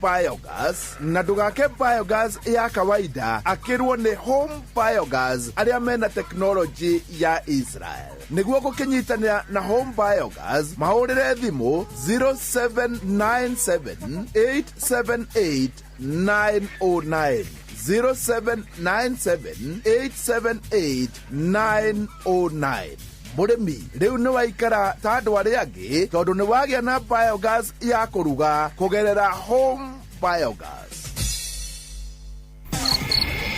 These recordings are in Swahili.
biogas na ndugake biogas ya kawaida akirwo ni home biogas aria mena technology ya Israel. Niguo gukinyitania na home biogas mahurire thimu 0797878909 0797878909. Murimi riu ni waikara ta andu aria angi tondu ni wagia na biogas ya kuruga kugerera home biogas.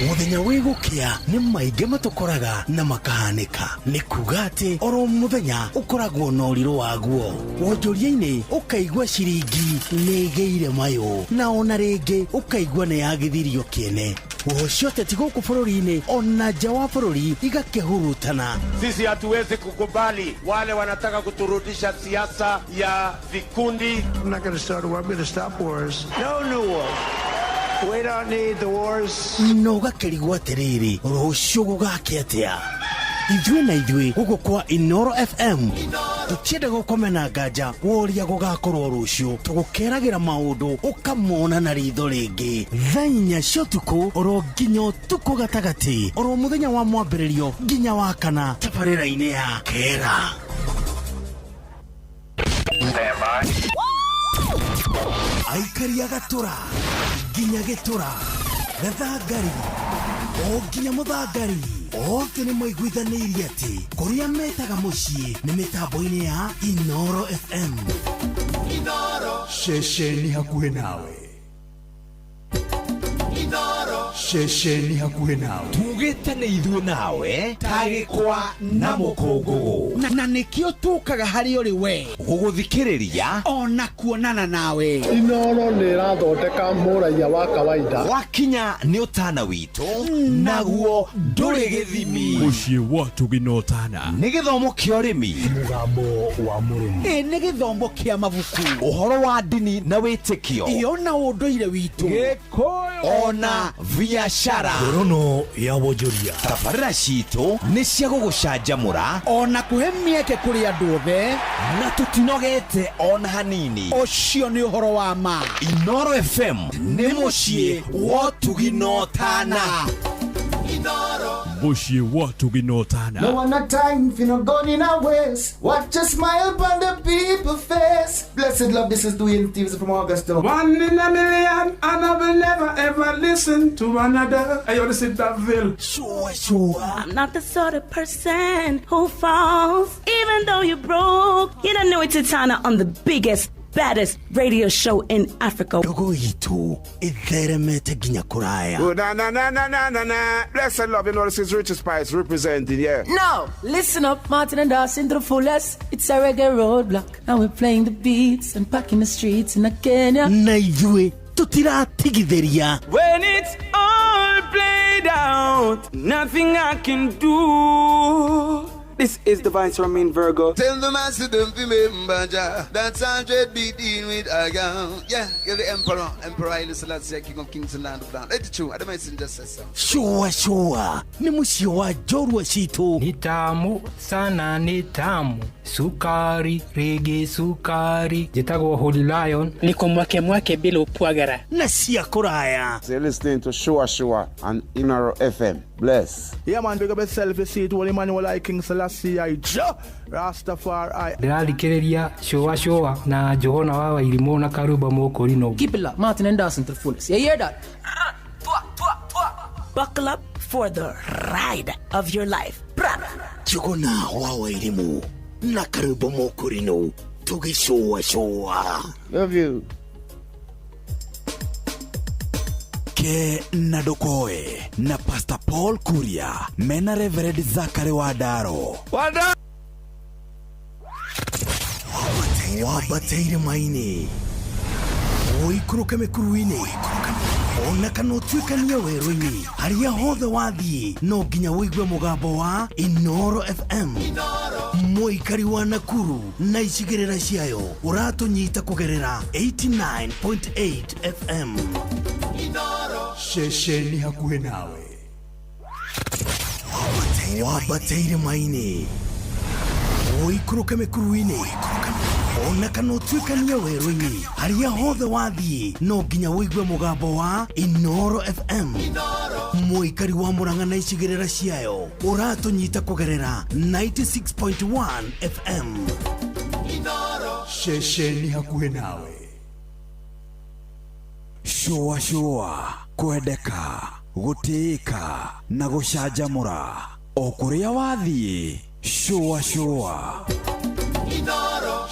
Muthenya wigukia ni maingi matukoraga na makahanika ni kugate oro muthenya ukoragwo na uriro waguo wonjoria-ini ukaigwa ciringi nigeire mayo na ona ringi ukaigwa ni yagithirio kiene wocote ti guku bururi-ini ona nja wa bururi igakehurutana. Sisi hatuwezi kukubali wale wanataka kuturudisha siasa ya vikundi. I'm not going to start a war. I'm going to stop wars. No new wars. We don't need the wars. No gakerigwa atiriri rucio gugake atia ithue na ithue guko kwa Inoro FM tukienda gukomena nganja woria gugakorwo rucio tugukeragira maundu ukamona na ritho ringi thainya ciotuku oro nginya tuko gatagati oro muthenya wa mwambiririo nginya wa kana tabarira-ini ya kera. Aikaria gatura nginya gitura gathangari o nginya muthangari ote ni maiguithanirie ati kuria metaga mucii ni mitambo-ini ya Inoro FM. Inoro shesheni hakuhe nawe, Inoro shesheni hakuhe nawe, tugite ni ithuĩ nawe tagikwa na mukungugu na nikio tukaga hari uri we guguthikiriria ona kuonana nawe. Inoro ni rathondeka muraia wa kawaida wakinya ni utana witu naguo nduri githimi mucii watu ginotana ni githomo kia urimi mugambo wa murimi ni githomo kia mabuku uhoro wa dini na witikio iyo na unduire witu gikuyu ona biashara rono ya wonjoria. tabarĩra citu ni cia gugucanjamũra ona kuhe mieke kuri andu othe na tutinogete ona hanini. ucio ni uhoro wa ma. Inoro FM ni mucii wa ũtugi na ũtana. mucii watu ginotana. No one a time if you not gone in a ways. Watch a smile upon the people face. Blessed love, this is Dwayne Stevenson from Augusta. 1 in a million, and I will never ever listen to another. I want to sit that Ville. Sure. I'm not the sort of person who falls, even though you broke. You don't know it's Tana on the biggest, baddest radio show in Africa. Dogo itu itheremete ginya kuraya. Oh, na. Blessed love, you know, this is Richard Spice representing, yeah. No, listen up, Martin and Dawson to the fullest. It's a reggae roadblock. Now we're playing the beats and packing the streets in Kenya. Na ithue tutiratigithĩria. When it's all played out, nothing I can do. This is Divine Ramin Virgo. Tell the master don't remember that's 100 BD with Agam. Yeah, you're the Emperor Haile Selassie, King of Kings and Land of Down. Let it true, I don't mind just say so. Sure. Ni mucii wa jorwa citu. Ni tamu sana, ni tamu. Sukari, reggae sukari. Jitagwo Holy Lion. Niko mwake bila upwagara. Na cia kuraya. So you're listening to Shua on Inoro FM. Bless. Yeah man, big up yourself, you see it, Holy Emmanuel I King Selassie I Rastafari. Ndĩrathikĩrĩria Shua na Johana wa Wairimu na Karuba Mokorino. Keep it up, Martin and Dawson to the fullest. You hear that? Buckle up for the ride of your life. Johana wa Wairimu na Karuba Mokorino. Tugishoa. Love you. Ke nadokoe na Pastor Paul Kuria mena Reverend Zachary Wadaro wabateire maini oikuruke mekuruini ona kana utuikania werũ-inĩ harĩa hothe wathiĩ no nginya wĩigue mũgambo wa Inoro FM. Mũikari wa Nakuru na icigĩrĩra ciayo ũratũnyita kugerera 89.8 FM. Shesheni hakuhe nawe wabateire maini oikuruke mekuruini ona kana utuikania werũ-inĩ harĩa hothe wathiĩ no nginya wĩigue mũgambo wa Inoro FM. Mũikari wa Murang'a na icigĩrĩra ciayo ũratũnyita kũgerera 96.1 FM. Shesheni hakuhĩ nawe. Shua kwendeka gũtĩĩka na gũcanjamũra o kũrĩa wathiĩ. Shua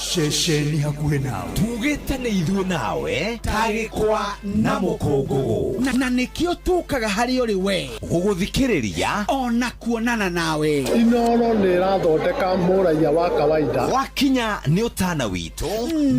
Shesheni hakuhĩ nawe. Tugĩte nĩ ithuĩ nawe tagĩkwa na mũkũngũgũ na nĩkĩo tũkaga harĩ ũrĩ we gũgũthikĩrĩria ona kuonana nawe. Inoro nĩ ĩrathondeka mũraia wa kawaida. Wakinya nĩ ũtana witũ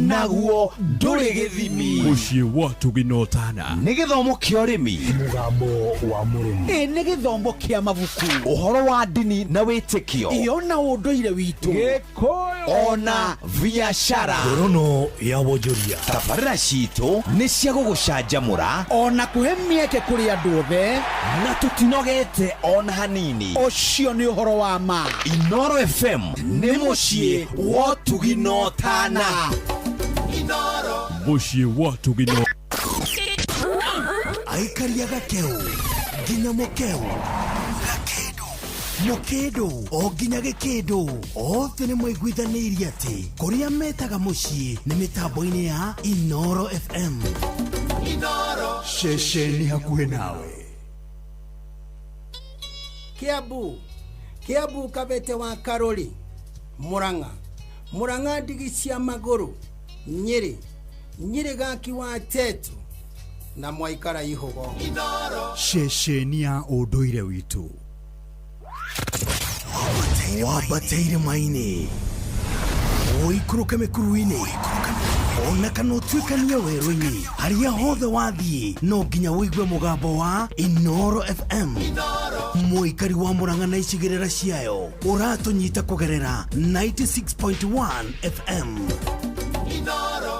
naguo ndũrĩ gĩthimi. Mũciĩ wa Tũginotana nĩ gĩthomo kĩa ũrĩmi, mũgambo wa mũrĩmi, nĩ gĩthomo kĩa mabuku, ũhoro wa ndini na wĩtĩkio, ona ũndũire witũ, Gĩkũyũ ona biacara, ngorono ya wonjoria. tabarĩra citũ nĩ cia gũgũcanjamũra ona kũhe mĩeke kũrĩ andũ othe, na tũtinogete ona hanini. ũcio nĩ ũhoro wa ma. Inoro FM nĩ mũciĩ wa Tũginotana. Mũciĩ wa Tũginotana. Aikaria gakeu nginya mũkeu Mokedo o nginya gĩkĩndũ othe nĩ mwaiguithanĩirie atĩ kũrĩa metaga mũciĩ nĩ mĩtambo-inĩ ya Inoro FM. Shesheni hakuhĩ nawe. Kiambu Kabete wa Karori, Murang'a ndigi cia magũrũ, Nyĩrĩ gaki wa Tetu na Mwaikara Ihugo. Shesheni ya ũndũire witũ. Wabateire maini ũikũrũke mĩkuru-inĩ ona kana ũtuĩkanie werũ-inĩ harĩa hothe wathiĩ no nginya wĩigue mũgambo wa Inoro FM. Mũikari wa Murang'a na icigĩrĩra ciayo ũratũnyita kũgerera 96.1 FM.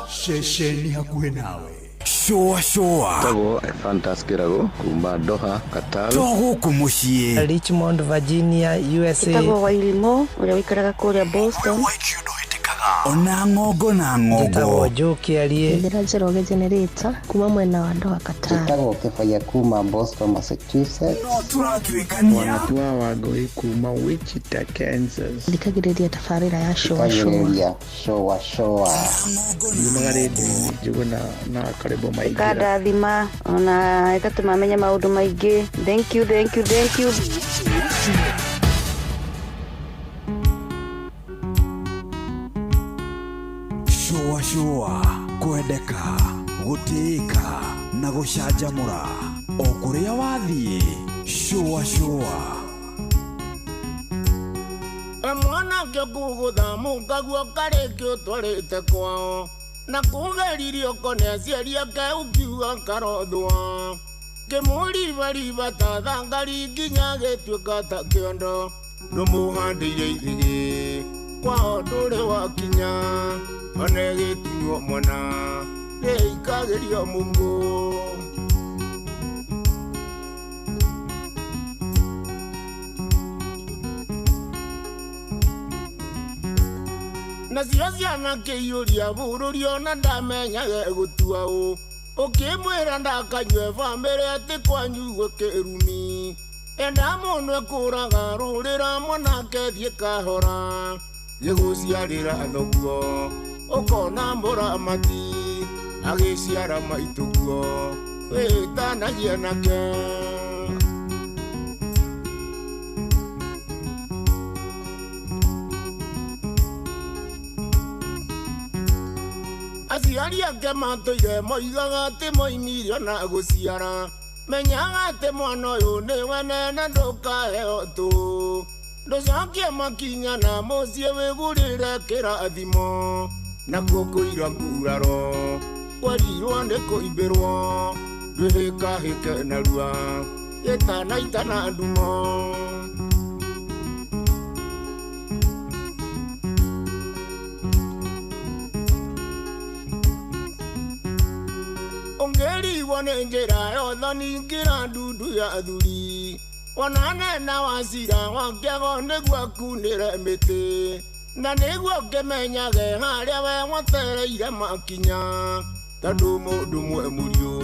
Shesheni hakuhĩ nawe. Shua Tago Fantaskirago kumba Doha Qatar. Togo muciĩ Richmond, Virginia, USA. Tago Wailimo ũrĩa wikaraga kũrĩa Boston. ona ng'ongo na ng'ongo. Jokiarie Ndĩra Njoroge Generator kuma mwena wa Doha Qatar. Tago Kefaya kuma Boston, Massachusetts. No turatuĩkania Wanatua Wagoi kuma Wichita, Kansas. Ndikagĩrĩria tabarĩra ya Showa. Yumagarĩte njuguna na karibu maingĩ. Kadathima ona ĩgatũmamenya maũndũ maingĩ. Thank you. Shua kwendeka gũtĩĩka na gũcanjamũra o kũrĩa wathiĩ. Shua Mwanake kũgũtha mũkaguo karĩkĩ ũtwarĩte kwao na kũgeririo kone aciari ake ũkiuga karothwa kĩmũribariba ta thangari nginya gĩtuĩka ta kĩondo ndũmũhandĩire ithigĩ kwao ndũrĩ wakinya ona gĩtunywo mwana gĩikagĩrio mũmũ. Na ciana kĩiyũria bũrũri ona ndamenyaga gũtua ũ ũkĩmwĩra ndakanyue bamĩrĩ atĩ kwanyu gũkĩrumi enda mũno ekũraga rũrĩra mwanake thiĩ kahora gĩgũciarĩra thoguo ũkona mũramati agĩciara maitũguo wĩtanagia nake. Aciari ake matũire moigaga atĩ moimirio na gũciara menyaga atĩ mwana ũyũ nĩ wene na ndũkaheo tũ ndũcokie makinya na mũciĩ wĩgũrĩre kĩrathimo nakuo kũira nguraro kwerirwo nĩ kũimbĩrwo ndwĩhĩkahĩke narua gĩtanaitana ndumo. Ongeriwa nĩ njĩra yothe ningĩra ndundu ya thuri wananena wacira wakĩago nĩguo akunĩre mĩtĩ na niguo ngimenyage haria we mwatereire makinya tondu mundu mwe murio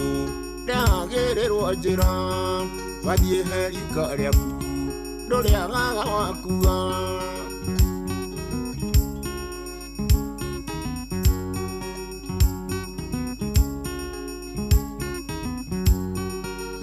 ndagirirwo njira wathie herika riaku nduriagaga wakua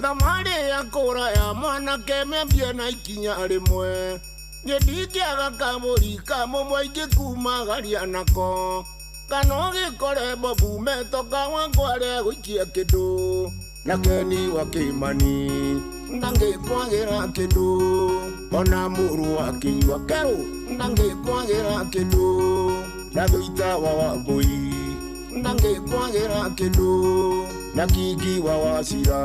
thamari ya kura ya mwanake membie na ikinya rimwe ngĩndingĩaga kamũri kamũmwe ingĩkumagaria nako kana ũgĩkore bobu metoka wangware gũikia kĩndũ na Keni wa Kĩmani ndangĩkwagĩra kĩndũ ona mũrũ wa Kĩnyua Kerũ ndangĩkwagĩra kĩndũ na Thũita wa Wambũi ndangĩkwagĩra kĩndũ na Kingi wa Wachira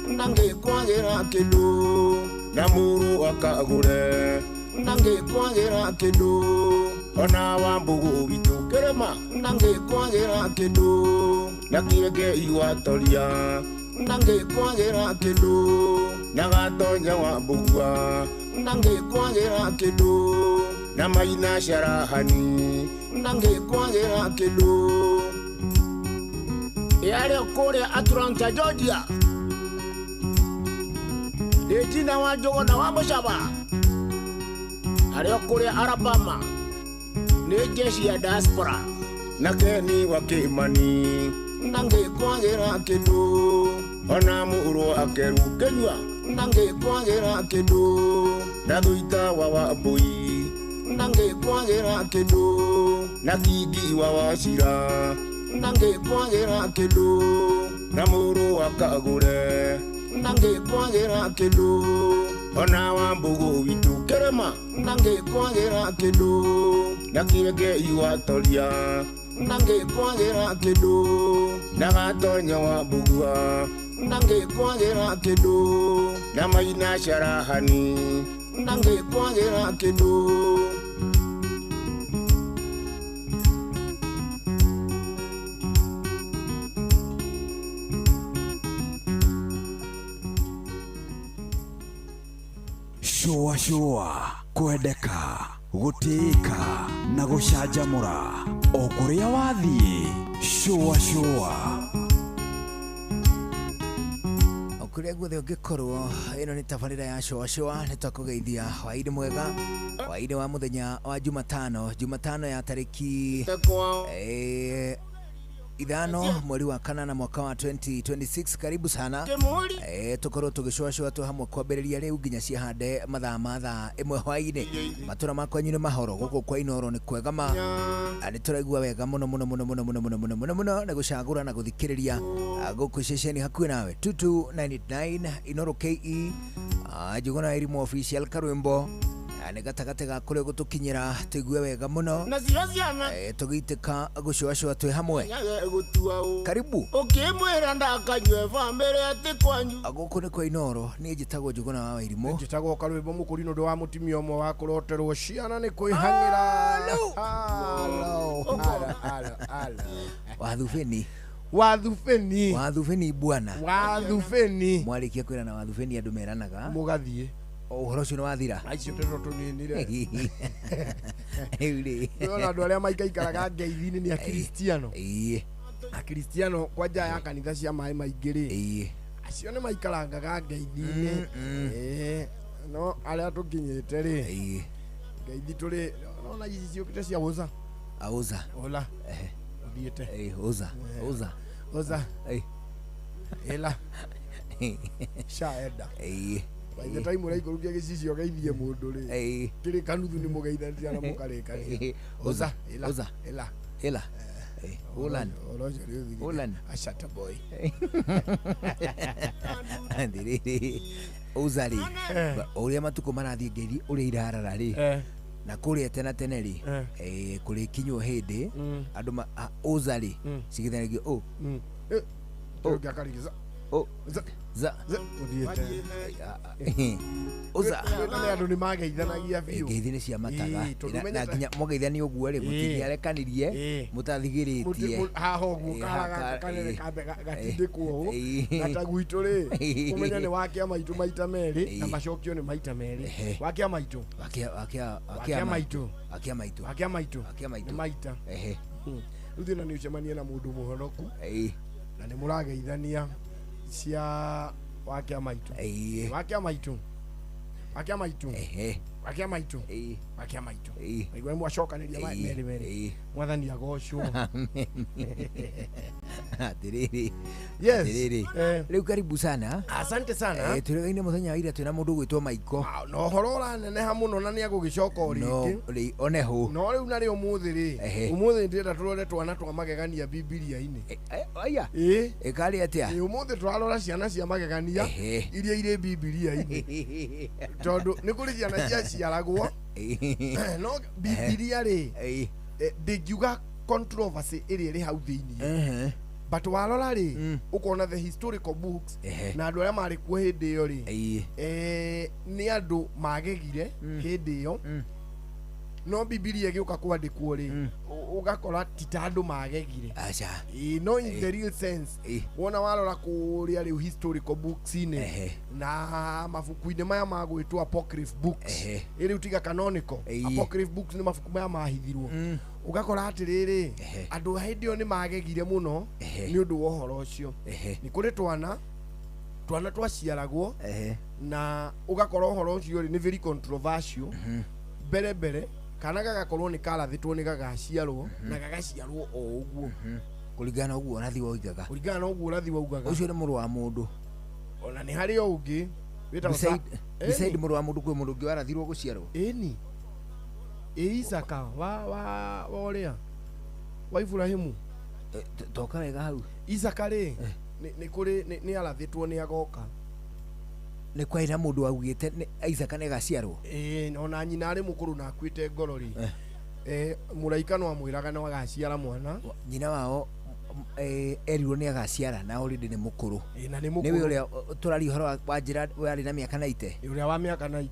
ndangĩkwagĩra kĩndũ na mũrũ wa Kagũre ndangĩkwagĩra kĩndũ ona Wambũgũ witũ Kĩrĩma ndangĩkwagĩra kĩndũ na Kĩengei wa Toria ndangĩkwagĩra kĩndũ na Gatonya wa Mbũgua ndangĩkwagĩra kĩndũ na Maina Sharahani ndangĩkwagĩra kĩndũ yarĩ kũrĩa Atlanta Georgia Tina wa Njogo na wa Mũcaba arĩa kũrĩa Alabama nĩ jeshi ya diaspora na Keni wa Kĩmani ndangĩkwagĩra kĩndũ ona mũrũ wa Keru Kĩnyua ndangĩkwagĩra kĩndũ na Thũita wa Wambũi ndangĩkwagĩra kĩndũ na Kingi wa Wachira ndangĩkwagĩra kĩndũ na mũrũ wa Kagũre ndangĩkwagĩra kĩndũ ona Wambũgũ witũ Kĩrĩma ndangĩkwagĩra kĩndũ na Kĩengei wa Toria ndangĩkwagĩra kĩndũ na Gatonya wa Mbũgua ndangĩkwagĩra kĩndũ na Maina Sharahani ndangĩkwagĩra kĩndũ shua kwendeka gutĩĩka na gũcanjamũra o kũrĩa wathiĩ shua kuria guothe ũngĩkorwo ĩno nĩ tabarĩra ya shua nĩ twakũgeithia hwaĩ-inĩ mwega hwaĩ-inĩ wa mũthenya wa Jumatano ya tarĩki 5 mweri wa kanana mwaka wa 2026 karibu sana tukorwo tũgĩcũacũa tu hamwe kwambĩrĩria rĩu nginya ciahande mathaa ma thaa ĩmwe hwaĩ-inĩ matũra makwa nyine mahoro gũkũ kwa Inoro nĩ kwega ma nĩ tũraigua wega mũno nĩ gũcagũra na gũthikĩrĩria gũkũ ceceni hakuhĩ nawe 2299 Inoro KE Njuguna Irimũ official karwĩmbo nĩ gatagatĩ ga kũrĩa gũtũkinyĩra tũigue wega mũno tũgĩitĩka gũcũacũa twĩ hamwe karibu ũkĩmwĩra ndakanyue bamĩrĩ atĩ kwanyu gũkũ nĩ kwa Inoro niĩ njĩtagwo Njuguna wa Irimũ njĩtagwo Karwĩmbo Mũkũri nũndũ wa mũtumia ũmwe wa kũroterwo ciana nĩ kwĩhang'ĩra wathubeni bwana mwarĩkia kwĩra na wathubeni andũ meranaga mũgathiĩ ũhoro ũcio nĩ wathira acio tũtũ tũninire nĩona andũ arĩa maikaikaraga ngeithi-inĩ nĩ akristiano kwa nja ya kanitha cia maĩ maingĩ-rĩ acio nĩ maikarangaga ngeithi-inĩ no arĩa tũkinyĩte-rĩ ngeithi tũrĩ nona ici ciũkĩte cia ũza ũthiĩte ĩla shaenda by the time ũraikũrũkia gĩcicio geithie mũndũ-rĩ kĩrĩ kanuthu nĩ mũgeithanĩria na mũkarĩkanĩria Ulan ashata boy Uzali ũrĩa matukũ marathiĩ ngeithi ũrĩa irarara-rĩ na kũrĩa tene-rĩ kũrĩ kinywo hĩndĩ andũ Uzali cigithanagio Uza. Andu ni mageithanagia biu. Ngeithini cia mataga. Na nginya mugeithani uguo ri mutigiarekanirie mutathigiritie. Haha uguo kanene kambe gatindikwo. Gatagwitu ri. Kumenya ni wakia maitu maita meri na macokio ni maita meri. Wakia maitu. Wakia maitu. Ni maita. Ruthina ni ucemania na mundu muhonoku. Na ni murageithania cia wakia maitu. Wakia maitu. Igwe mwacokaniria meri. Mwathani agocwo. Atiriri. Yes. Riu karibu sana. Asante sana. Turegaine muthenya wa ira twina mundu gwitwo Maiko. No horora neneha muno na ni agugicoka ringi. No ri onehu. No riu na ri umuthi ri. Umuthi ndira turore twana twa magegania Biblia-ini. Aya. Ekari atia. Umuthi turarora ciana cia magegania iria ire Biblia-ini. Tondu ni kuri ciana cia ciaragwo. No Biblia ri. Ndingiuga controversy iri hau thiini. But walora ri ukona the historical books na andu aria mari kuo hindi iyo ri ni andu magegire hindi iyo no Biblia giuka kwandikwo ri ugakora titandu magegire acha no in the real sense wona walora kuria ri historical books ine na mafuku-ine maya magwitwo apocryph books iri utiga canonical apocryph books ni mafuku maya mahithirwo ugakora atiriri andu hindi yo ni magegire muno ni undu wa uhoro ucio ni kuri twana twaciaragwo na ugakora uhoro ucio ni very controversial bere kana gagakorwo ni karathitwo ni gagaciarwo na gagaciarwo o uguo kuringana uguo rathi wa ugaga ucio ni muru wa mundu ona ni hari o ungi beside muru wa mundu kwi mundu ungi warathirwo guciarwo eni Isaka wa oria wa Ibrahimu toka wega hau Isaka ri ni kuri ni arathitwo ni agoka ni kwaira mundu augite Isaka ne gaciarwo ona nyina ari mukuru na akwite ngorori muraika no amwiraga no agaciara mwana nyina wao erirwo ni agaciara na already ni mukuru na ni mukuru ni uria turari horo wa njira wari na miaka 90 uria wa miaka 90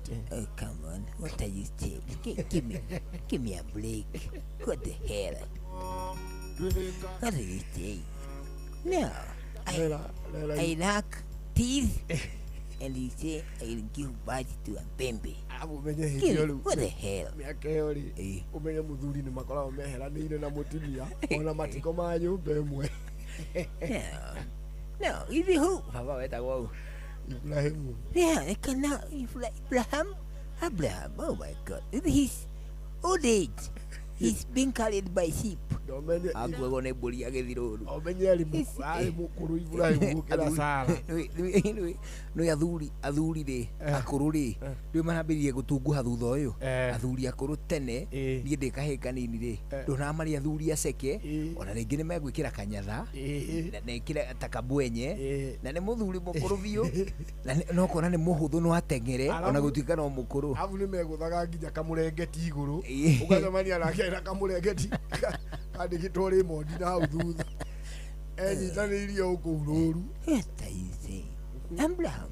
come on what are you saying give me a break what the hell what are you saying no I lack teeth and he say I'll give birth to a baby what the hell miaka yori umenye muthuri ni makoragwo meheranĩire na mutimia ona matiko ma nyumba ĩmwe no hivi who baba wetagwo Ibrahimu I cannot Abraham oh my god he's old age he's being carried by sheep agwego ne mburi agithiruru omenye ari mukuru Ibrahimu kira Sara no athuri ri akuru ri ndio marambirie gutunguha thutha uyu athuri akuru tene nie ndikahinga nini ri ndona mari athuri aceke ona ringi ni megwikira kanyatha na ikira takabwenye na ni muthuri mukuru biu na no kona ni muhuthu no atengere ona gutuika no mukuru avu ni meguthaga nginya kamurengeti iguru ugathomania nake na kamurengeti kandi gitore modi na hau thutha enyitanĩirie ũkũrũru Abraham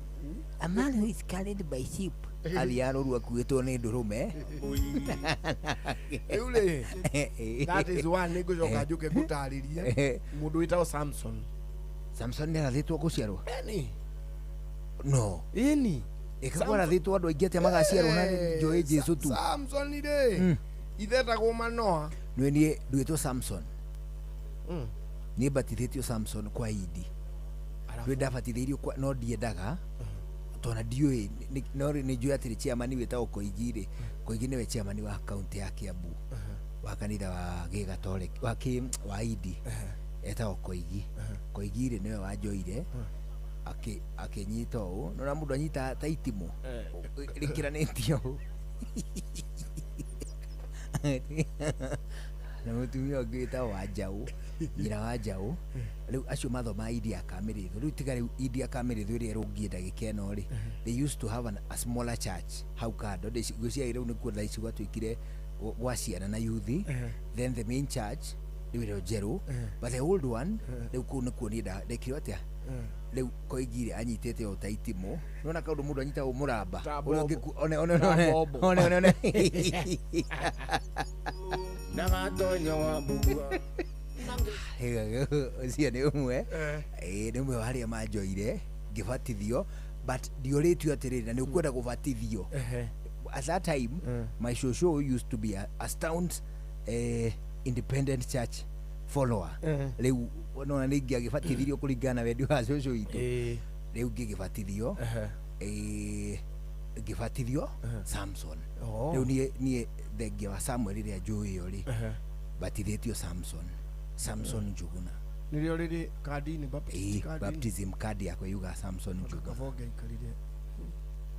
a man who is carried by sheep aliarũru akuĩtwo nĩ ndũrũme rĩu rĩ that is one nĩ ngũcoka njũke ngũtarĩrie mũndũ wĩtagwo Samson nĩ arathĩtwo gũciarwo no ĩni ĩkagwo arathĩtwo andũ aingĩ atĩa magaciarwo na njũĩ Jesũ tu Samson rĩ ithetagwo Manoa niĩ ndwĩtwo Samson niĩ mbatithĩtio Samson kwa Idi ndwĩ ndabatithĩirio no ndiendaga tona ndiũĩ no nĩ njũĩ atĩ chairman wĩtagwo Koigi Koigi nĩwe chairman wa kaunti ya Kiambu wa kanitha wa Gĩgatoleki wa Idi etagwo Koigi Koigi nĩwe wanjoire akĩnyita ũũ no na mũndũ anyita ta itimũ rĩkĩranĩtio na mutumia ũngĩ wĩtagwo Wanjaũ nyina wa Njaũ rĩu acio mathoma Idi Akamirĩthũ rĩu tiga rĩu Idi Akamirĩthũ ĩrĩa ĩrũngie ndagĩka ĩno rĩ they used to have a smaller church hau kando ngwĩciria rĩu nĩkuo thaa ici gwatuĩkire gwa ciana na yuthi then the main church rĩu ĩrĩa njerũ but the old one rĩu kũu nĩkuo niĩ ndekirwo atĩa Leu koigire anyitete o taitimo. Nona kaundu mundu anyita o muramba. One. Na matonyo wa bugua. Cia nä å mwe nä mwe harä a manjoire ngäbatithio but ndiårĩtio atĩrĩrĩ na nĩ ũkwenda gũbatithio. At that time my shosho used to be a stout independent church follower. Rĩu nona nĩ ingĩagĩbatithirio kũringana na wendi wa shosho witũ. Rĩu ngĩgĩbatithio ngĩbatithio Samson. Rĩu niĩ thengia wa Samuel rĩrĩa njũĩ ĩyo rĩ batithĩtio Samson Njuguna. Nilio riri kadi ni baptism card yako yuga Samson Njuguna. Kafoge ikarire.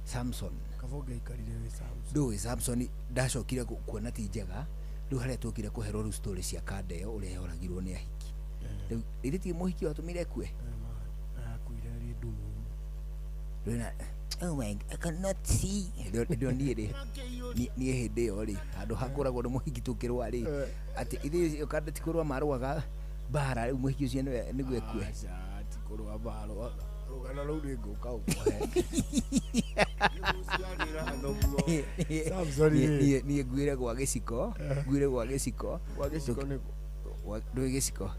Samson. Kafoge ikarire we Samson. Do Samson ndacokire kuona ti njega. Riu haria tukire kuherwo ru story cia kanda yo uria yoragirwo ni ahiki. Riu iriti muhiki watumire kwe. Akuire ri ndumu. Rina oh my I cannot see. Ndio niĩ hĩndĩ ĩyo rĩ handũ hakoragwo nĩ mũhiki tũkĩrũa rĩ atĩ ithe kanda ti kũrũa marũaga bara rĩu mũhiki ũcio nĩguo ekue ti kũrũa bara rũgano rũu nĩ ngũka niĩ nguire gwa gĩciko ndũĩ gĩciko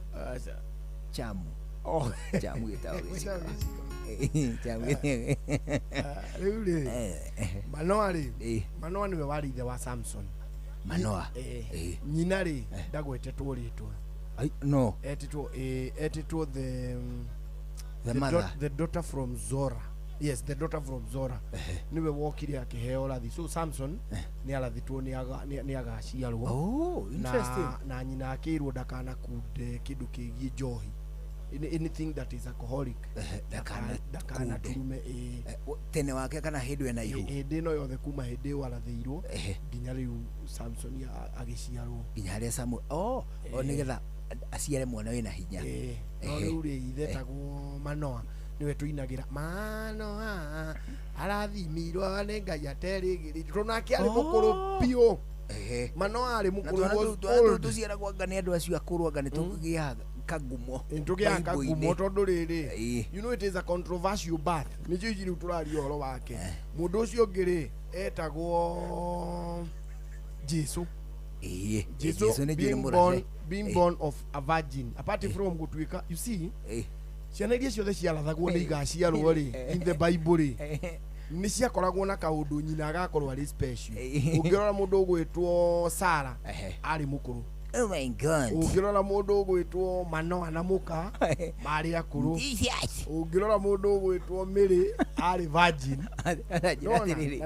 chamu chamu gĩtagwo gĩciko Manoa niwe wari ithe wa Samson. Manoa nyina ri ndagwetetwo ritwa no etitwo the daughter from Zora. Yes, the daughter from Zora. Niwe wokire akiheo rathi. So Samson ni arathitwo ni agaciarwo. Oh, interesting. Na nyina akirwo ndakana kunde kindu kigie njohi. Anything that is alcoholic dakana tume tene wake kana hĩndĩ ena ihu hĩndĩ no yothe kuma hĩndĩ ĩyo arathĩirwo nginya rĩu Samson agĩciarwo nginya harĩa Samuel o nĩgetha aciare mwana wĩna hinya no rĩu rĩ ithetagwo Manoa niwe tuinagĩra Manoa arathimirwo nĩ Ngai aterĩgĩrĩirwo nake arĩ mũkũrũ biũ Manoa arĩ mũkũrũ tuciaragwo anga nĩ andũ acio akũrũ anga nĩ tũgĩaga kagumo tondu riri you know it is a controversial birth nicio ici riu turaria horo wake mundu ucio ngiri etagwo Jesu being born of a virgin apart from gutuika you see ciana iria ciothe ciarathagwo nĩ igaciarwo ri in the Bible ri ni ciakoragwo na kaundu nyina agakorwo ari special ungirora mundu ugwitwo Sara ari mukuru. Oh my God. Ungirora mundu ugwitwo Manoa na muka mari akuru. Ungirora mundu ugwitwo Mary ari virgin.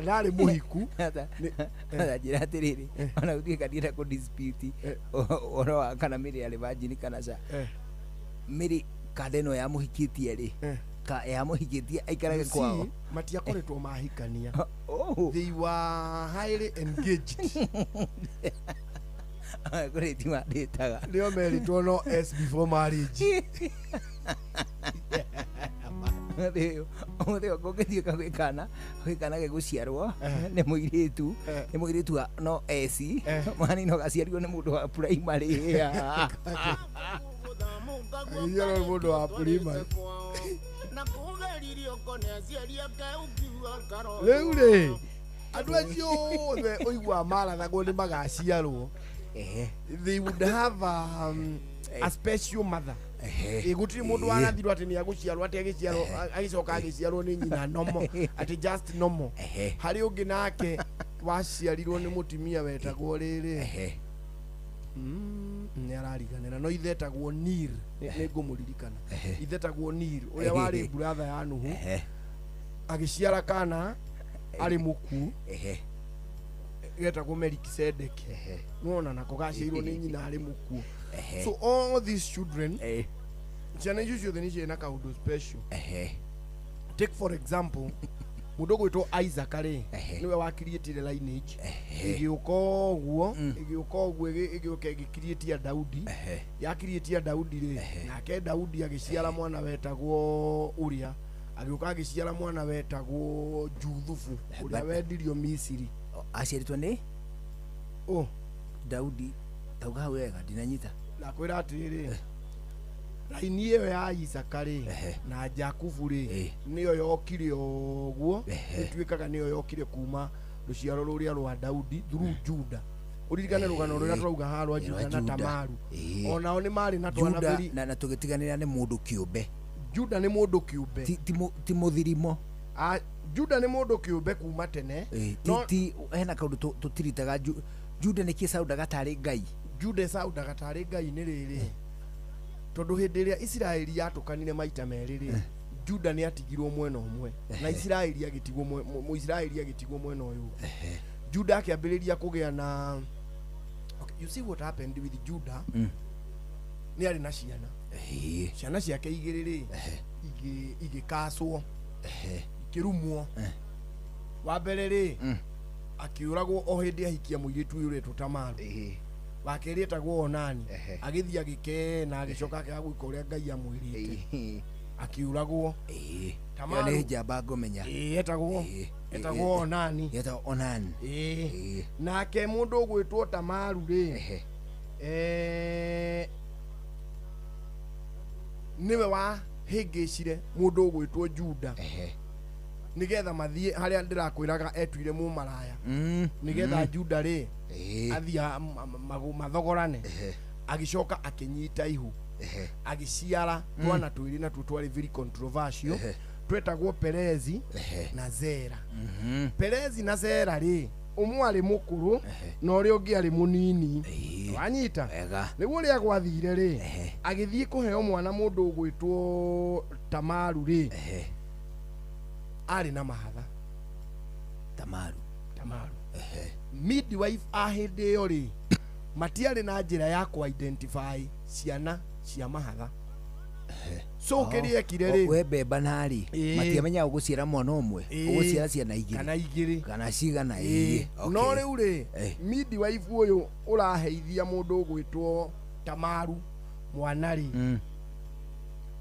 Na ari muhiku. Ajira atiriri. Ona uthie kadira ku dispute. Oro kana Mary ari virgin kana sa. Mary kadeno ya muhikitie ri. Ka ya muhikitie aikarage kwao. Matiakoretwo mahikania. They were highly engaged. Kureti madetaga leo meritwo no s before marriage Otheo kongethio kagwikana geguciarwo nĩ mũirĩtu no s mani no gaciarirwo nĩ mũndũ wa primary yaro mũndũ wa primary rĩu rĩ andũ acio othe ũigua marathagwo nĩ magaciarwo they would have a special mother. Gutiri mundu warathirwo ati ni aguciarwo ati agicoka agiciarwo ni nyina nomo ati just normal. Hari ungi nake waciarirwo ni mutimia wetagwo riri ni arariganira no ithetagwo Nir ni ngumuririkana ithetagwo Nir uria wari brother ya Nuhu agiciara kana ari muku getagwo Melkisedeki nona nako gaciirwo ni nyina ari muku. So all these children ciana icio ciothe ni ciena kaundu special. Take for example mundu gwitwo Isaac ari niwe wa create lineage igiuka guo igiuka igicreate Daudi ya create Daudi ri nake Daudi agiciara mwana wetagwo Uria agiuka agiciara mwana wetagwo Juthufu uria wendirio Misiri aciaritwo ni Daudi tauga wega ndinanyita na kwira atiri raini iyo ya Isaka ri na Jakubu ri niyo yokire oguo itwikaga niyo yokire kuma ruciaro ruria rwa Daudi through Juda uririkane rugano ruria turauga harwa Juda na Tamaru onao ni mari na twana beri na tugitiganira ni mundu kiumbe Juda ni mundu kiumbe ti muthirimo Juda ni mundu kiumbe kuma tene ti hena kaundu tutiritaga Juda ni kisauda gatari ngai Juda sauda gatari ngai ni riri tondu hindi iria Israeli yatukanire maita meriri Juda ni atigirwo mwena umwe na Israeli agitigwo Muisraeli agitigwo mwena uyu Juda akiambiriria kugia na you see what happened with Juda ni ari na ciana ciana ciake igiriri igikaswo ikirumwo wa mbere ri akiuragwo o hindi ahikia muiritu uyu retu Tamaru wakerietagwo Onani agithia gike na agicoka akagwika uria Ngai amwirite akiuragwo Tamaru ni njamba ngomenya etagwo Onani nake mundu ugwitwo Tamaru ri niwe wa hingicire mundu ugwitwo Juda nigetha mathie haria ndirakwiraga etwire mu maraya nigetha Juda ri athia mathogorane agicoka akinyita ihu agiciara twana twiri na tutwari very controversial twetagwo Perezi na Zera Perezi na Zera ri umwe ari mukuru na uri ungi ari munini wanyita niguo ria gwathire ri agithie kuheo mwana mundu ugwitwo Tamaru ri ari na mahatha Tamaru midwife ahinde yo ri matiari na njira ya ku identify ciana cia mahatha so kerie kire ri we beba nari matiamenya uguciara mwana umwe uguciara ciana igiri kana cigana no riu ri midwife uyu uraheithia mundu ugwitwo Tamaru mwana ri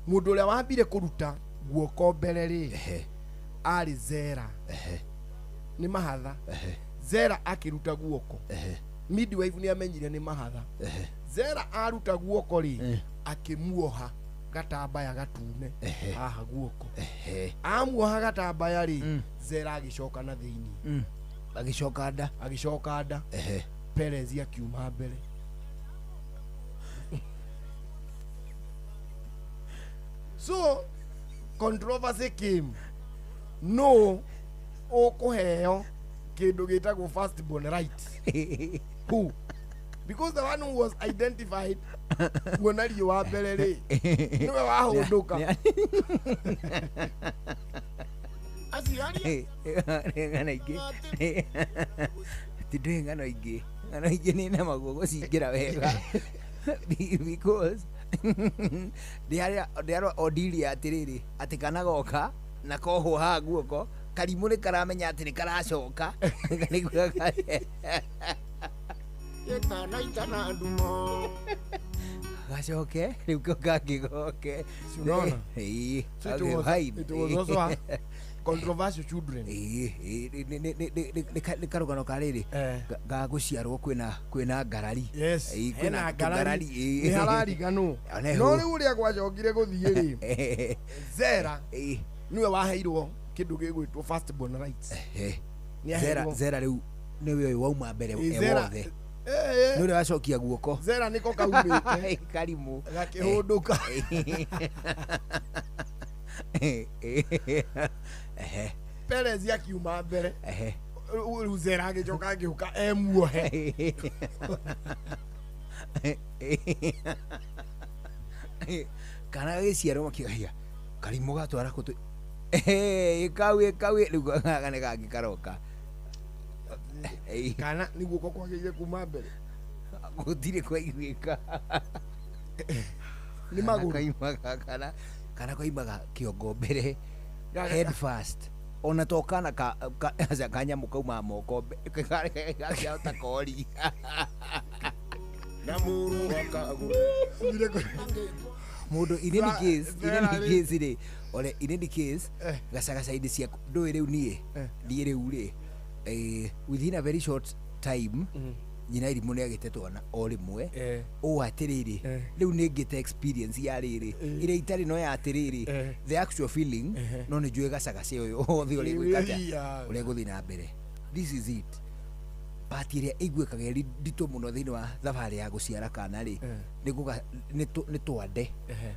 mundu uria wambire kuruta guoko mbere ri ari Zera ni mahatha Zera akiruta guoko midwife ni amenyire ni mahatha Zera aruta guoko ri akimuoha gatambaya gatune haha guoko amuoha gatambaya ri Zera agicoka na thiini agicoka nda Perezi akiuma mbere so controversy came no okuheo kindu gitagwo first born right who because the one who was identified kuona rio wa mbere ri niwe wahunduka asiari ngana ingi tidwe ngana ingi ni na magogo cingira wega because they are odilia atiriri atikana goka na koho ha guoko karimu ni karamenya ati ni karacoka etana itana ndumo gacoke riu kagigoke unaona it was also a controversial children ni karugano kariri ga guciarwo kwina ngarari kwina ngarari ni hararigano no riu ria gwacokire guthie ri Zera niwe waheirwo kindu gigwitwo first born rights Zera riu niwe wauma mbere wothe nuri wacokia guoko Zera niko kaumite karimu gakihunduka Perezi akiuma mbere Zera agicoka agiuka emuohe kana giciarwo makigaia karimu gatwara kutu kawe riu gane gangikaroka kana niguo kwageire kuma mbere gutire kwaiguika ni maguru kana kwaimaga kiongo mbere head first ona tokana aza kanyamu kauma moko gakihota kori na muru wakaguru mundu in any case ri ore in any case gacaga indi cia ndui riu nie riu ri within a very short time nyina irimu nä agä te twana o rä mwe å atä rä rä rä u nä ngä te experience ya rä rä ä rä itarä no ya atä rä rä the actual feeling no nä njå ä gacagace å yå othe å rä gwä kate å rä a gå thiä na mbere. This is it. Pati ä rä a iguä kaga nditå må no thä inä wa thabarä ya gå ciara kana rä nä twande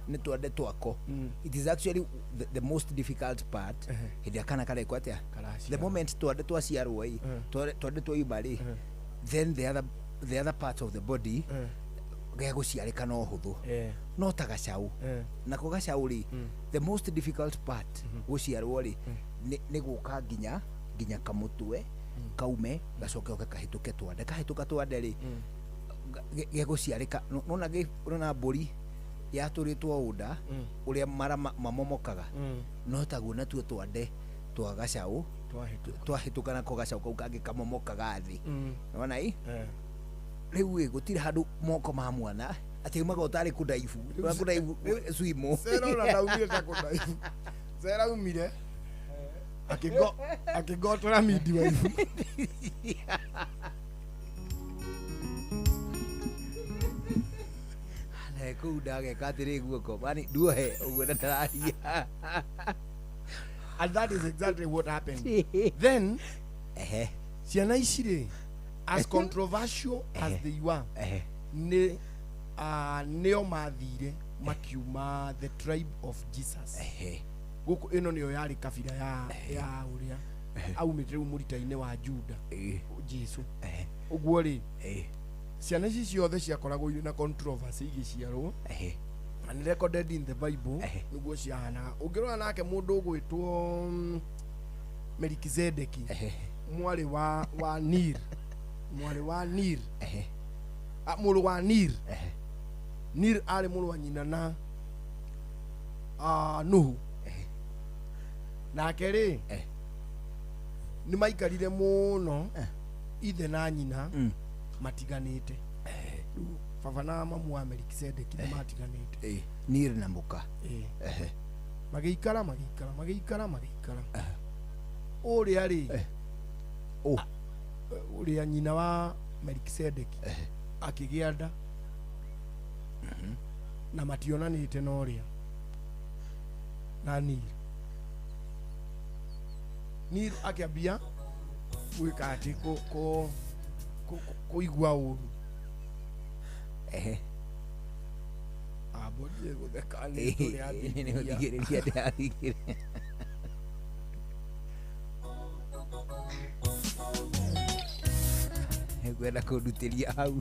nä twande twako. It is actually the most difficult part hä ndä a kana karekwo atä the moment twande twaciarwo ä twande twaima rä then the other part of the body gä gå ciarä kana å hå thå no ta gacaå nako gacaå rä the most difficult part gå ciarwo rä nä gå ka nginya kamå twe kaume gacoke oke kahä tå ke twande kahä tå ka twande rä gä gå ciarä ka nona mbå ri yatå rä two å nda å rä a mara mamomokaga no taguo natuo twande twa gacaå twahä tå kana ko gacaå kau kangä kamomokaga thä ona rä u gå tirä handå moko ma mwana atä umaga å tarä kå ndaibu kå ndaibu swimo Cera umire akĩngotwara mindi wa ibu kå u ndageka atä rä guoko mani nduohe å guo ndararia. And that is exactly what happened. Then ciana ici rĩ as controversial as they were nĩo mathire makiuma the tribe of Jesus gũkũ ĩno nĩyo yarĩ kabira ya ũrĩa aumĩte rĩu mũrita-inĩ wa Juda Jesu. Ũguo rĩ ciana ici ciothe ciakoragwo irĩ na controversy igĩciarwo and recorded in the Bible nĩguo ciahanaga. Ũngĩrora nake mũndũ ũgwĩtwo Melkizedeki mwarĩ wa Nir mũrũ wa Nir arĩ mũrũ wa nyina na Nuhu nake rĩ nĩ maikarire mũno ithe na nyina matiganĩte. Baba na mamu wa Melkizedeki nĩ matiganĩte Nir na mũka magĩikara ũrĩa rĩ ũrĩa nyina wa Melkizedeki akĩgĩa nda na mationanĩte na ũrĩa na Nir akĩambia gwĩka atĩ kũigua ũru abodie gũtheka nĩ ũthigĩrĩria ndĩrathigĩrĩria kwenda kũndutĩria hau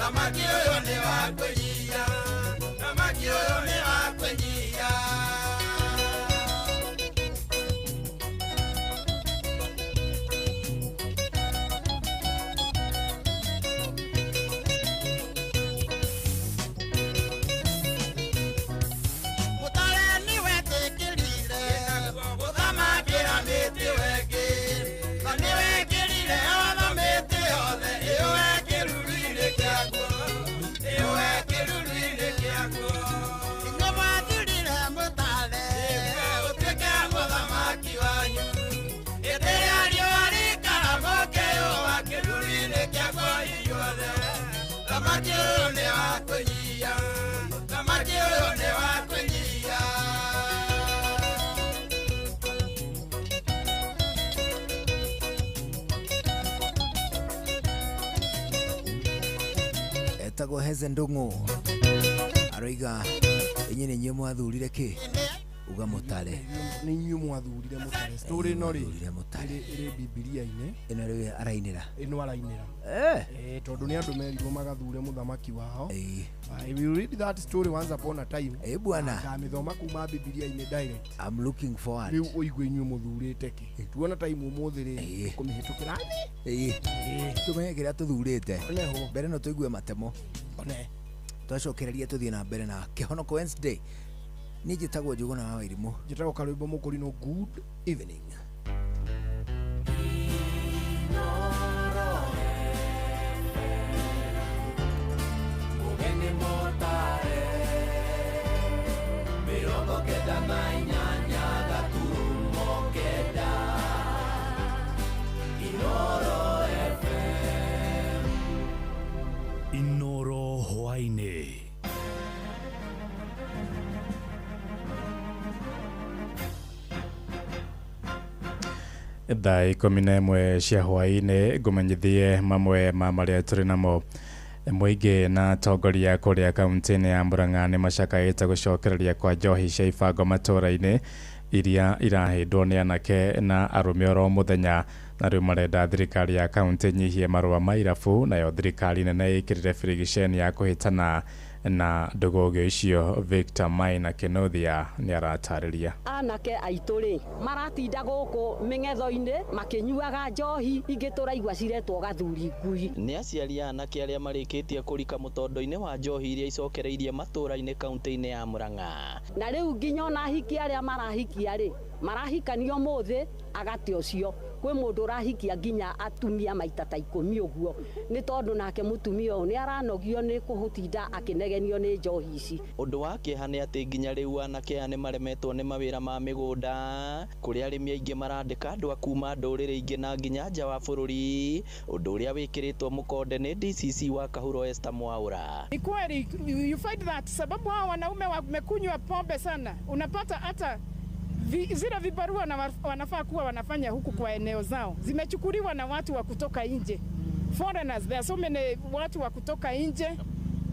thamaki uyu ni wa kwenyia, thamaki uyu ni wa kwenyia. Thamaki uyu ni wa kwenyia, thamaki uyu ni wa kwenyia. Etagwo Heze Ndung'u aroiga inyene nywe mwathurire ki uga mutare ni nywe mwathurire mutare story no ri iri Biblia-ini ino ri arainira ino arainira tondu ni andu merirwo magathure muthamaki wao. If you read that story once upon a time bwana kamithoma kuma Biblia-ini direct. I'm looking forward Riu uigwe nywe muthurite ki tuona time umuthi ri kumihitukira tumenye kiria tuthurite mbere no tuigue matemo twacokereria tuthie na mbere na Kihonoko Wednesday. Ni njitagwo Njuguna wa Wairimu, njitagwo Karwimbo Mukurino. Good evening. Ugeni motare mirongo kenda na inyanya gaturumo kenda Inoro FM. Inoro hwaine. Thaa 11 cia hwainĩ ngũmenyithie mamwe ma marĩa tũrĩ namo. Mũingĩ na atongoria kũrĩa kaunti-inĩ ya Murang'a nĩ macakaĩte gũcokereria kwa njohi cia ibango matũũra-inĩ iria irahĩndwo nĩ anake na arũme oro mũthenya, na rĩu marenda thirikari ya kaunti nyihie marũa ma irabu, nayo thirikari nene ĩkĩrĩre birigiceni ya kũhĩtana na ndogoge icio. Victor Maina Kenothia nĩ aratarĩria. Anake aitũ rĩ maratinda gũkũ mĩng'etho-inĩ makĩnyuaga njohi ingĩ tũraigua ciretwo gathuri ngui. Nĩ aciari anake arĩa marĩkĩtie kũrika mũtondo-inĩ wa njohi iria icokereirie matũũra-inĩ kaunti-inĩ ya Murang'a. Na rĩu nginya ona ahiki arĩa marahikia rĩ marahikanio mũthĩ agate ũcio. Kwĩ mũndũ ũrahikia nginya atumia maita ta 10 ũguo, nĩ tondũ nake mũtumia ũyũ nĩ aranogio nĩ kũhutinda akĩnegenio nĩ njohi ici. Ũndũ wa kĩeha nĩ atĩ nginya rĩu anake aya nĩ maremetwo nĩ mawĩra ma mĩgũnda, kũrĩa arĩmi aingĩ marandĩka andũ a kuma ndũrĩrĩ ingĩ na nginya nja wa bũrũri, ũndũ ũrĩa wĩkĩrĩtwo mũkonde nĩ DCC wa Kahuro Esther Mwaura. Ni kweli you find that sababu hao wanaume wamekunywa pombe sana, unapata hata zile vibarua na wanafaa kuwa wanafanya huku kwa eneo zao zimechukuliwa na watu wa kutoka nje, foreigners. There are so many watu wa kutoka nje.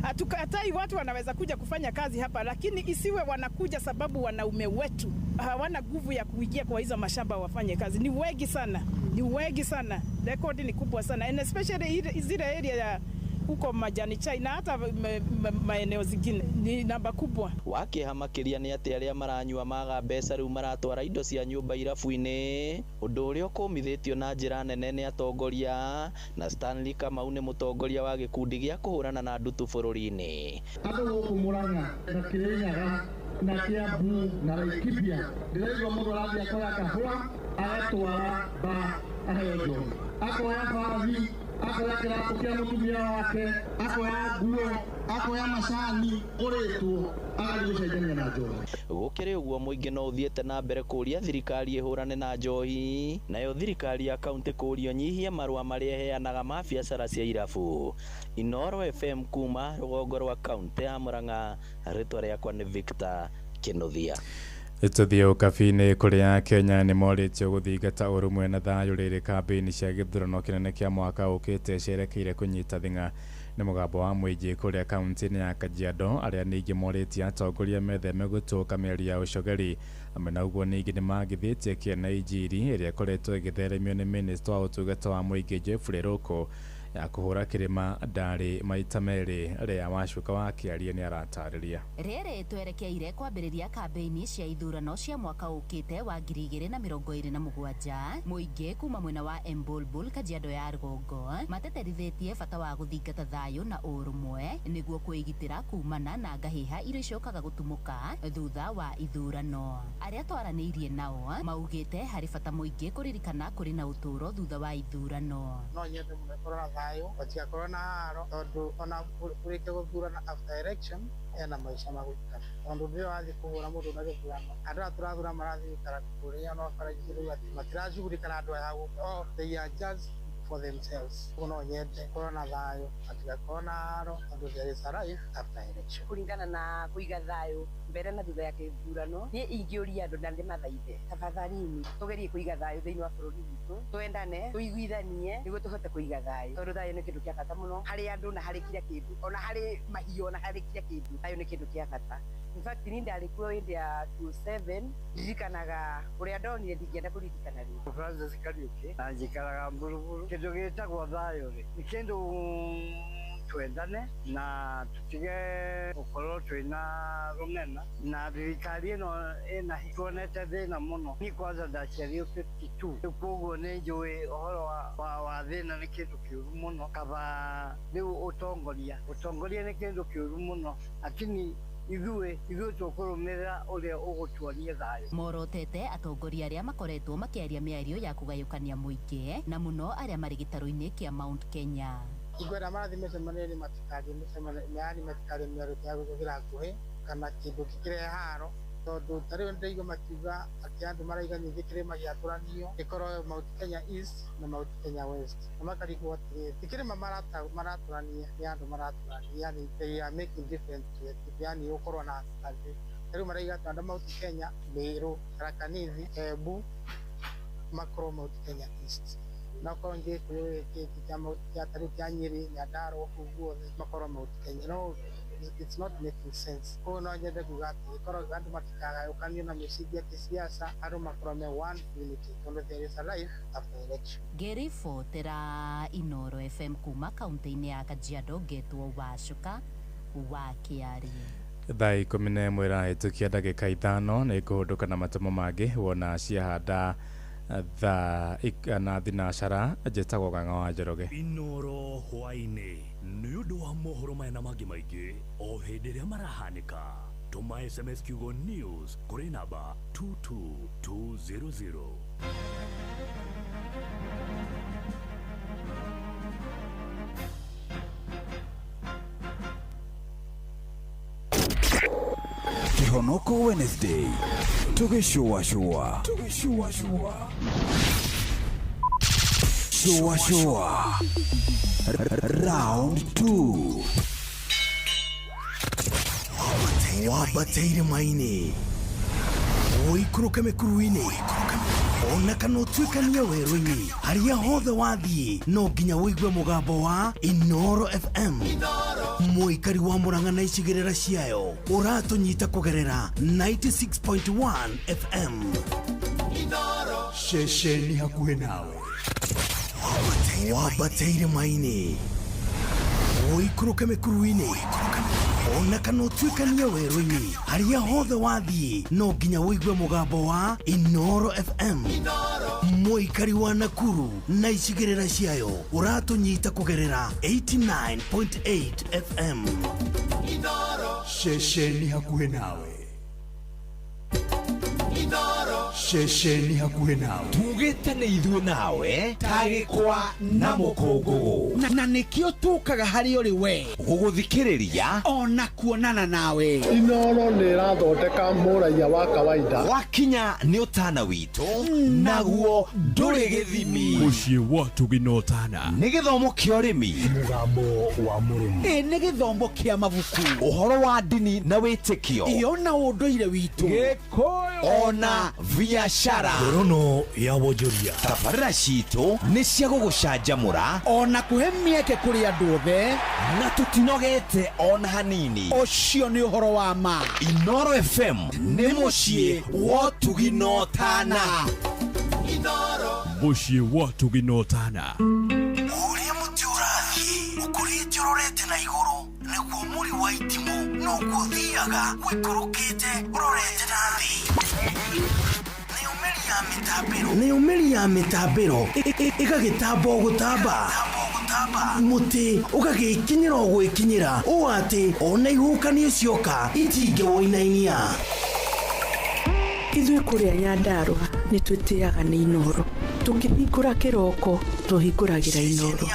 Hatukatai watu wanaweza kuja kufanya kazi hapa, lakini isiwe wanakuja sababu wanaume wetu hawana nguvu ya kuingia kwa hizo mashamba wafanye kazi. Ni wengi sana, rekodi ni kubwa sana, and especially zile area ya huko majani chai na hata maeneo zingine ni namba kubwa. Wakĩeha makĩria nĩ atĩ arĩa maranyua maga mbeca rĩu maratwara indo cia nyũmba irabu-inĩ, ũndũ ũrĩa ũkũmithĩtio na njĩra nene nĩ atongoria, na Stanley Kamau nĩ mũtongoria wa gĩkundi gĩa kũhũrana na ndutu bũrũri-inĩ. Andũ gũkũ Murang'a na Kirinyaga na Kiambu na Laikipia ndĩraigua mũndũ arathiĩ akoya kahũa agatwara ba aheo njohi, akoya bathi, akoya kĩratũ kĩa mũtumia wake, akoya nguo, akoya macani ũrĩtwo agathiĩ gũcenjania na njohi. Gũkĩrĩ ũguo mũingĩ no ũthiĩte na mbere kũria thirikari ĩhũrane na njohi, nayo thirikari ya kaunti kũrio nyihie marũa marĩa ĩheanaga ma biacara cia irabu. Inoro FM kuma rũgongo rwa kaunti ya Murang'a, rĩtwa rĩakwa nĩ Victor Kenothia. Tũthiĩ ũkabi-inĩ kũrĩa Kenya nĩ morĩtio gũthingata ũrũmwe na thayũ rĩrĩ kambĩini cia gĩthurano kĩnene kĩa mwaka ũkĩte cierekeire kũnyita thing'a nĩ mũgambo wa mũingĩ kũrĩa kaunti-inĩ ya Kajiado, arĩa ningĩ morĩtie atongoria metheme gũtũka mĩario ya ũcogeri. Hamwe na ũguo ningĩ nĩ magithĩtie kĩene injiri ĩrĩa ĩkoretwo ĩgĩtheremio nĩ minista wa ũtungata wa mũingĩ Jeffrey Roko ya kuhura kirima ndari maita meri ria Wacuka wa Kiaria ni aratarĩria. Rĩrĩ twerekeire kwambĩrĩria kambĩini cia ithurano cia mwaka ũkĩte wa 2027. Mũingĩ kuma mwena wa Embulbul Kajiado ya Rũgongo mateterithĩtie bata wa gũthingata thayũ na ũrũmwe nĩguo kwĩgitĩra kumana na ngahĩha iria icokaga gũtumũka thutha wa ithurano. Arĩa twaranĩirie nao maugĩte harĩ bata mũingĩ kũririkana kũrĩ na ũtũũro thutha wa ithurano. No nyende mũkorwo na thayũ, gũtigakorwo na haro, tondũ ona kũrĩkia gũthurana after election ena maica magũikara. Tondũ rĩrĩa wathiĩ kũhũra mũndũ na gĩthurano, andũ a tũrathura marathiĩ gũikara kũrĩa no barabara-inĩ rĩu atĩ matiracugurikana andũ aya gũkũ. They are just for themselves. No nyende korwo na thayũ, gũtigakorwo na haro, tondũ there is a life after election. Kũringana na kũiga thayũ mbere na thutha ya gĩthurano, niĩ ingĩũria andũ na ndĩmathaithe, tafadhalini tũgerie kũiga thayũ thĩinĩ wa bũrũri witũ, twendane, tũiguithanie nĩguo tũhote kũiga thayũ, tondũ thayũ nĩ kĩndũ kĩa bata mũno harĩ andũ na harĩ kila kĩndũ, ona harĩ mahiũ na harĩ kila kĩndũ. Thayũ nĩ kĩndũ kĩa bata. In fact, niĩ ndarĩ kuo hĩndĩ ya 2007 ndirikanaga ũrĩa ndonire ndingĩenda kũririkana rĩu. Francis Kariuki na njikaraga Mbulubulu. Kĩndũ gĩtagwo thayũ rĩ nĩ kĩndũ twendane na tutige gũkorwo twĩna rũmena, na thirikari ĩno ĩna tuonete thĩna mũno. Niĩ kwanza ndaciarirwo 52, rĩu koguo nĩ njũĩ ũhoro wa thĩna nĩ kĩndũ kĩũru mũno. Kaba rĩu ũtongoria nĩ kĩndũ kĩũru mũno, lakini ithuĩ tũkũrũmĩrĩra ũrĩa ũgũtuonia thayũ. Morotete atongoria arĩa makoretwo makĩaria mĩario ya kũgayũkania mũingĩ na mũno arĩa marĩ gĩtarũ-inĩ kĩa Mount Kenya. Ingwenda marathi mĩcemanio-inĩ matikarie mĩario ya gũthũkĩra nguhĩ kana kĩndũ gĩkĩrehe haro, tondũ tarĩu ndĩraigua makiuga atĩ andũ maraiga ningĩ kĩrĩma gĩatũranio gĩkorwo Mount Kenya East na Mount Kenya West, na makarigwo atĩrĩrĩ ti kĩrĩma maratũrania, nĩ andũ maratũrania, yani they are making different to it, yani ũkorwo na andũ tarĩu maraiga atĩ andũ Mount Kenya, Meru, Tharaka Nithi, Embu makorwo Mount Kenya East, na korwo ngĩ kũrĩ tarĩu kĩa Nyeri, Nyandarua kũu guothe makorwo Mount Kenya. No, it's not making sense. Koguo no nyende kuga atĩ korwo andũ matikagayũkanio na mĩciria ya kĩsiasa, andũ makorwo me one unity, tondũ there is a life after election. Ngĩribotera Inooro FM kuma kaunti-inĩ ya Kajiado ngetwo Wacuka wa Kiaria. Thaa 11 ĩrahĩtũkia ndagĩka 5 nĩ kũhũndũka na matomo mangĩ wona ciahanda thaa na thinacara njĩtagwo Ng'ang'a wa Njoroge. Inooro hwainĩ nĩ ũndũ wa mohoro maya na mangĩ maingĩ o hĩndĩ ĩrĩa marahanĩka. Tũma SMS kiugo news kũrĩ namba 22200. Kihonoko Wednesday. Tugishua. Shua. Round 2. Wabateire maini oikuruke mekuruini ona kana utuikania werũ-inĩ harĩa hothe wathiĩ no nginya wĩigue mũgambo wa Inooro FM. Mũikari wa Murang'a na icigĩrĩra ciayo ũratũnyita kũgerera 96.1 FM. Inooro ceceni hakuhĩ nawe. Wabateire maini oikuruke mekuruini ona kana utuikania werũ-inĩ harĩa hothe wathiĩ no nginya wĩigue mũgambo wa Inooro FM. Mũikari wa Nakuru na icigĩrĩra ciayo ũratũnyita kũgerera 89.8 FM. Inooro ceceni hakuhĩ nawe. Inooro ceceni hakuhĩ nawe. Tugĩte nĩ ithuĩ nawe tagĩkwa na mũkũngũgũ, na nĩkĩo tũkaga harĩ ũrĩ we gũgũthikĩrĩria ona kuonana nawe. Inooro nĩ ĩrathondeka mũraiya wa kawaida. Wakinya nĩ ũtana witũ naguo ndũrĩ gĩthimi. Mũciĩ wa Tuginotana nĩ gĩthomo kĩa ũrĩmi, mũgambo wa mũrĩmi, nĩ gĩthomo kĩa mabuku, ũhoro wa ndini na wĩtĩkio, ona ũndũire witũ, Gĩkũyũ ona biacara, ngorono ya wonjoria. Tabarĩra citũ nĩ cia gũgũcanjamũra ona kũhe mĩeke kũrĩ andũ othe, na tũtinogete ona hanini. Ũcio nĩ ũhoro wa ma. Inooro FM nĩ mũciĩ wa Tuginotana. Mũciĩ wa Tuginotana. Ũrĩa mũti ũrathiĩ nĩguo mũri wa itimũ no gũthiaga gwĩkũrũkĩte ũrorete nathĩ. Nĩũmĩri ya mĩtambĩro ĩgagĩtamba o gũtamba, mũtĩ ũgagĩkinyĩra o gwĩkinyĩra, ũũ atĩ ona ihuhũkanio cioka itingĩwoinainia. Ithuĩ kũrĩa Nyandarũa nĩ twĩtĩaga nĩ Inooro. Tũngĩhingũra kĩroko tũhingũragĩra Inooro.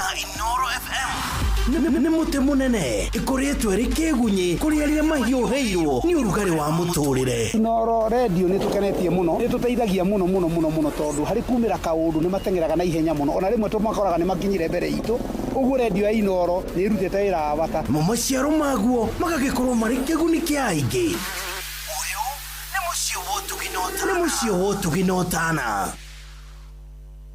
Nĩ mũtĩ mũnene ĩkoretwo ĩrĩ kĩgunyi kũrĩ arĩa mahiũhĩirwo nĩ ũrugarĩ wa mũtũrĩre. Inooro radio nĩ tũkenetie mũno, nĩ tũteithagia mũno tondũ harĩ kumĩra kaũndũ nĩ matengeraga na ihenya mũno, ona rĩmwe tũmakoraga nĩ makinyire mbere itũ. Ũguo radio ya Inooro nĩ ĩrutĩte wĩra wa bata. Maciaro maguo magagĩkorwo marĩ kĩguni kĩa aingĩ. Ũyũ nĩ mũciĩ wa Ũtugi-Notana.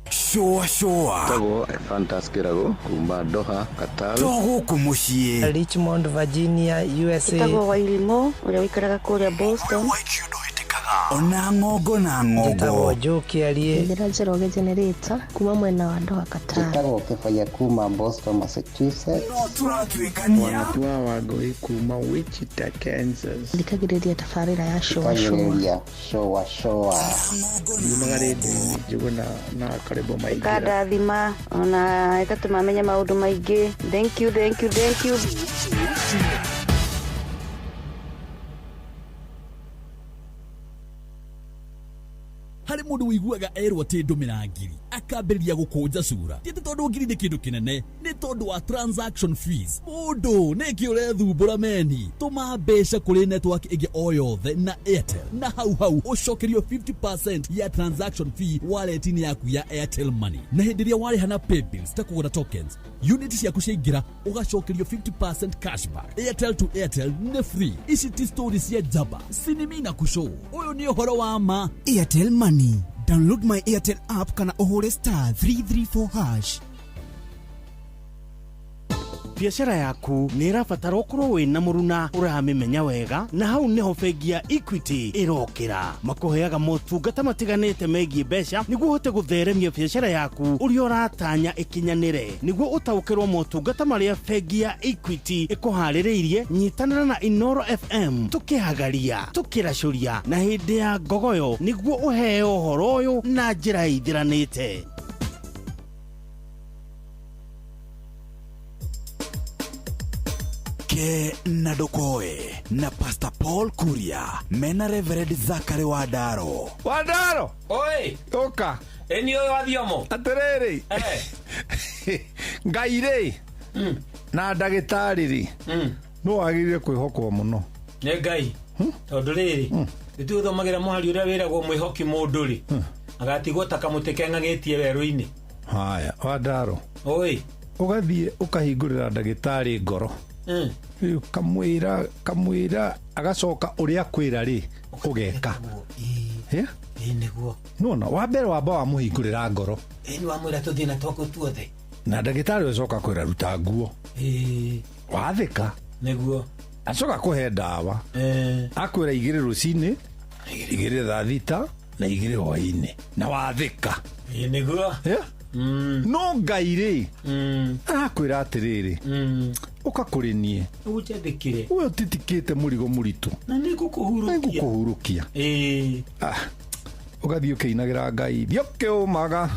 Showa Togo Fantaskirago kuma Doha Qatar. Togo kumushie Richmond Virginia USA. Togo Wailimo ule wikaraga kule Boston. Ona ngogo na ngogo. Togo Joki alie. Ndira Jeroge Generator kuma mwena wa Doha Qatar. Togo Kefaya kuma Boston Massachusetts. Wanatua wagoi kuma Wichita Kansas. Ndikagiriria tafarira ya showa. Yumagarede juguna na karibu maigira. Kada thima ona ikatumamenya maundu maingi. Thank you. Hari mundu wiguaga erwo ati ndumira ngiri akambĩrĩria gũkũnja cura ti tondu ngiri nĩ kĩndũ kĩnene, nĩ tondu wa transaction fees. Mundu nĩkĩ ũrethumbũra meni? Tũma mbeca kũrĩ network ĩngĩ o yothe na Airtel, na hau ũcokerio 50% ya transaction fee wallet-inĩ yaku ya Airtel Money. Na hĩndĩ ĩrĩa warĩha na paybills ta kũgũra tokens, unit ciaku ciaingĩra ũgacokerio 50% cashback. Airtel to Airtel nĩ free. Ici ti stories cia jaba, sinimina kushow. Ũyũ nĩ ũhoro wa ma. Airtel Money. Download my Airtel app kana uhure *334#. Biashara yaku nĩ ĩrabatara ũkorwo wĩna mũruna ũramĩmenya wega, na hau nĩho bengi ya Equity ĩrokĩra. Makũheaga motungata matiganĩte megiĩ mbeca nĩguo ũhote gũtheremia biashara yaku ũrĩa ũratanya ĩkinyanĩre. Nĩguo ũtaũkĩrwo motungata marĩa bengi ya Equity ĩkũharĩrĩirie, nyitanĩra na Inooro FM tũkĩhagaria, tũkĩracũria na hĩndĩ ya ngogoyo nĩguo ũheo ũhoro ũyũ na njĩra itiranĩte. Na Dokoe na Pastor Paul Kuria mena Reverend Zachary Wadaro. Oi Oka eni oyo wathiomo aterere Ngaire na ndagĩtarĩ no agirire kwĩhokwo mũno nĩ Ngai tondu riri ithuĩ thomagĩra mũhari ũrĩa wĩragwo mwĩhoki mũndũ rĩ agatigwo ta kamũtĩ keng'ang'ĩtie werũ-inĩ. Haya Wadaro oi ũgathiĩ ũkahingũrĩra ndagĩtarĩ ngoro kamwĩra agacoka ũrĩa kwĩra rĩ ũgeka nĩguo nona wa mbere wamba wa mũhingũrĩra ngoro ni wamwĩra tũthiĩ na toko tuothe na ndagĩtarĩ ũcoka kwĩra ruta nguo wathĩka nĩguo acoka kũhe ndawa akwĩra igĩrĩ rũcinĩ, igĩrĩ thaa thita na igĩrĩ hwaĩ-inĩ na wathĩka nĩguo no Ngai rĩ akwĩra atĩrĩrĩ ũka kũrĩ niĩ ũnjethĩkĩre we ũtitikĩte mũrigo mũritũ na nĩngũkũhurũkia ũgathiĩ ũkĩinagĩra Ngai thiũkĩũmaga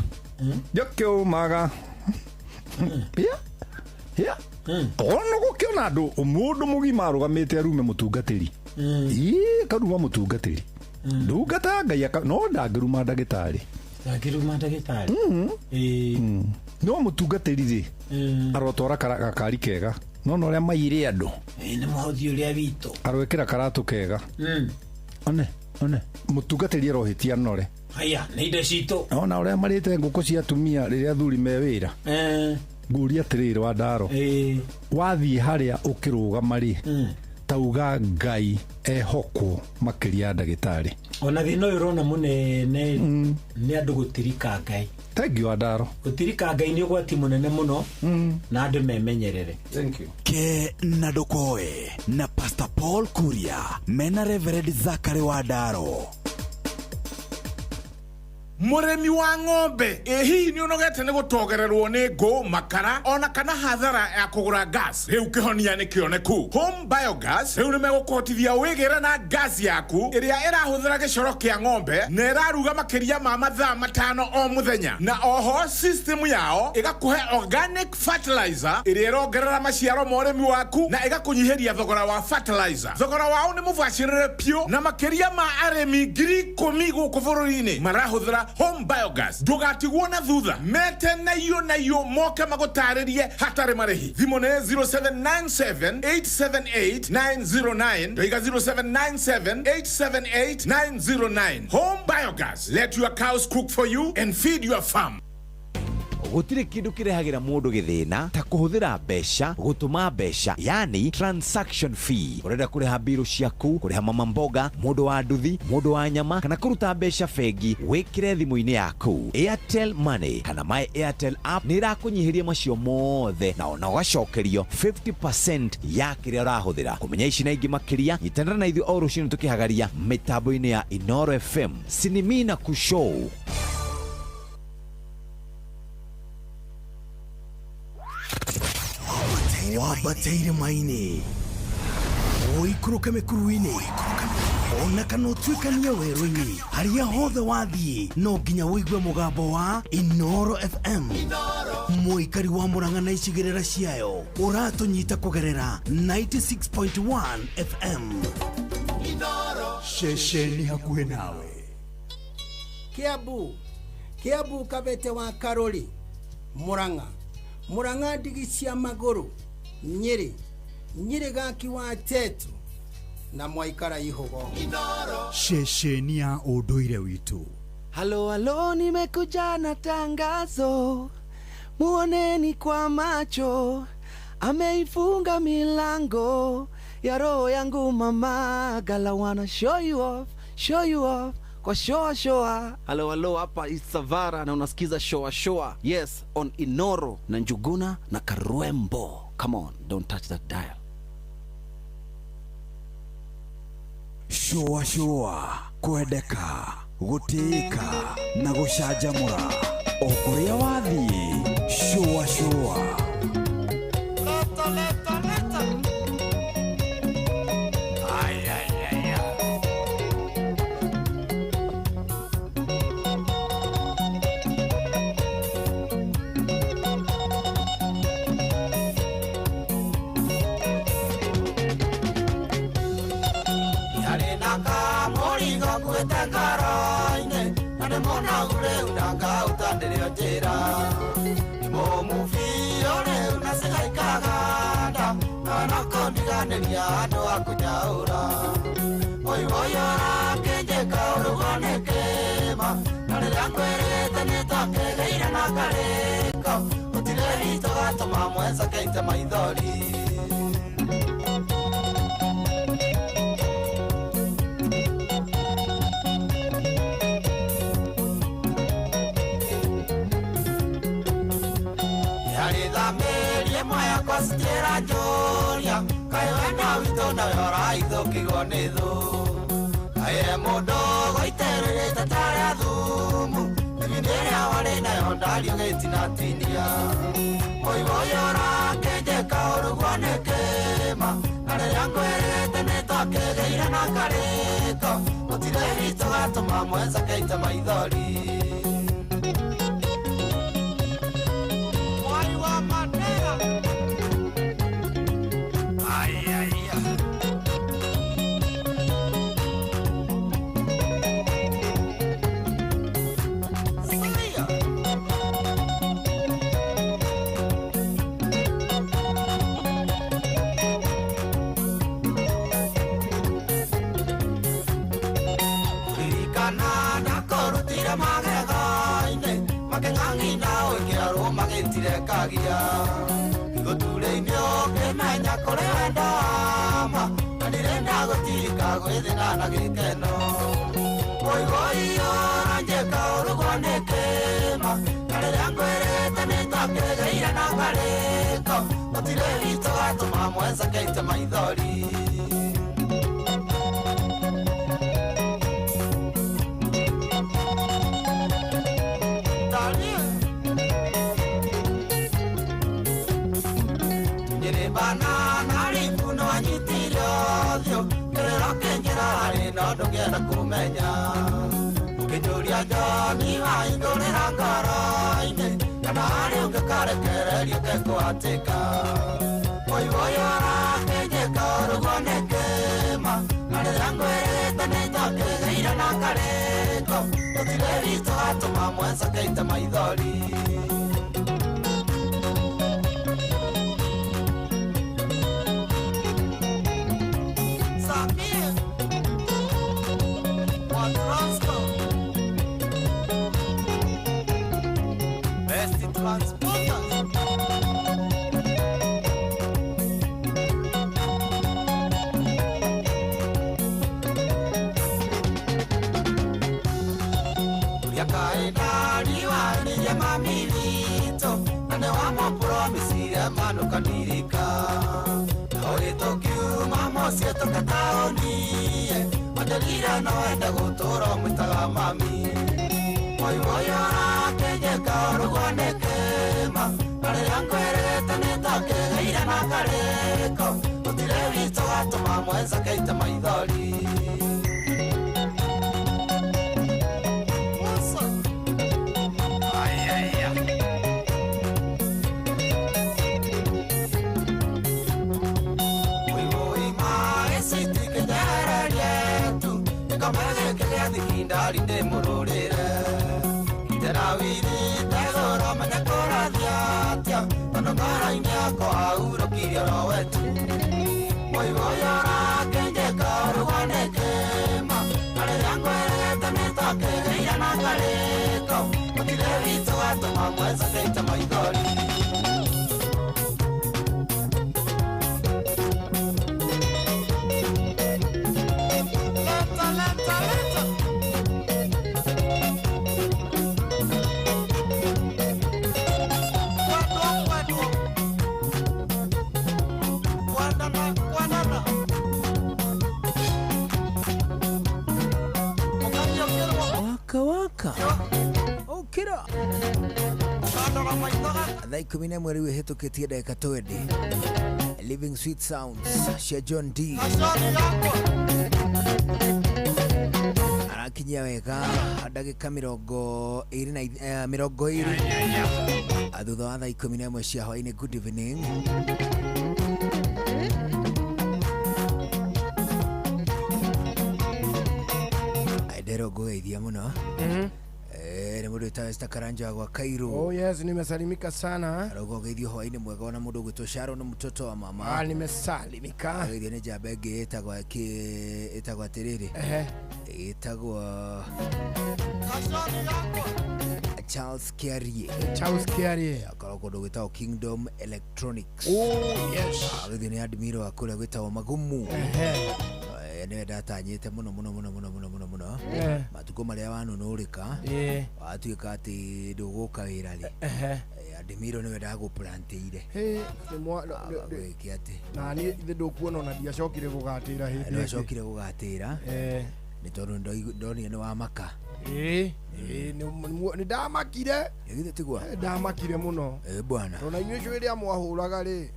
ona gũkĩona andũ mũndũ mũgima arũgamĩte arume mũtungatĩri karuma mũtungatĩri ndungata Ngai no ndangĩruma ndagĩtarĩ no mũtungatĩri rĩ arotwara gakari kega nona ũrĩa maire andũ nĩ mũhothi ũrĩa witũ arwĩkĩra karatũ kega one mũtungatĩri arohĩtia nore haya nĩ indo citũ ona ũrĩa marĩte ngũkũ cia atumia rĩrĩa athuri me wĩra ngũria atĩrĩrĩ Wadaro wathiĩ harĩa ũkĩrũgama rĩ tauga Ngai ehokwo makĩria ya ndagĩtarĩ. Ona thĩna ũyũ ũrona mũnene nĩ andũ gũtirika Ngai. Thank you Wadaro. Gũtirika Ngai nĩ ũgwati mũnene mũno na andũ memenyerere. Thank you. Na Dokoe na Pastor Paul Kuria mena Reverend Zachary Wadaro. muremi wa ng'ombe hihi ni unogete ni gutogererwo ni ngo makara ona kana hathara ya kugura gas riu kihonia ni kioneku home biogas riu ni megukuhotithia wigire na gas yaku iria irahuthira gicoro kia ng'ombe na iraruga makiria ma mathaa 5 o muthenya na oho system yao igakuhe organic fertilizer iria irongerera maciaro ma urimi waku na igakunyihiria thogora wa fertilizer. Thogora wao ni mubashirire pio na makiria ma arimi 10,000 guku bururi-ini marahuthira home biogas. Ndugatigwo na thutha, mete na yo moke magutaririe hatari marehi. Thimo ne 0797-878-909 Daiga 0797-878-909. Home biogas, let your cows cook for you and feed your farm. Gutire kindu kirehagira mundu githina ta kuhuthira besha gutuma besha yani transaction fee. Urenda kuriha biru ciaku, kuriha mama mboga, mundu wa nduthi, mundu wa nyama kana kuruta besha fegi wikire thimu-ini yaku. Airtel Money kana My Airtel app ni irakunyihiria macio mothe na ona ugacokerio 50% ya kiria urahuthira. Kumenya ici na ingi makiria nyitana na ithu o rucini tukihagaria mitambo-ini ya Inoro FM Sinimina Kushow. Wabateire maini oikuruke mikuruini ona kana utwikania werũ-ini haria hothe wathiĩ no nginya wĩigue mũgambo wa Inoro FM. Mũikari wa Murang'a na icigĩrĩra ciayo ũratũnyita kũgerera 96.1 FM. Ceceni hakuhĩ nawe. Kiambu Kabete wa Karori, Murang'a ndigi cia maguru, Nyeri gaki wa Tetu na Mwaikara Ihogo. Ceceni ya ũndũire witũ. Halo, nimekuja na tangazo, muoneni kwa macho, ameifunga milango ya roho yangu mama. Gala wanna show you off kwa shoa. Halo, hapa Isavara na unasikiza shoa. Yes, on Inoro na Njuguna na Karwembo. Come on, don't touch that dial. Shoa kwendeka gutika na gucanjamura o kuria wathii. Shoa Mona ule unanga utandele ojera Mo mufio le unasega ikaganda Kana kondigane ni ano akujaura Oyoyora keje kaurugone kema Nale langwere teneta kegeira nakareka Otile hito gato mamweza keite maidori Stera Joria, Kayana wito na yora ido kigonedo. Kaye modo goitere tatara dumu. Nindere awale na yondali getina tinia. Oi boyora keje kaoru gwane kema. Nare yango erete neta kegeira na kareka. Otire hito gato mamweza keita maidori. Gotule nyo kemanya kore ndama ndirenda gotika gwethina na gikeno Oi oranje kaurugone kema kare yangwerete nitakegeira na gareko Otire hito gato mamweza keite maidori bana naribu no anyitirio kerero kenjera no ndogera kumenya ukijuria joni wa indorera ngoro-ine kana ari ungekarekererio kekwatika oivoyora kenjeka rugonekema na rĩrĩa ngwĩrĩte nĩnjokereire na karĩko gũtirĩ ritũ gatũma mwencokeite maithori Kandirika Oito kiuma mosieto kataonie Madelira no enda gutoro mwitaga mami Moivoyora kenjeka rugonekema Narĩrĩa ngwĩrĩte nĩndokereire na karĩko Gũtirĩ witũ gatũma mwencokeite maithori Ndari de mururire Terawiri tegoro manyakora diatia Kono mara inyako auro kirio wetu Moivoyora kenjeka rugonekema Narĩrĩa ngwĩrĩte nĩndokereire na karĩko Gũtirĩ witũ gatũma mwencokeite maithori Okira Thaa 11 rĩu ĩhĩtũkĩtie ndagĩka 20 Living Sweet Sounds cia John D arakinyia wega ndagĩka 20 thutha wa thaa 11 cia hwaĩ-inĩ. Good evening. Ndero ngũgeithia mũno. Ni mũndũ wĩtagwo Esther Karanja gwa Cairo. Oh yes, nimesalimika sana. Rogo geithio hwaĩ-inĩ mwega ona mũndũ gwĩtwo Sharon mtoto wa mama. Nimesalimika. Geithio nĩ njamba ĩngĩ ĩtagwo atĩrĩrĩ. Ĩtagwo Charles Kiarie. Akoragwo kũndũ gwĩtagwo Kingdom Electronics. Oh yes. Geithio nĩ admiro wa kũrĩa gwĩtagwo Magumu. Nĩwe ndatanyĩte mũno matukũ marĩa wanũnũrĩka watuĩka atĩ ndũgũka wĩra rĩ Admiro nĩwe ndagũplantĩire gwĩke atĩ na niĩ ithe ndũkuona ona ndiacokire gũgatĩra hĩndĩ ĩngĩ ndacokire gũgatĩra nĩ tondũ ndonire nĩ wamaka nĩ ndamakire githĩ tigwa ndamakire mũno bwana tondũ na inyuĩ icio rĩrĩa mwahũraga rĩ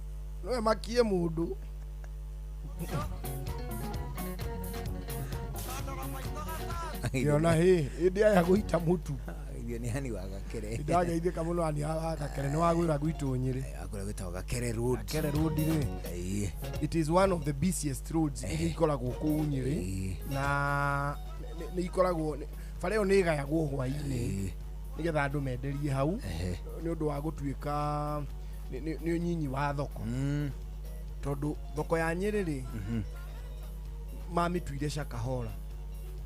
no emakie mũndũ Yona hĩndĩ aya gũita mũtu Irio nĩ hani wa Gakere ndageithĩka mũno hani wa Gakere nĩ wagwĩra gwitũ Nyĩrĩ akũrĩa gwĩtagwo Gakere Road. Gakere Road rĩ it is one of the busiest roads iria ikoragwo kũu Nyĩrĩ na nĩ ikoragwo bara ĩyo nĩ ĩgayagwo hwaĩ-inĩ nĩgetha andũ menderie hau nĩ ũndũ wa gũtuĩka nĩ ũnyinyi wa thoko tondũ thoko ya Nyĩrĩ rĩ mamĩtuire Shakahora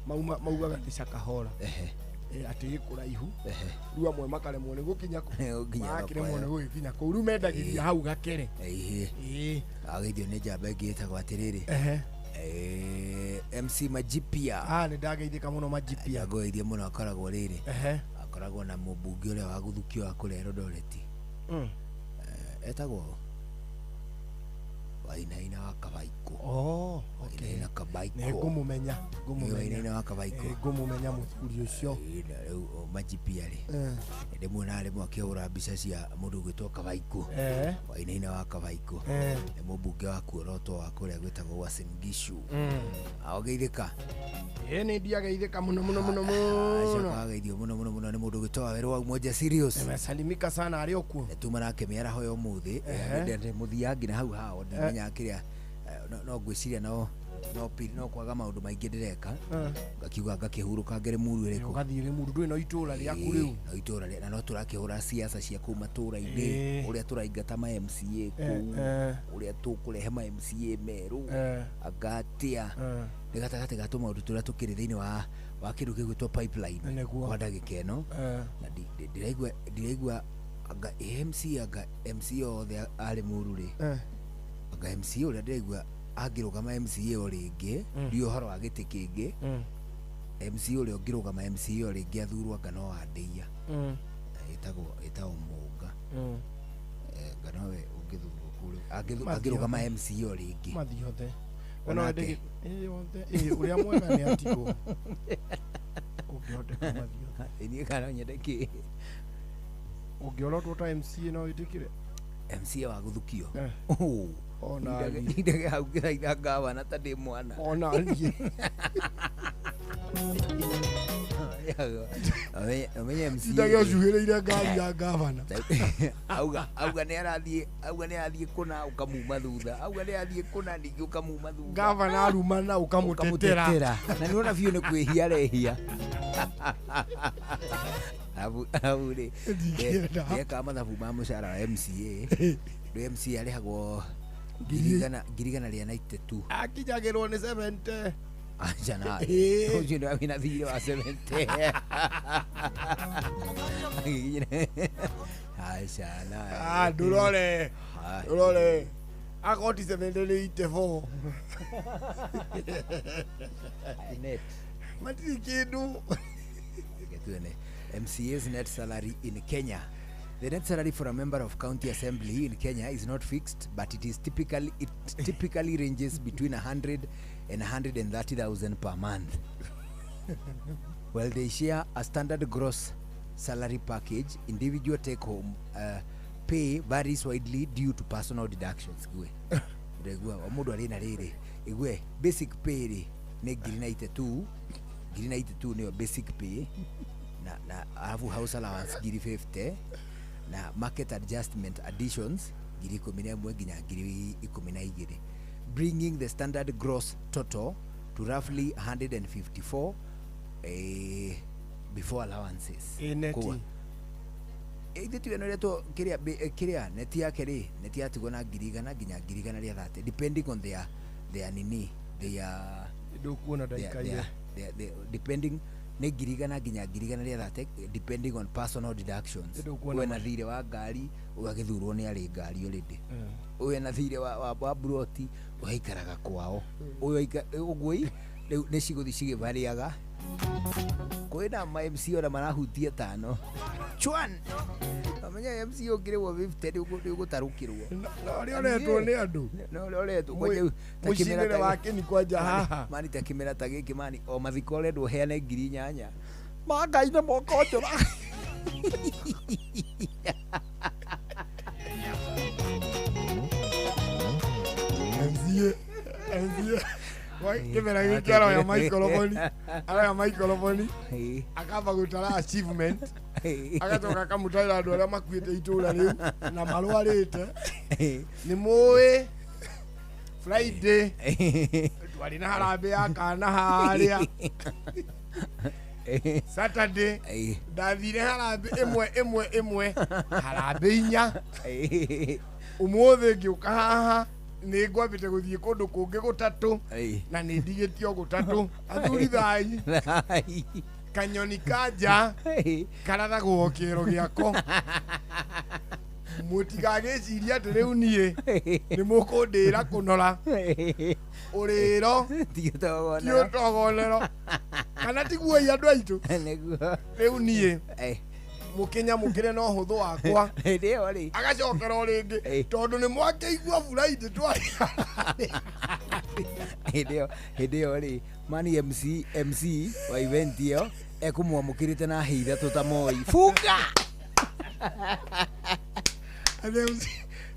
maugaga nĩ Shakahora atĩ kũraihu rĩu amwe makaremwo nĩ gũkinya makĩremwo nĩ gũgĩkinya kũu rĩu mendagĩria hau Gakere. Agĩithio nĩ njamba ĩngĩ ĩtagwo atĩrĩrĩ MC Majipia. Nĩ ndageithĩka mũno Majipia. Ndageithia mũno akoragwo rĩrĩ akoragwo na mũmbunge ũrĩa wa gũthukio wa kũrĩa Eldoret etagwo Wainaina wa Kabaiko. Oh, okay. Wainaina Kabaiko. Ngumumenya. Wainaina wa Kabaiko. Ngumumenya muthuri ucio. Riu majipia ri. Ende mwana ri mwakiura mbica cia mundu gwitwo Kabaiko. Wainaina wa Kabaiko. Ni mubunge wa kuoroto wa kuria gwitagwo Uasin Gishu. Ageithika. Ni ndiageithika muno. Ageithio muno ni mundu gwitwo Waweru wa Umoja Serious. Nimesalimika sana ari okuo. Netuma nake miara hoyo muthi. Ndende muthia ngina hau hao ndimenya kiria no gwiciria no kwaga maundu maingi ndireka ngakiuga ngakihuruka ngere muru iriko ugathire muru ndui no itura riaku riu no itura na no turakihura siasa cia ku matura-ini uria turaingata ma MCA ku uria tukurehe ma MCA meru agatia ni gatagati gatu maundu turia tukiri thiini wa kindu gigwitwo pipeline kwa ndagika ino na ndiraigua anga MC othe ari muru ri anga MC uria ndiraigua agirugama MCA o ringi ndio horo wa giti kingi MCA uria ngirugama MCA o ringi athurwa ngano wa ndeia etagwo Munga ngano we ungithurwo kuri agirugama MCA o ringi mathiothe ono ndigi uria mwega ni atiko ungiote kumathio ni kana nyendeki ungiorotwo ta MCA no itikire MCA wa guthukio ona ndege hau ngira gavana ta ndi mwana ona ali amenye MCA ndege ujuhireire ngari ya gavana auga ni arathie kuna ukamuma thutha auga ni arathie kuna ndingi ukamuma thutha gavana aruma na ukamutetera na niona biu ni kwihia rehia abu ri yeka mathabu ma mucara wa MCA ndo MCA arihagwo girigana ria 92 akinyagirwo ni 70 ajana ucio ndo amina thire wa 70 aishala ndurore agoti 74 net matiri kindu getune MCA's net salary in Kenya. The net salary for a member of county assembly in Kenya is not fixed, but it typically ranges between 100 and 130,000 per month. While they share a standard gross salary package, individual take-home pay varies widely due to personal deductions. Omudu arina riri igwe basic pay ni ngiri 92 ni basic pay na alafu house allowance ngiri 50 na market adjustment additions ngiri 11 nginya ngiri 12, bringing the standard gross total to roughly 154 before allowances. Itu eno leto kiria neti yake ri neti yatigo na ngiri igana nginya ngiri igana ria 30 depending on their nini their dokuona daika ile depending ne ngiri igana nginya ngiri igana ria 30 depending on personal deductions. Wena thire wa ngari ugagithurwo ni ari ngari already wena thire wa broti uhaikaraga kwao uyo ugui ne ciguthi cigivariaga kwina ma MC ora marahutia tano chwan amenya MC ogirwo 50 ugutarukirwo no rioretwo ni andu no rioretwo kwa takimera wake ni kwanja haha mani takimera tagiki mani o mathiko rendwo heane ngiri 8 magai na moko njora MC Wai kimera gikero ya microphone akamba gutara achievement agatoka kamutaira andu aria makuite itura riu na marwarite ni muwi Friday twari na harambe ya kana haria Saturday ndathire harambe imwe harambe 4 umuthi ngiuka haha ni ngwambite guthie kundu kungi gutatu na ni ndigitio gutatu athuri thai kanyoni kanja karathagwo kiro giako mutigagiciria ati riu nie ni mukundira kunora uriro tiotogonero kana tiguo andu aitu riu nie mukenya mukire no huthu wakwa ndio ri agacokera ringi tondu ni mwake igua furaide twari ndio ri mani MC wa event iyo ekumwamukirite na hitha tutamoi funga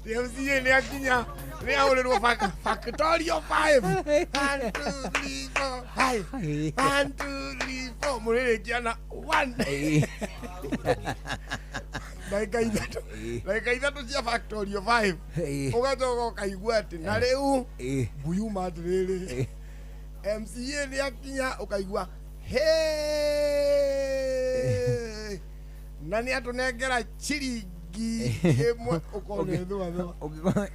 MC ni akinya ni aulirwo Factorio 5 1 2 3 4 hai 1 2 3 4 murikiana 1 Like ithatu cia Factorio 5 ugacoka ukaigua ati na riu buyu matiriri MCA ni akinya ukaigua hey nani atunengera chiringi imwe ukone thwa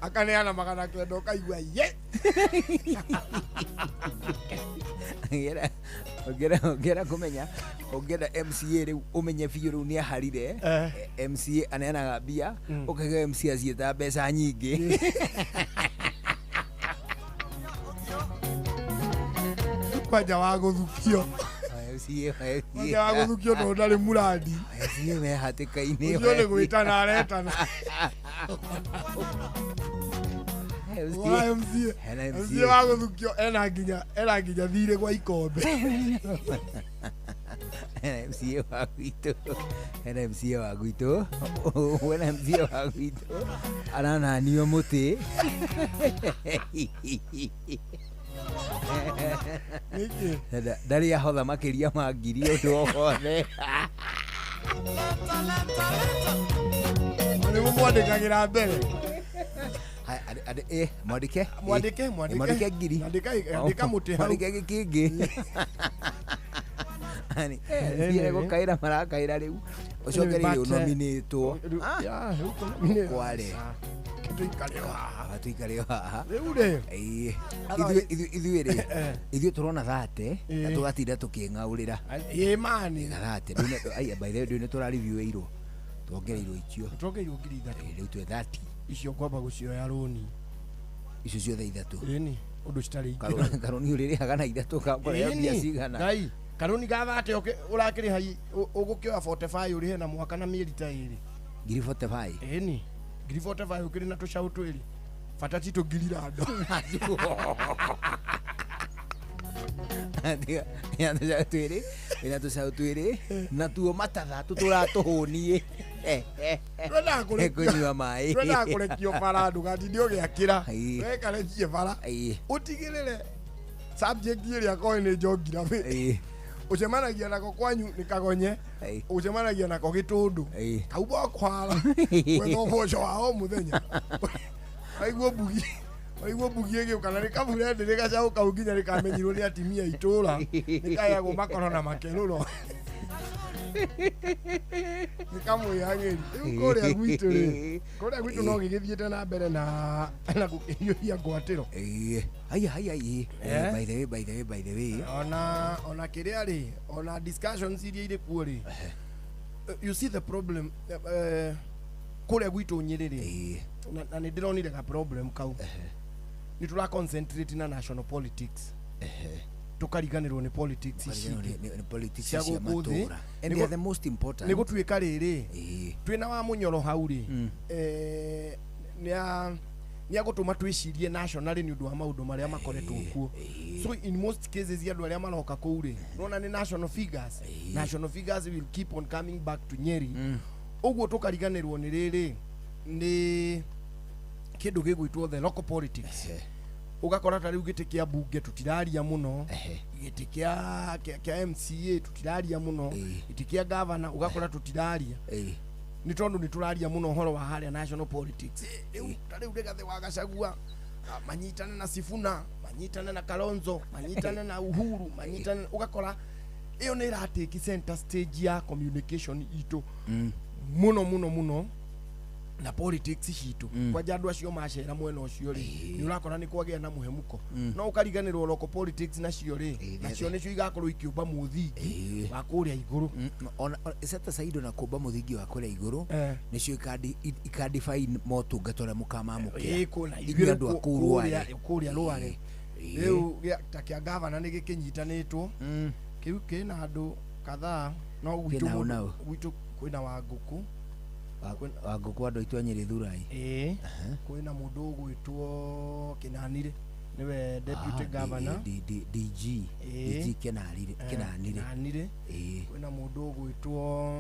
akaneana magana kenda ukaigua ye ongera kumenya ongera MCA riu umenye biũ riu ni aharire MCA aneanaga mbia ukaga MC acieta mbeca nyingi kwanja wa guthukio kwanja wa guthukio ndo ndari muradi MCA mehatĩka-inĩ ucio ni gwĩtana aretana MC wa guthukio ena nginya thirĩ gwa ikombe MCA wa gwitũ MCA wa gwitũ wena MCA wa gwitũ arananio mũtĩ ndarĩ ahotha makĩria ma ngiri ũndũ o wothe nĩ mũmwandĩkagĩra mbere mwandĩke ngiri andĩka mũtĩ hau mwandĩke gĩkĩngĩ thiĩ gũkaĩra marakaĩra rĩu ũcokereire ũnominĩtwo kware tuikare haha ithuĩ tũrona thate na tũgatinda tũkĩng'aũrĩra mani thate by the way nĩ tũrariview tuongereirwo icio ngiri ithatũ rĩu twĩ 30 icio kwamba gũcioya rũni icio ciothe ithatũ ĩni ũndũ citarĩ karoni ũrĩrĩhaga na ithatũ kakorera mbia cigana ngai karoni gathate ũrakĩrĩha ũgũkĩoya 45 ũrĩhe na mwaka na mĩeri ta ĩrĩ ngiri 45 ĩni ngiri 45 ũkĩrĩ na tũcaũ twĩrĩ bata ti tũngiri rando ina tũcaũ twĩrĩ na tuo matathatũ tũratũhũnie kũnyua maĩ twendaga kũrekio bara ndũgatinde ũgĩakĩra wekarekie bara ũtigĩrĩre subject ĩrĩa akorwo nĩ njongira ucemanagia nako kwanyu ni kagonye ucemanagia nako gĩtũndũ kaumba kwara wetha ũboco wao mũthenya waigua mbugi ĩgĩũkana nĩ kabure ndĩ gacaũ kau nginya rĩkamenyirwo nĩ atimia itũra nĩkayagwo makoro na makerũro nikamwĩhagĩri rĩu kũrĩa gwitũ no gĩgĩthiĩte na mbere na gũkĩhiũhia ngwatĩro by the way ona kĩrĩa rĩ ona discussions iria irĩ kuo rĩ you see the problem kũrĩa gwitũ Nyĩrĩ rĩ na nĩ ndĩronire ga problem kau nĩ tũra concentrate na national politics tukariganirwo ni politics cia matũra and they are the most important nĩ gũtuĩka rĩrĩ twĩna wa mũnyoro hau rĩ nĩ agũtũma twĩcirie nationally nĩ ũndũ wa maũndũ marĩa makoretwo kuo so in most cases andũ arĩa maroka kũu rĩ rona nĩ national figures will keep on coming back to Nyeri ũguo tukariganirwo nĩ rĩrĩ nĩ kĩndũ gĩgwĩtwo the local politics ugakora ta riu gĩtĩ kĩa bunge tutiraria muno gĩtĩ kĩa MCA tutiraria muno gĩtĩ kĩa governor ugakora tutiraria ni tondu ni turaria muno horo wa haria national politics riu Rigathi wa Gachagua manyitane na Sifuna manyitane na Kalonzo manyitane na Uhuru manyitane ugakora iyo ni iratake center stage ya communication itu muno na politics citu kwa jandu acio macera mwena ucio ri ni urakora ni kwagĩa na muhemuko no ukariganirwo local politics nacio ri nacio nicio igakorwo ikiumba muthingi wa kuria iguru ona seta saido na kumba muthingi wa kuria iguru nicio ikadefine motungata mukamamukia iguru andu akuria rware riu ta kia governor ni gikinyitanitwo kiu kina andu kadhaa no gwitu kwina Wanguku Wanguku andu aitwa Nyeri Thurai kwina mundu ugwitwo Kinanire niwe deputy governor DG Kinanire kwina mundu ugwitwo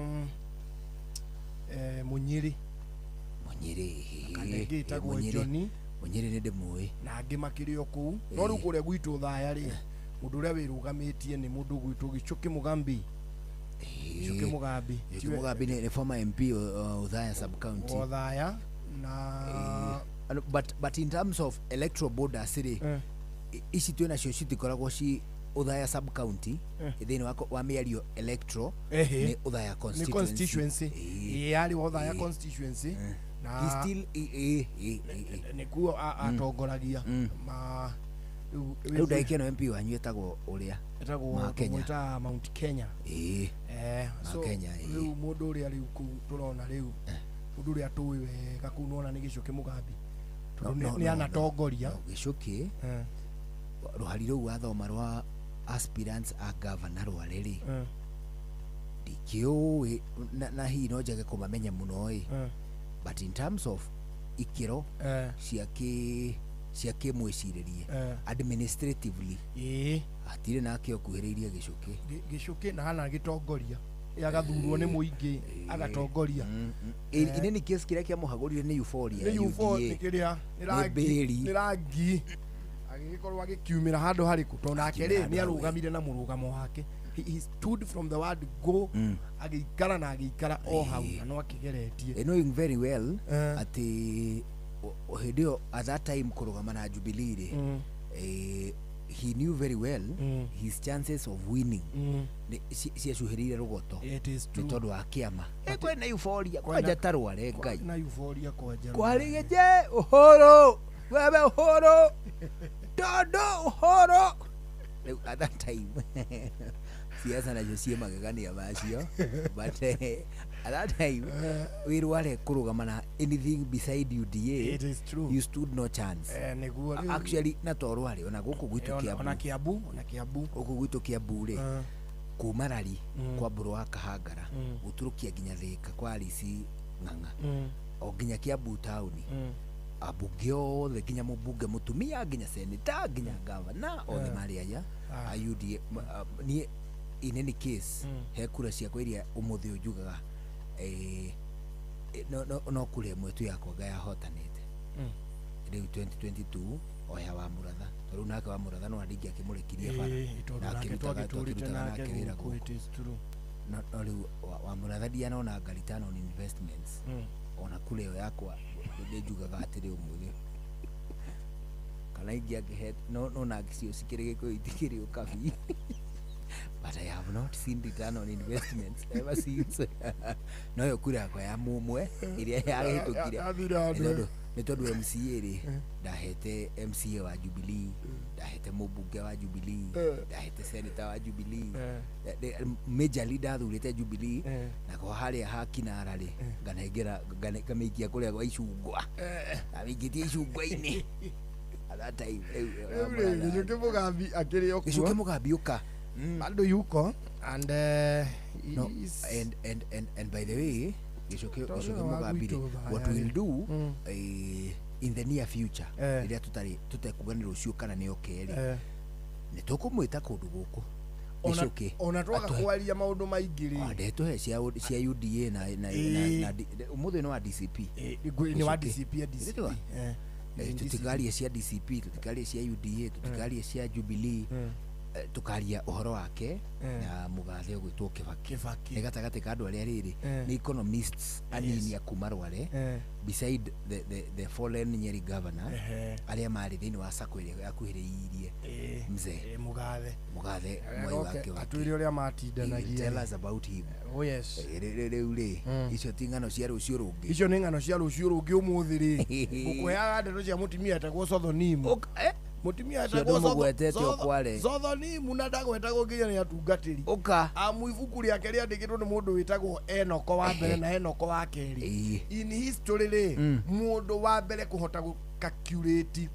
Munyiri kanenge itagwo Johnny Munyiri ninde muwi na angi makiri oku no riu kuria gwitu thaya ri mundu uria wirugamitie ni mundu ugwitwo Gichuki Mugambi Mugambi ni former MP Uthaya sub county Uthaya na but in terms of electoral board asiri ici twina cio citikoragwo ci Uthaya sub county thini wa miario electoral ni Uthaya constituency yari Uthaya constituency na still nikuo atongoragia ma riu ndaikeno MP wanyu etagwo uria etagwo Kenya Mount Kenya so riu mundu uria riu turona riu mundu uria tuwi wega ku nona ni Gichuki Mugambi ni anatongoria Gichuki ruhari ruu wathoma rwa aspirants a governor rwareri dikiu na hi no njage kumamenya muno but in terms of ikiro ciake mwiciririe administratively atire nake okuhiriirie Gichuki na hana gitongoria agathurwo ni muingi agatongoria ine ni kesi kiria kia muhagurire ni euphoria ni kiria ni rangi agikorwo agikiumira handu hariku to nake ri ni arugamire na murugamo wake he stood from the word go agikara na agikara o hau na no akigeretie knowing very well ati hidio at that time kurugama na Jubilee he knew very well his chances of winning ciacuhirire rugoto ni tondu wa kiama kwena euphoria kwaja tarware ngai na euphoria kwaja kwarigeje uhoro wewe uhoro todo uhoro at that time siasa na josie magagania macio but at that time wirware kurugama na anything beside UDA it is true you stood no chance actually na torware ona guku gwitu Kiambu guku gwitu Kiambu ri kumarari kwa mburu wa Kahangara guturukia nginya Thika kwa Alisi Ng'ang'a o nginya Kiambu town abunge othe nginya mubunge mutumia nginya senator nginya governor othe mari aya UDA ni in any case he kura ciakwa iria umuthi ujugaga no kure mwetu yakwa ngaya hotanite riu 2022 oya wa Muratha riu nake wa Muratha no andingi akimurekiria bara na akirutaga nake wira guku no riu wa Muratha ndianona return on investments ona kure yo yakwa njugaga atiri umuthi kana ingi agihe no na agicio sikirege ko itikiri ukabi but I have not seen return on investments ever since no yo kura kwa ya mumwe iria yagitukire ni tondu MCA ri ndahete MCA wa Jubilee ndahete mubunge wa Jubilee ndahete senator wa Jubilee major leader thurite Jubilee na kwa haria hakinara ri nganengera ngameikia kuria gwa icungwa amingitie icungwa-ini at that time Gichuki Mugambi akiri okuo Gichuki Mugambi uka bado yuko and and by the way Gichuki Mugambi what we'll do in the near future iria tutekuganira ucio kana ni okeri ni tukumwita kundu guku Gichuki ona twaga kwaria maundu maingiri ndetuhe cia UDA na umuthi no wa DCP ni wa DCP tutikaria cia DCP tutikaria cia UDA tutikaria cia Jubilee tukaria uhoro wake na mugathe gwitwo Kibaki ni gatagati ka andu aria riri ni economists anini akuma rware beside the fallen Nyeri governor aria mari thini wa sako iria yakuhiriirie mzee mugathe mwai wake atwire uria matindanagia tell us about him yes ri icio tingano cia rucio rungi icio ni ngano cia rucio rungi umuthi ri gukuyaga ndeto cia mutimia etagwo Sothonimu mutimia etagwo kware Sothonimu na ndagwetagwo nginya ni atungatiri amu ibuku riake riandikitwo ni mundu witagwo Enoko wa mbere na Enoko wa keri in history ri mundu wa mbere kuhota calculate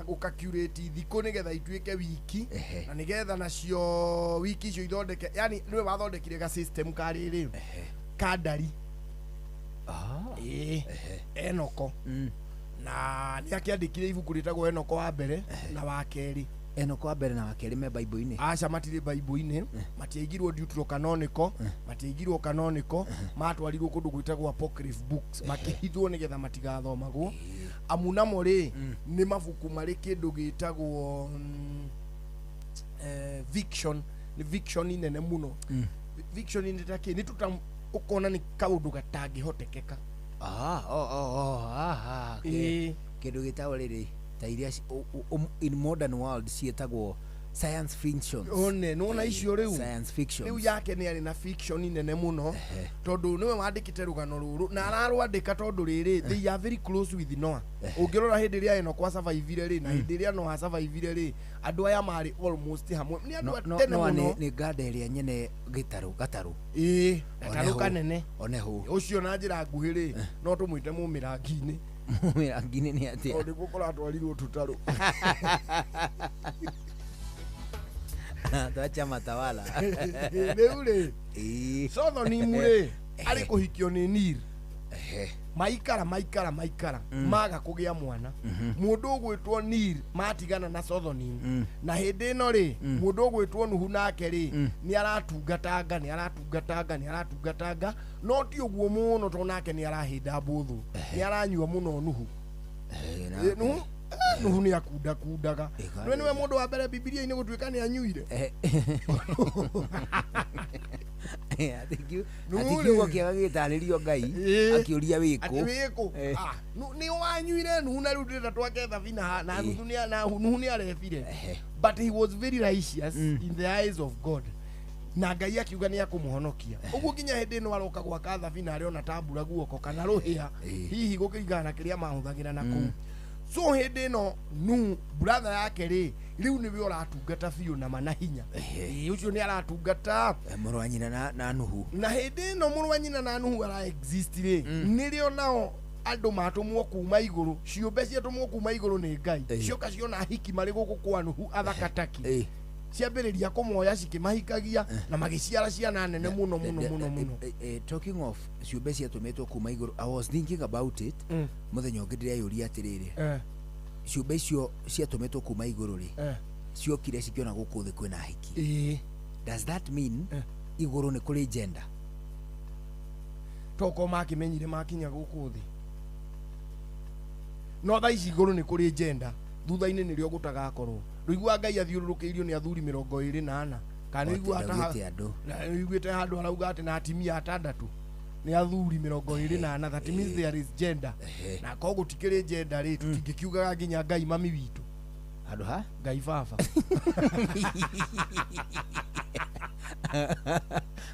gukacurate thikũ nĩgetha ituĩke wiki na nĩgetha nacio wiki icio ithondeke, yani nĩwe wathondekire ga system karĩrĩ kandari Enoko na nĩ akĩandĩkire ibuku rĩtagwo Enoko wa mbere na wa kerĩ. Enoko wa mbere na wa kerĩ me Bible-inĩ? Aca matirĩ Bible-inĩ, matiaigirwo Deuterocanonical, matiaigirwo canonical, matwarirwo kũndũ gwĩtagwo apocryph books, makĩhithwo nĩgetha matigathomagwo. Amu namo rĩ nĩ mabuku marĩ kĩndũ gĩtagwo fiction, nĩ fiction nene mũno. Fiction nĩ takĩ nĩ tuta ukona ni kaundu gatangĩhotekeka. Kĩndũ gĩtagwo rĩrĩ ta iria in modern world cietagwo science fiction. Nona icio rĩu science fiction. Rĩu yake nĩ arĩ na fiction nene mũno tondũ nĩwe wandĩkĩte rũgano rũrũ na ararwandĩka tondũ rĩrĩ they are very close with Noah. Ũngĩrora hĩndĩ ĩrĩa Enoch survive rĩ na hĩndĩ ĩrĩa Noah survive rĩ andũ aya marĩ almost hamwe. Nĩ andũ tene mũno. Nĩ nganda ĩrĩa nyene gatarũ. Gatarũ kanene. Oneho. Ũcio na njĩra nguhĩ rĩ no tũmwĩte mũmĩrangi-inĩ. Mũmĩrangi-inĩ nĩ atĩa? Tondũ gũkorwo atwarirwo tũtarũ. Tuacha matawala. Rĩu rĩ Sothonimu rĩ arĩ kũhikio nĩ Nil. Maikara maga kũgĩa mwana. Mũndũ ũgwĩtwo Nil matigana na Sothonimu na hĩndĩ ĩno rĩ mũndũ ũgwĩtwo Nuhu nake rĩ nĩ aratungatanga no ti ũguo mũno tondũ nake nĩ arahĩnda mbũthũ, nĩ aranyua mũno Nuhu. Nuhu nĩ akundaga. Nĩwe mũndũ wa mbere Biblia-inĩ gũtuĩka nĩ anyuire. Kiugo kĩega gĩtarĩrio Ngai akĩũria wĩkũ. Nĩ wanyuire Nuhu na rĩu ndĩrenda twake thabina na Nuhu nĩ arefire. But he was very righteous in the eyes of God. Na Ngai akiuga nĩ akũmũhonokia. Ũguo nginya hĩndĩ ĩno aroka gwaka thabina arĩ ona tambura guoko kana rũhĩa hihi gũkĩringana na kĩrĩa mahũthagĩra na kũu. So hĩndĩ ĩno Nuhu brother yake rĩ rĩu nĩwe ũratungata biũ na manahinya. Ũcio nĩ aratungata mũrũ wa nyina na Nuhu. Na hĩndĩ ĩno mũrũ wa nyina na Nuhu ara exist rĩ nĩrĩo nao andũ matũmwo kuma igũrũ, ciũmbe ciatũmwo kuma igũrũ nĩ Ngai. Cioka ciona hiki marĩ gũkũ kwa Nuhu athakataki. Ciambĩrĩria kũmoya cikĩmahikagia na magĩciara ciana nene mũno. Talking of ciũmbe ciatũmĩtwo kuma igũrũ, I was thinking about it. Mũthenya ũngĩ ndĩreyũria atĩrĩrĩ, ciũmbe icio ciatũmĩtwo kuma igũrũ rĩ ciokire cikiona gũkũ thĩ kwĩna hiki. Does that mean igũrũ nĩ kũrĩ gender? Toko makĩmenyire makinya gũkũ thĩ. No thaa ici igũrũ nĩ kũrĩ gender. Thutha-inĩ nĩrĩo gũtagakorwo. Rĩigua Ngai athiũrũrũkĩirio nĩ athuri 24 kana iguĩte handũ arauga atĩ na atimia 6 nĩ athuri 24. That means there is gender. Na koguo gũtikĩrĩ gender rĩ tũtingĩkiugaga nginya Ngai mami witũ. Handũ ha Ngai baba.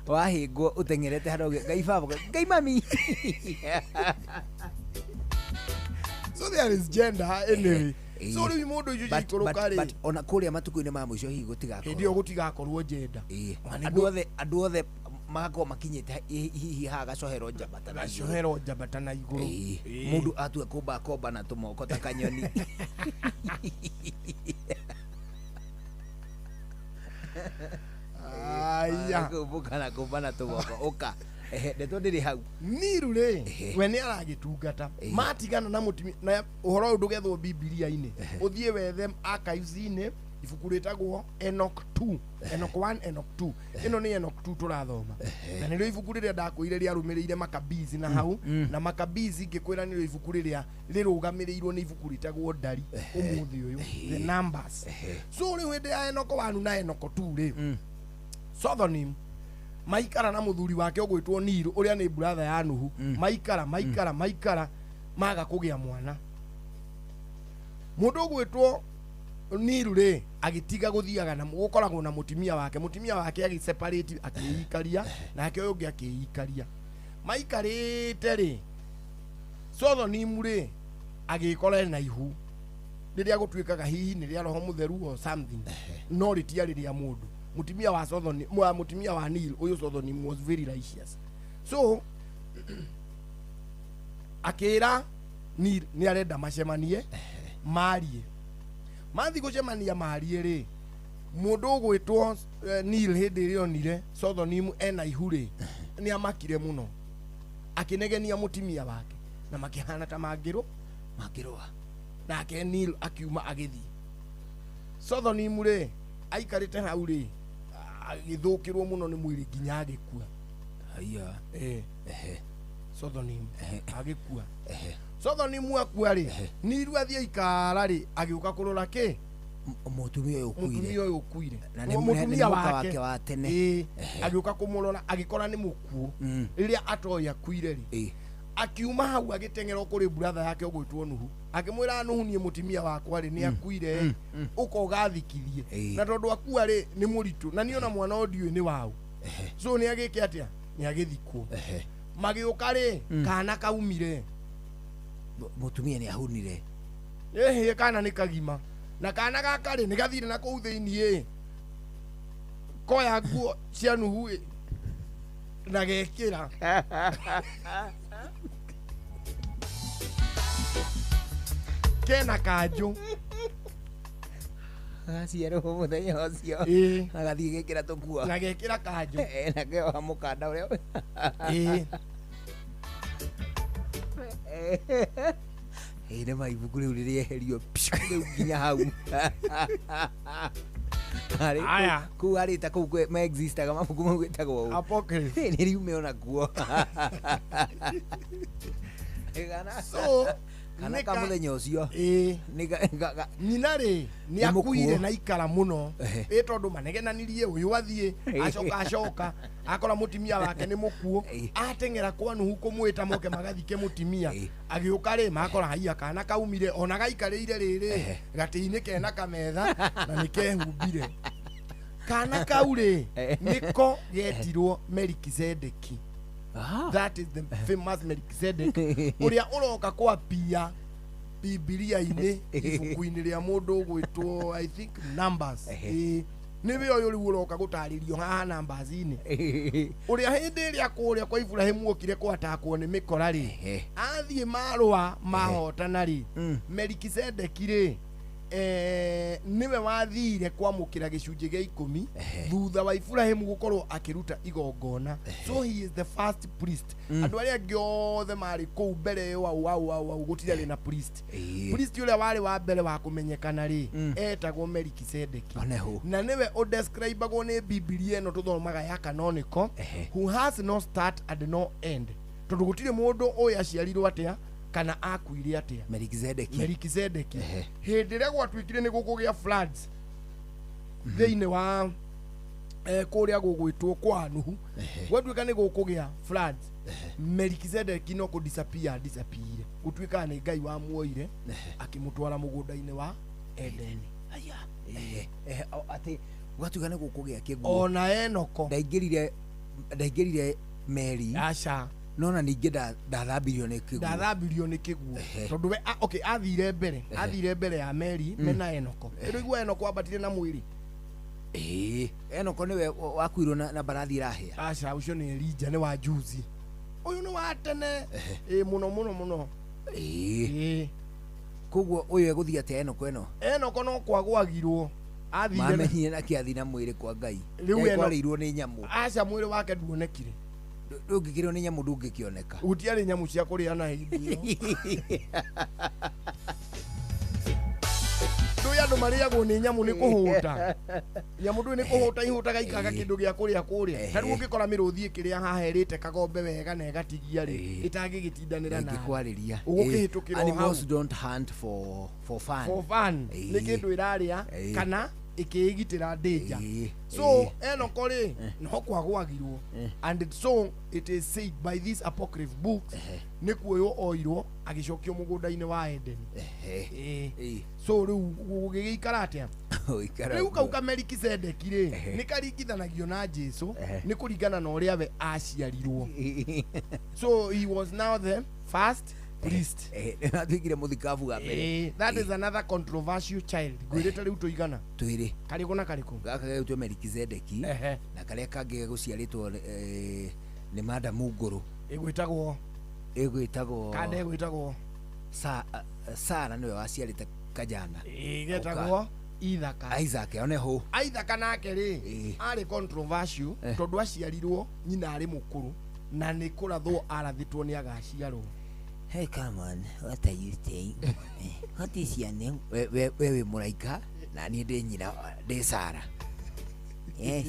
Wahĩngwo ũteng'erete handũ Ngai baba Ngai mami. So there is gender anyway. So rĩu mũndũ icio cikũrũka rĩ ona kũrĩa matukũ-inĩ ma mũico hihi gũtigakorwo. Hĩndĩ ĩyo gũtigakorwo gender. Andũ othe magakorwo makinyĩte hihi haha gacohero njambata na igũrũ. Mũndũ atua kũmba na tũmoko ta kanyoni. Aya kũmba na tũmoko ũka. Ndeto ndĩrĩ hau. Niru rĩ we nĩ aragĩtungata matigana na mũtumia na ũhoro ũyũ ndũgethwo Biblia-inĩ. Ũthiĩ wethe archives-inĩ ibuku rĩtagwo Enoch 2, Enoch 1, Enoch 2. Ĩno nĩ Enoch 2 tũrathoma. Na nĩrĩo ibuku rĩrĩa ndakwĩire rĩarũmĩrĩire Maccabees na hau na Maccabees ngĩkwĩra nĩrĩo ibuku rĩrĩa rĩrũgamĩrĩirwo nĩ ibuku rĩtagwo Ndari ũmũthĩ ũyũ the Numbers. So rĩu hĩndĩ ya Enoch 1 na Enoch 2 rĩ Sothonimu maikara na mũthuri wake ũgwĩtwo Nil ũrĩa nĩ brother ya Nuhu. Maikara maga kũgĩa mwana. Mũndũ ũgwĩtwo Nil rĩ agĩtiga gũthiaga na gũkoragwo na mũtumia wake agĩseparate akĩikaria nake ũyũ ũngĩ akĩikaria. Maikarĩte rĩ Sothonimu rĩ agĩkorera na ihu rĩrĩa gũtuĩkaga hihi nĩ rĩa Roho Mũtheru or something no rĩtiarĩ rĩa mũndũ. Mutumia wa Sothonimu mutumia wa Nil uyu Sothonimu was very righteous. So akira Nil ni arenda macemanie marie mathi gucemania marie ri mundu gwitwo Neil hindi iri onire Sothonim ena ihuri ni amakire muno akinegenia mutimia wake na makihana ta magirwa nake Neil akiuma agithi Sothonim ri aikarite hau ri agithukirwo muno ni mwiri nginya agikua haya Sothonim agikua Sothonim akua ri Neil athie ikara ri agiuka kurora ki mutumia uyu ukuire na ni mutumia wake wa tene agiuka kumurora agikora ni mukuo riria atoya kuire ri akiuma hau agitengera kuri brother yake ogwitwo Nuhu akimwira Nuhu nie mutimia wakwa ri ni akuire uko gathikithie na tondu akua ri ni muritu na niona mwana audio ni wao so ni agike atia ni agithikwo magiuka ri kana kaumire mutumia ni ahunire kana ni kagima na kana gaka ri ni gathire na kuu thiini koya nguo cia Nuhu na gekira kena kanju aciarwo muthenya ucio agathie gekira tukuo na gekira kanju na keo mukanda uria ine maibuku riu rieherio riu nginya hau aya ku arita ku me existaga mabuku mau gwitagwo apocrypha ni riu meona kuo so kana ka muthenya ucio nyina ri ni akuire na ikara muno tondu manegenanirie uyu athie acoka akora mutimia wake ni mukuo atengera kwa Nuhu kumwita moke magathike mutimia agiuka ri makora haia kana kaumire ona gaikarire riri gatiini kena kametha na nikehumbire kana kaure niko getirwo Melkizedeki. That is the famous Melkizedek uria uroka kwa pia Biblia-ini ibuku-ini ria mundu gwitwo I think Numbers niwe uyu riu uroka gutaririo haha Numbers-ini uria hindi ria kuria kwa Ibrahimu okire kwatakwo ni mikora ri athie marwa mahotana ri Melkizedeki ri niwe wathire kwamukira gicunje gia 10 thutha wa Ibrahimu gukorwo akiruta igongona so he is the first priest andu aria giothe mari ku mbere wa gutire na priest uria wari wa mbere wa kumenyekana ri etagwo Melkizedeki na niwe o describeagwo ni Biblia eno tuthomaga ya canonical who has no start and no end tondu gutire mundu uyu aciarirwo atia kana akuire atia Melkizedeki hindi ria gwatwikire ni gukugia floods thiini wa kuria gugwitwo kwa Nuhu gwatwika ni gukugia floods Melkizedeki no ku disappear gutwika ni Ngai wa muoire akimutwara mugunda-ini wa Eden ati gwatwika ni gukugia kiguo ona Enoko ndaingirire meri acha nona ningi ndathambirio ni kiguo tondu we athire mbere ya meri mena Enoko igua Enoko ambatire na mwiri Enoko niwe wakuirwo na barathi irahia acha ucio ni Elijah ni wa juzi uyu ni wa tene muno koguo uyu eguthia te Enoko no kwagwagirwo athire mamenyire na kiathi na mwiri kwa Ngai ekwarirwo ni nyamu acha mwiri wake nduonekire ndungikirwo ni nyamu ndungikioneka gutiari nyamu cia kuriana hindi ndu andu mariagwo ni nyamu ni kuhuta nyamu ndu ni kuhuta ihutaga ikaga kindu gia kuria tari ungikora miruthi ikiria haherite kagombe wega na egatigia ri itangigitindanira na ikwariria ugihitukira animals don't hunt for fun ni kindu iraria kana ikigitira danger so Enoko ri no kwagwagirwo and so it is said by these apocryph books ni kuoyo oirwo agicokio mugunda-ini wa Eden so riu gugigikara atia riu kauka Melkizedeki ri ni karingithanagio na Jesu ni kuringana na uria we aciarirwo so he was now the first priest atwikire muthikabu ga mbere that is another controversial child gwirite riu tuigana twiri kariku na kariku gaka gaitwo Melkizedeki na karia kangi guciaritwo ni Madamu Nguru igwitagwo kande igwitagwo Sara niwe waciarite kajana getagwo Ithaka. Isaac one ho. Ithaka nake ri ari controversial tondu aciarirwo nyina ari mukuru na ni kurathwo arathitwo ni agaciarwo. Hey, come on, what are you saying? What is your name? Wewe Muraika na ni de nyina de Sara. Yes,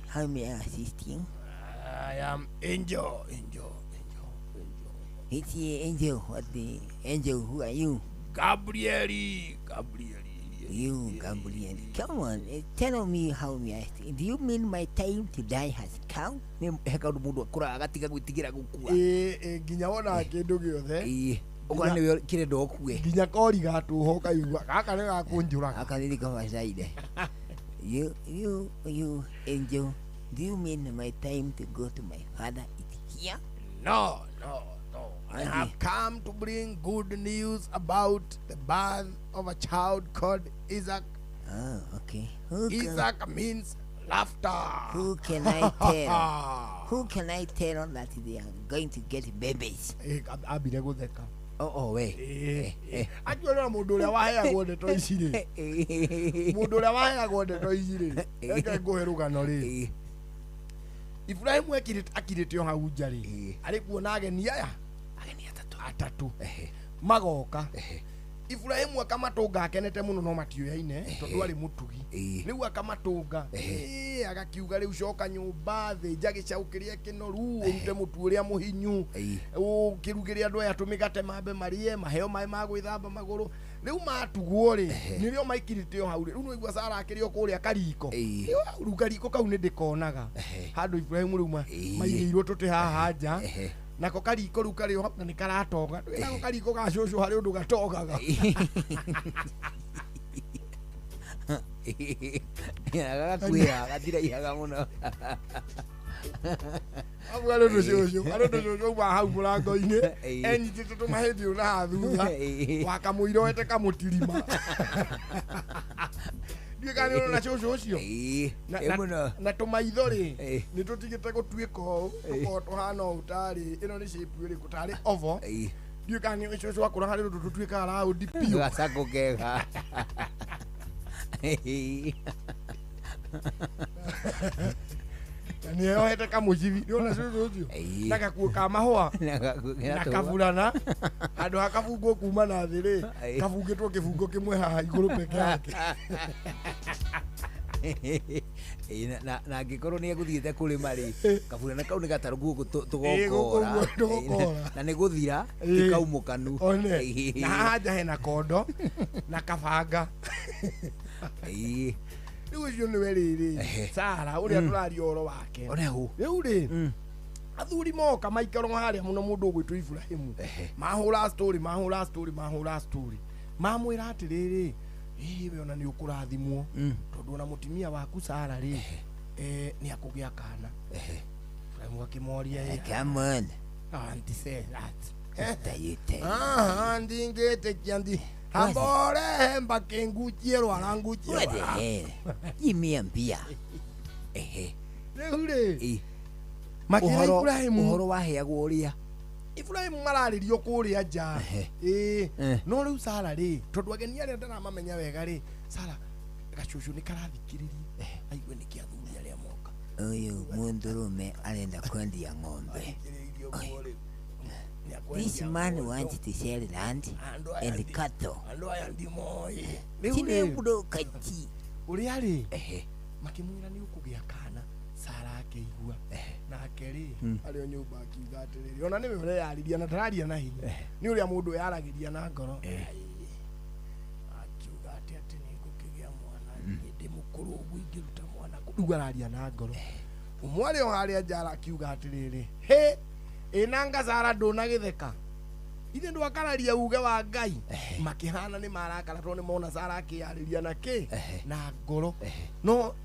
how may I assist you? I am Angel. It's Angel. What the Angel? Who are you? Gabrieli. You, Gabriel. Come on, tell me how me I think. Do you mean my time to die has come? Heka mundu akura agatiga gwitigira gukua. Nginya wona kindu giothe. Ukora ni kire ndo kue. Nginya kori gatuho kaigua. Gaka ni gakunjura. Aka ni kama zaide. You, Angel. Do you mean my time to go to my father is here? No. I have come to bring good news about the birth of a child called Isaac. Oh, okay. Isaac means laughter. Who can I tell? Who can I tell that they are going to get babies? Abire gutheka. Oh, we. Ajua mundu uria waheagwo ndeto ici ri. Mundu uria waheagwo ndeto ici ri. Eke nguhe rugano ri. Ibrahimu akirite o hau nja ri. Ari kuona ageni aya. Atatu magoka Ibrahimu akamatunga akenete muno no matioyaine tondu ari mutugi riu akamatunga agakiuga riu coka nyumba thija gicaukirie kinoru urute mutu uria muhinyu ukirugiria andu aya tumigate mambe marie maheo mai magwithamba maguru riu matugwo ri nirio maikirite o hau riu no igwa Sara akirio kuria kariko riu kariko kau ni ndikonaga handu Ibrahimu riu maigirwo tuti haha nja nako kariko ru kari ho ni karatoga nako kariko ga shosho hari undu gatogaga ya gakuya gatira ihaga muno abwalo ndo shosho ba hau murango ine enyi tito mahedi una thutha wakamuiroete kamutirima Ndiye kanyo na shosho ucio na tumaithori ni tutigite gutuika o tuhana utari ino ni shape iri gutari ovo ndiye kanyo shosho akura hari ndu tutuika round pio gasako kega ni yohete kamujivi ndiona shosho ucio nakakuka mahwa nakavulana andu akavungo kuma na thiri kavungitwo kivungo kimwe haha iguru peke yake na ngikorwo ni eguthiite kurima ri kavulana kau ni gatarugu tugokora na ni guthira tikaumukanu na haja hena kondo na kavanga riu ucio ni weriri Sara uria turaria oro wake onehu riu ri athuri moka maikaro haria muno mundu gwitwo Ibrahimu mahura story mamwira atiriri we ona ni ukurathimwo tondu ona mutimia waku Sara ri ni akugia kana Ibrahimu akimoria come on auntie say that ndingete kiandi abore mbakenguchie rwaranguchie what the hell give mbia rehule makira Ibrahimu uhoro waheagwo uria Ibrahimu mararirio kuria nja no riu Sara ri tondu ageni aria ndaramamenya wega ri Sara gacucu ni karathikiririe aigue ni kiathuri aria moka uyu mundurume arenda kwendia ng'ombe. This man wants to sell land and cattle. Tine budo kaji uria ri makimwira ni ukugia kana Sara akeigua na akeri ari nyumba akiuga atiriri ona niwe ureyariria na tararia na hinya ni uria mundu yaragiria na ngoro akiuga ati ni ngukigia mwana ndi mukuru gwingiruta mwana kuduga araria na ngoro umwari o haria njara akiuga atiriri inanga Sara nduna githeka ithe ndu akararia uge wa Ngai makihana ni marakara to ni mona Sara akiyariria na ki na ngoro no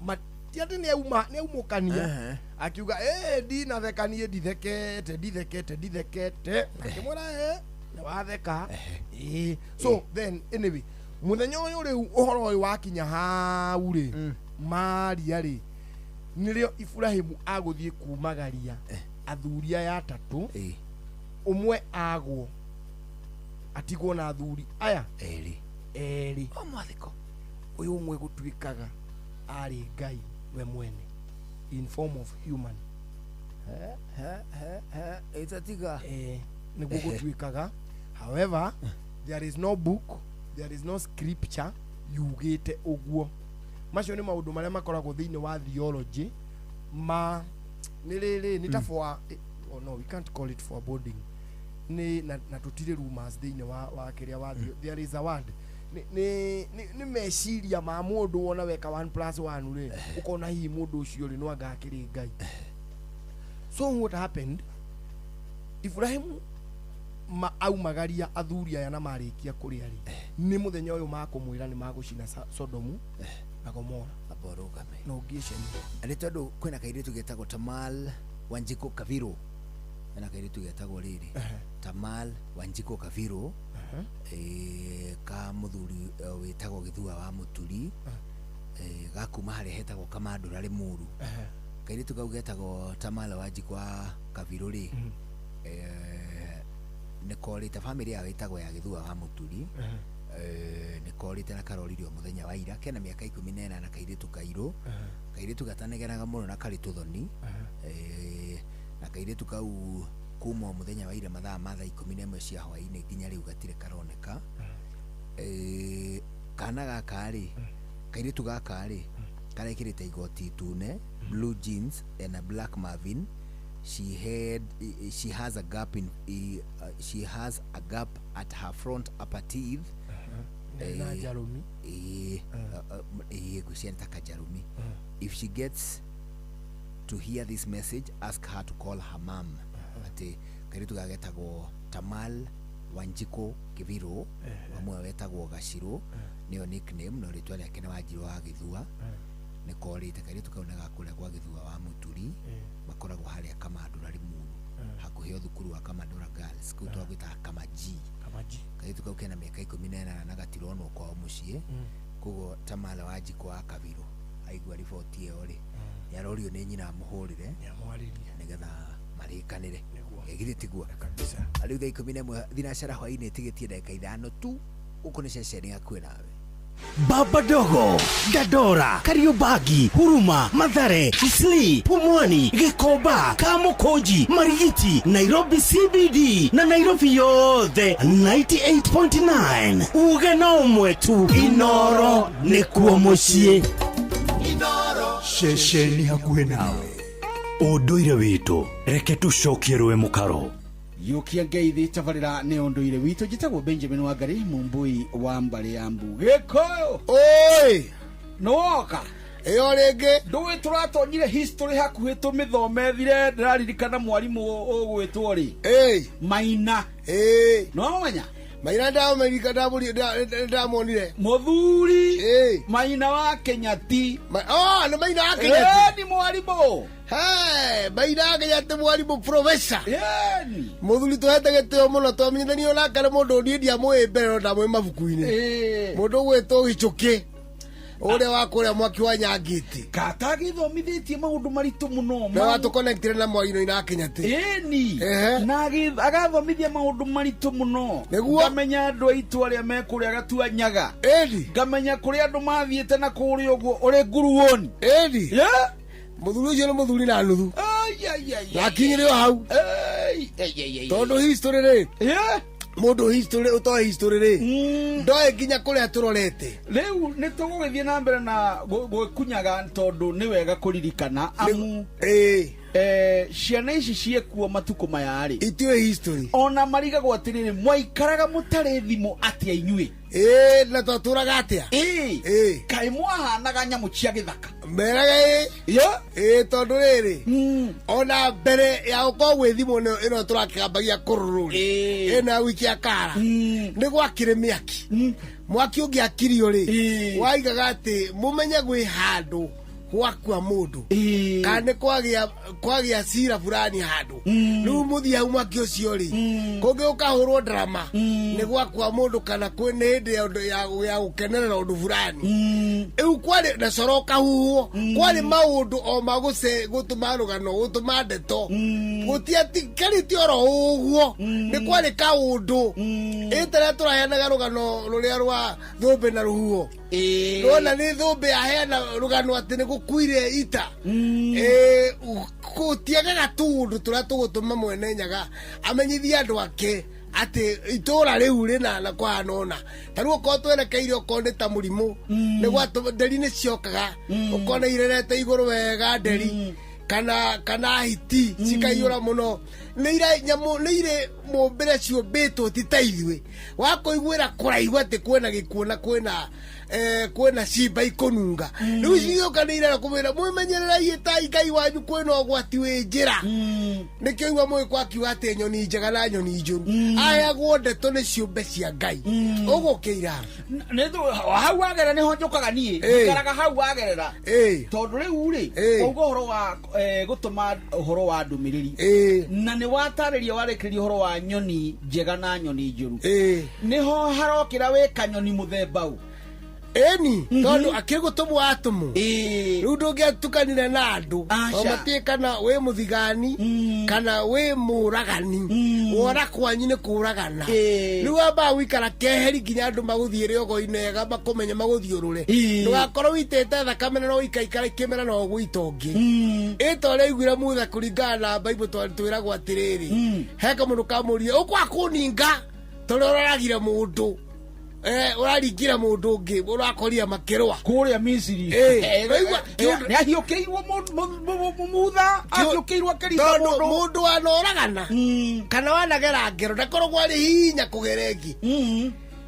ati ni aumukania akiuga ndina thekanie ndithekete akimwira na watheka so then anyway muthenya uyu riu uhoro uyu wakinya hau ri maria ri nirio Ibrahimu aguthie kumagaria athuria ya tatu umwe agwo atigwo na athuri aya eri omwathiko uyu umwe gutwikaga ari ngai we mwene in form of human itatiga niguo gutwikaga. However, there is no book, there is no scripture yugite uguo. Macio ni maundu maria makoragwo thiini wa theology ma ni ta for oh no, we can't call it for boarding. Ni na tutire rumors thiini wa kiria wa there is a word ni meciria ma mundu wona weka 1+1 ri ukona hi mundu ucio ri no agakiri ngai. So what happened? Ibrahim aumagaria athuri aya na marikia kuria ri ni muthenya uyu makumwira ni magucina Sodomu na Gomora aborogame no gishen ari tondu kwina kairitu getagwo Tamal Wanjiko Kaviro na kairitu getagwo riri Tamal Wanjiko Kaviro ka muthuri witagwo Githua wa Muturi gakuma hari hetagwo Kamandura ri Muru kairitu kau getagwo Tamal Wanjiko Kaviro ri nikorite family yao itagwo ya Githua wa Muturi nikorite na karoririo muthenya wa ira kena miaka 14 na kairitu kairo kairitu gatanegeraga muno na karitu thoni na kairitu kau kuma muthenya wa ira mathaa 11 cia hwaini nginya riu gatire karoneka kana gakari kairitu gakari karekirite igoti tune blue jeans and a black Marvin. She has a gap in she has a gap at her front upper teeth. If she gets to hear this message, ask her to call her mom. Ati karitu gagetago Tamal Wanjiko Kiviro amwe wetagwo Gashiro niyo nickname no ritwa rya kene Wanjiro wa Githua nikorite karitu kauna gakule kwa Githua wa Muturi makoragwo haria Kamandura ri Muru hakuhio thukuru wa Kamandura Girls kutwa gwita Kamaji karitu kau kena miaka 14 na gatirono kwa mucie kugo Tamala Wanjiko wa Kaviro aigua riboti iyo ri yarorio ni nyina muhurire nigetha marikanire egiritigwa kabisa ari thaa 11 thinacara hwaini tigetie ndagika 5 tu uko ni ceceni yakwe nawe Baba Dogo, Dadora, Kariobangi, Huruma, Mathare, Kisii, Pumwani, Gikoba, Kamukoji, Marigiti, Nairobi CBD na Nairobi yothe 98.9 uge na umwe tu Inoro nikuo mucie Inoro ceceni hakuhe nawe unduire witu reke tucokie rwe mukaro yukia ngeithi tabarira ne unduire witu jitagwo Benjamin Wangari mumbui wa mbari ya Mbugiko oi noka eyo rege nduwe turatonyire history hakuhe tumithomethire ndiraririkana mwarimu ogwitwo ri Maina no manya Maina da Amerika da monire muthuri Maina wa Kenyati no Maina wa Kenyati ni mwarimu Maina wa Kenyati mwarimu professor muthuri tuhetagete muno twamenyithanio na kare mundu ndia mwembere na mwe mabuku-ini mundu gwetwo Gichuki ore wakuria mwaki wa Nyangiti katagithomithitie maundu maritu muno na watu connected na mwarimu ina Kenyati na agathomithia maundu maritu muno ngamenya andu aitu aria mekuria gatua nyaga ngamenya kuria andu mathiete na kuria uguo uri nguruoni muthuri ucio ni muthuri na nuthu nakinyire hau tondu history ri mundu history uto history ri ndoe nginya kuria turorete riu ni tugugithie na mbere na kunyaga tondu ni wega kuririkana amu ciana ici ciekuo matuko mayari itue history ona marigagwo atiriri mwaikaraga mutari thimu atia inyui na twaturaga atia kai mwahanaga nyamu cia githaka mberaga tondu riri ona mbere ya uko gwi thimu ino turakigambagia kurururi ina wiki akara ni gwakire miaki mwaki ungiakirio ri waigaga ati mumenye gwi handu gwakua mundu kana kwagia cira fulani handu riu muthia hau mwaki ucio ri kungi ukahurwo drama ni gwakua mundu kana kwina hindi ya gukenerera undu fulani iu kwari na coro kahuhwo kwari maundu o maguse gutuma rugano gutuma ndeto gutiatikarite oro uguo ni kwari kaundu itara turaheanaga rugano ruria rwa thumbe na ruhuo rona ni thumbe aheana rugano ati ni gukuire ita gutiagaga tundu turia tugutuma mwene nyaga amenyithia andu ake ati itura riu rina na kwanona taruo ko twerekeire ukonde ta murimu ni gwatu nderi ni ciokaga ukona irerete iguru wega nderi kana hiti cikaiyura muno neira nyamu neire mumbere ciumbitwo titaithwe wakoiguira kuraihu ati kwena gikuona kwena cimba ikununga riu ciokanire na kumwira mwimenyerera ita ikai wanyu kwena ugwati wi njira nikio igwa mwi kwakiuga ati nyoni njega na nyoni njuru aya gwondeto ni ciumbe cia Ngai ugukiira netho hau wagera ni honjokaga nie ngaraga hau wagerera tondu riu ri ugo horo wa gutuma horo wa ndumiriri na ni watariria warekeria horo wa nyoni njega na nyoni njuru niho harokira we kanyoni muthemba u tondu akigutumu atumu riu ndungiatukanire na andu omatie kana we muthigani kana we muragani wora kwanyu ni kuragana riu amba wikara keheri nginya andu maguthiire ogoinega makumenya maguthiurure ndugakorwo witete thakame no ikaikara kimera no gwitongi itore igwira mutha kuringana na Bible twiragwo atiriri heka mundu kamuria ukwa kuninga tore uragire mundu uraringira mundu ungi urakoria makirwa kuria Misiri ni ahiukiirwo mutha ahiukiirwo kirisa mundu anoragana kana wanagera ngero ndakorwo ari hinya kugerengi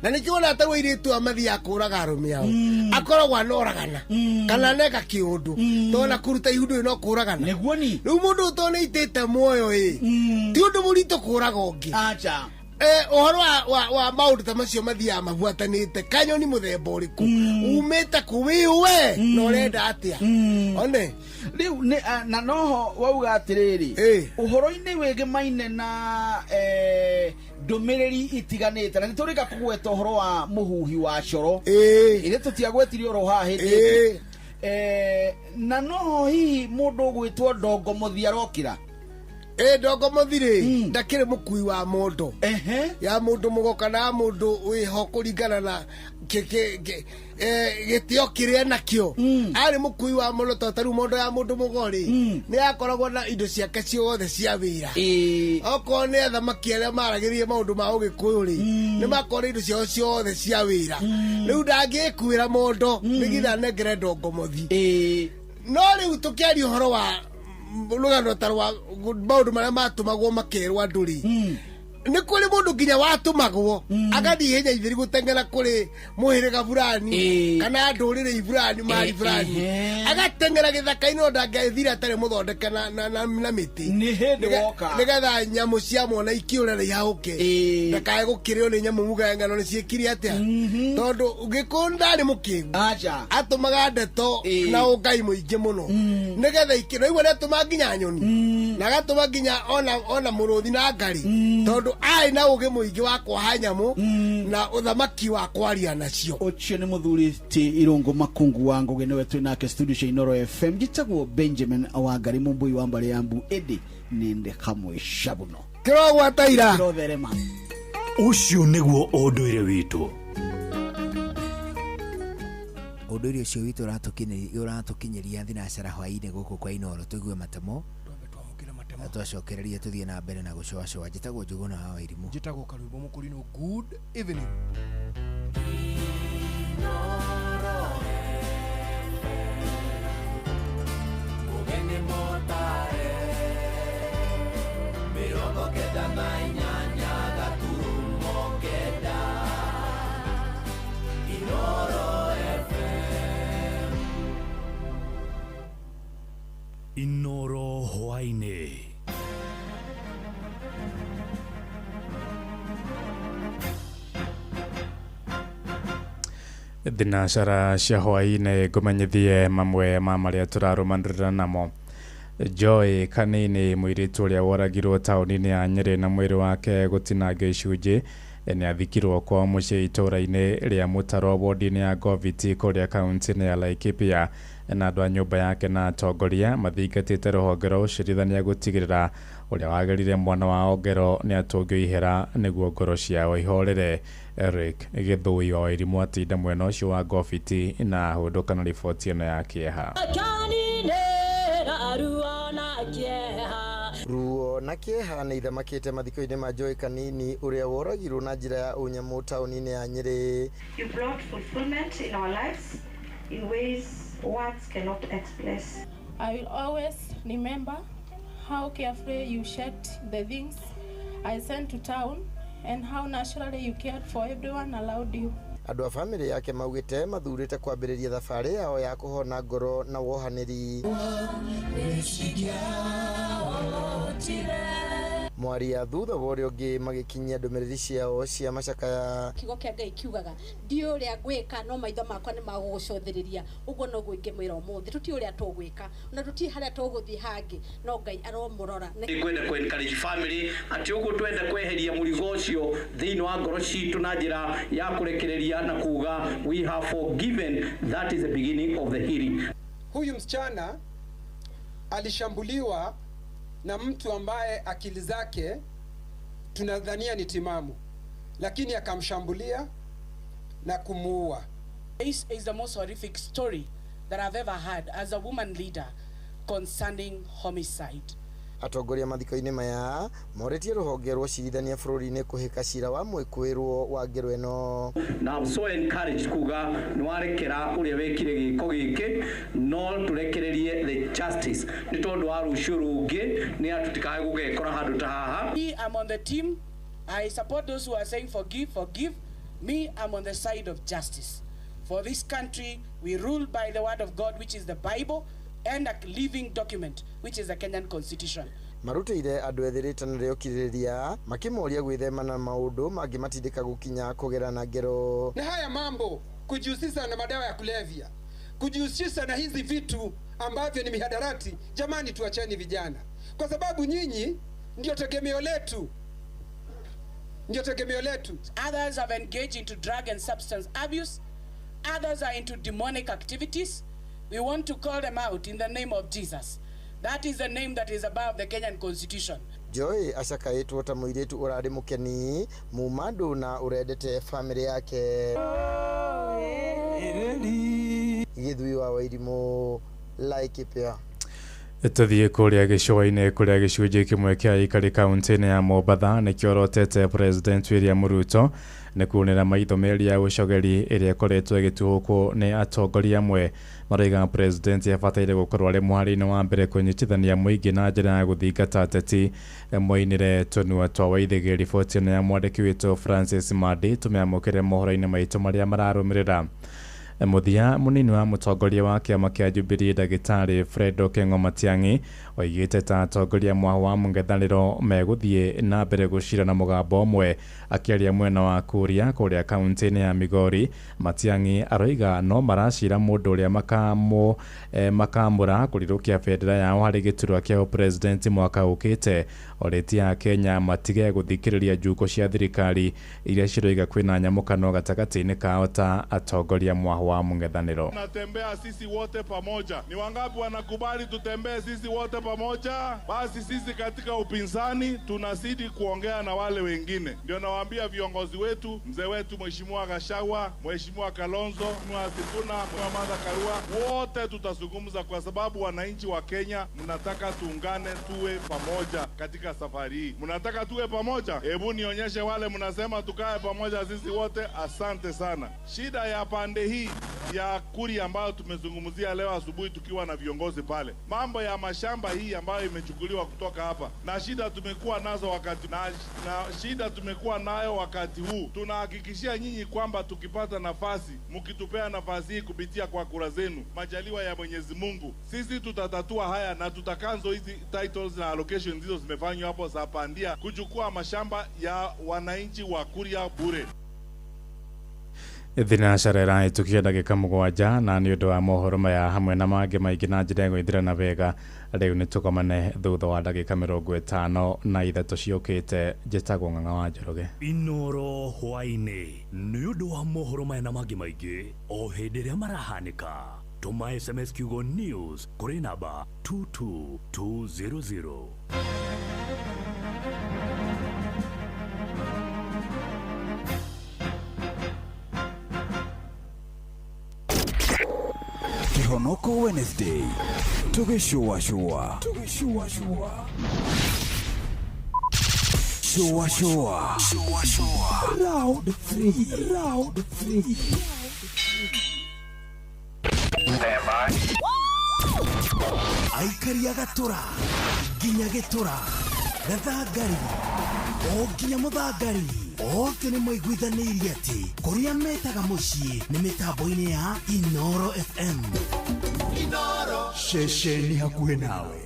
na nikiona atarwo iritu amathi akuraga arume ao akoragwo anoragana kana neka kiundu tona kuruta ihudu no kuragana niguo ni riu mundu utone itete muoyo ti undu murito kuraga ungi acha ohoro wa maundu ta macio mathia mabuatanite kanyoni muthemba uriku umete kuwiwe no renda atia one riu na noho wauga atiriri uhoro-ini wigi maine na ndumiriri itiganite na niturika kugweta uhoro wa muhuhi wa coro ire tutiagwetirie oro ha hindi na noho hihi mundu gwitwo ndongo muthia rokira ndongo muthiri ndakire mukui wa mundu ya mundu mugoka na mundu wiho kuringana na gitio kiria nakio ari mukui wa mundu totaru mundu ya mundu mugori ni akoragwo na indo ciake ciothe cia wira oko ni athamaki aria maragirie maundu ma ugikuyu ri ni makore indo ciao ciothe cia wira riu ndangikuira mundu nigitha negere ndongo muthi no riu tukiaria uhoro wa rugano tarwa maundu maria matumagwo makerwa nduri ni kuri mundu nginya watumagwo agathi henya ithiri gutengera kuri muhiriga fulani kana ndurire fulani mari fulani agatengera githaka-ini no ndangethira atari muthondeke na miti ni hindi woka nigetha nyamu cia mona ikiurera ihauke ndakae gukirio ni nyamu muga ngano ni ciikiri atia tondu ugikunda ni mukiu atumaga ndeto na ungai muingi muno nigetha ikiro igwe natuma nginya nyoni na gatuma nginya ona muruthi na ngari tondu ai na uge muingi wa kwa nyamu na uthamaki wa kwaria nacio ucio ni muthuri ti irungu makungu wa ngugi niwe twi nake studio cia Inoro FM gitagwo Benjamin Awangari mumbui wa mbare yambu edi ninde kamwe shabuno kirogwo ataira kirotherema ucio niguo unduire witu unduire ucio witu uratukinyeria thinacara hwaini guku kwa Inoro tuigue matemo twacokererie tuthie na mbere na gucoacoa njitagwo Njuguna wa Wairimu njitagwo Karwimbo Mukurino good evening Ugeni motare mirongo kenda na inyanya gaturumo kenda Inoro FM Inoro hwaine Thinacara cia hwaĩ-inĩ ngũmenyithie mamwe ma marĩa tũrarũmanĩrĩra namo. Joy Kanini, mũirĩtu ũrĩa woragirwo taũni-inĩ ya Nyeri na mwĩrĩ wake gũtinangio icunjĩ, nĩ athikirwo kwa mũciĩ itũũra-inĩ rĩa Mũtaro wodi-inĩ ya Goviti kũrĩa kaunti-inĩ ya Laikipia, na andũ a nyũmba yake na atongoria mathingatĩte rũhonge rwa ũcirithania gũtigĩrĩra ũrĩa wagerire mwana wao ngero nĩ atũngio ihera nĩguo ngoro ciao ihorere. Eric Githui wa Irimũ atinda mwena ũcio wa Goviti na ahũndũka na riboti ĩno ya kĩeha. Ruo na kĩeha nĩ ithamakĩte mathiko-inĩ ma Joy Kanini ũrĩa woragirwo na njĩra ya ũnyamũ taũni-inĩ ya Nyeri. You brought fulfillment in our lives in ways words cannot express. I will always remember how carefully you shaped the things I sent to town and how naturally you cared for everyone around you. Andũ a family yake maugĩte mathurĩte kwambĩrĩria thabarĩ yao ya kũhona ngoro na wohanĩri. Mwaria thutha wa ũrĩa ũngĩ magĩkinyia ndũmĩrĩri ciao cia macakaya. Kiugo kĩa Ngai kiugaga ndi ũrĩa ngwĩka no maitho makwa nĩ magũgũcothĩrĩria, ũguo no ingĩmwĩra ũmũthĩ tũti ũrĩa tũgwĩka na tũti harĩa tũgũthiĩ hangĩ no Ngai aromũrora. Nĩngwenda kwencourage family atĩ ũguo twenda kweheria mũrigo ũcio thĩinĩ wa ngoro citũ na njĩra ya kũrekereria na kuga we have forgiven. That is the beginning of the healing. Huyu msichana alishambuliwa na mtu ambaye akili zake tunadhania ni timamu, lakini akamshambulia na kumuua. This is the most horrific story that I've ever heard as a woman leader concerning homicide. Atongoria mathiko-inĩ maya morĩtie rũhonge rwa ũcirithania bũrũri-inĩ kũhĩka cira wa mwĩkũĩrwo wa ngero ĩno. Na I'm so encouraged kuga nĩwarekera ũrĩa wekire gĩko gĩkĩ no tũrekererie the justice nĩ tondũ wa rũciũ rũngĩ nĩ atutikae gũgekora handũ ta haha. Me, I'm on the team. I support those who are saying forgive. Me, I'm on the side of justice. For this country, we rule by the word of God, which is the Bible, and a living document, which is the Kenyan Constitution. Marutĩire andũ ethĩ rĩtana rĩa ũkirĩrĩria makĩmoria gwĩthema na maũndũ mangĩ matindĩka gũkinya kũgera na ngero. Na haya mambo kujihusisha na madawa ya kulevya, kujihusisha na hizi vitu ambavyo ni mihadarati, jamani tuacheni vijana, kwa sababu nyinyi ndio tegemeo letu. Others have engaged into drug and substance abuse. Others are into demonic activities. We want to call them out in the name of Jesus. That is the name that is above the Kenyan Constitution. Joy acakaĩtwo ta mũirĩtu ũrarĩ mũkeni mumandu na ũrendete family yake. Githui wa Irimũ, Laikipia. Tũthiĩ kũrĩa gĩcũa-inĩ kũrĩa gĩcunjĩ kĩmwe kĩa ikari kaunti-inĩ ya Mombatha nĩkĩorotete President William Ruto nĩ kuonera maitho merĩ ya ũcogeri ĩrĩa ĩkoretwo ĩgĩtuhũkwo nĩ atongoria amwe. Marauga President abataire gũkorwo arĩ mũhari-inĩ wa mbere kũnyitithania mũingĩ na njĩra ya gũthingata ateti. Moinire tũnua twa waithĩgĩ riboti ĩno ya mwandĩki witũ Francis Madi tũmĩamũkĩre mohoro-inĩ maitũ marĩa mararũmĩrĩra. Muthia munini wa mũtongoria wa kĩama kĩa Jubilee Ndagĩtarĩ Fred Okengo Matiang'i oigĩte ta atongoria amwe wa mũng'ethanĩro megũthiĩ na mbere gũcira na mũgambo ũmwe. Akĩaria mwena wa Kuria kũrĩa kaunti-inĩ ya Migori, Matiang'i aroiga no maracira mũndũ ũrĩa makamũra kũrirũkia bendera yao harĩ gĩturwa kĩa president mwaka ũkĩte. Orĩtie Kenya matige gũthikĩrĩria njukũ cia thirikari iria ciroiga kwĩna nyamũkano gatagatĩ-inĩ kao ta atongoria amwe wa mũng'ethanĩro. Tunatembea sisi wote pamoja. Ni wangapi wanakubali tutembee sisi wote pamoja? Basi sisi katika upinzani tunazidi kuongea na wale wengine. Ndio nawaambia viongozi wetu, mzee wetu Mheshimiwa Gachagua, Mheshimiwa Kalonzo, Mheshimiwa Sifuna, Mheshimiwa Martha Karua, wote tutazungumza kwa sababu wananchi wa Kenya mnataka tuungane tuwe pamoja katika safari hii. Mnataka tuwe pamoja? Hebu nionyeshe wale mnasema tukae pamoja sisi wote. Asante sana. Shida ya pande hii ya Kuria ambayo tumezungumzia leo asubuhi tukiwa na viongozi pale, mambo ya mashamba hii ambayo imechukuliwa kutoka hapa, na shida tumekuwa nazo wakati na shida tumekuwa nayo wakati huu. Tunahakikishia nyinyi kwamba tukipata nafasi, mkitupea nafasi hii kupitia kwa kura zenu, majaliwa ya Mwenyezi Mungu, sisi tutatatua haya na tutakanzo hizi titles na allocations hizo zimefanywa hapo za pandia kuchukua mashamba ya wananchi wa Kuria bure. Thinacara ĩrahĩtũkia ndagĩka 7 na nĩ ũndũ wa mohoro maya hamwe na mangĩ maingĩ na njĩra gũithĩrana wega rĩu nĩ tũkomane thutha wa ndagĩka 53 ciũkĩte. Njĩtagwo Ng'ang'a wa Njoroge. Inoro hwainĩ nĩ ũndũ wa mohoro maya na mangĩ maingĩ o hĩndĩ ĩrĩa marahanĩka. Tũma SMS kiugo news kũrĩ namba 22200. Kihonoko Wednesday. Tugishua. Shua. Round 3. Aikari agatura ginya gitura gathangari o ginya muthangari oke nĩ maiguithanĩirie atĩ kũrĩa metaga mũciĩ nĩ mĩtambo-inĩ ya Inoro FM. Inoro shesheni hakuhĩ nawe.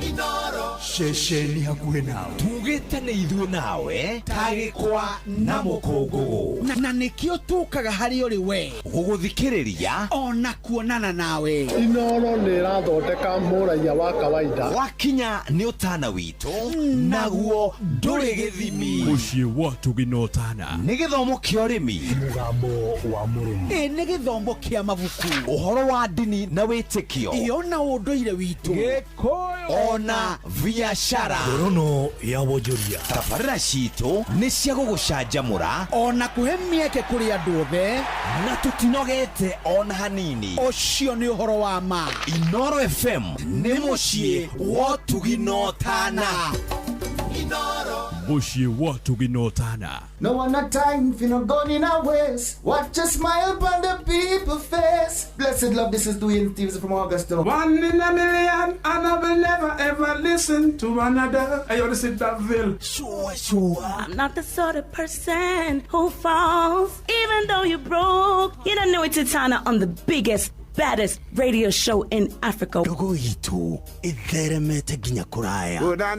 Inoro shesheni hakuhĩ nawe. Tugĩte nĩ ithuĩ nawe tagĩkwa na mũkũngũgũ na nĩkĩo tũkaga harĩ ũrĩ we gũgũthikĩrĩria ona kuonana nawe. Inoro nĩ ĩrathondeka mũraia wa kawaida. Wakinya nĩ ũtana witũ naguo ndũrĩ gĩthimi. Mũciĩ wa Tuginotana nĩ gĩthomo kĩa ũrĩmi, mũgambo wa mũrĩmi, nĩ gĩthomo kĩa mabuku, ũhoro wa ndini na wĩtĩkio, na ũndũire witũ, Gĩkũyũ ona biacara. Ngorono ya wonjoria. Tabarĩra citũ nĩ cia gũgũcanjamũra ona kũhe mĩeke kũrĩ andũ othe na tũtinogete ona hanini. Ũcio nĩ ũhoro wa ma. Inoro FM nĩ mũciĩ wa Tuginotana. Inoro mũciĩ wa Tuginotana. No one a time for no gun in our waist. Watch a smile upon the people's face. Blessed love, this is Dwayne Stevenson from Augusta. 1 in a million, and I will never ever listen to another. I ought to sit that Ville. Sure. I'm not the sort of person who falls, even though you're broke. You don't know it's Tana on the biggest, baddest radio show in Africa. Dogo itu itheremete ginya kuraya. Oh, na.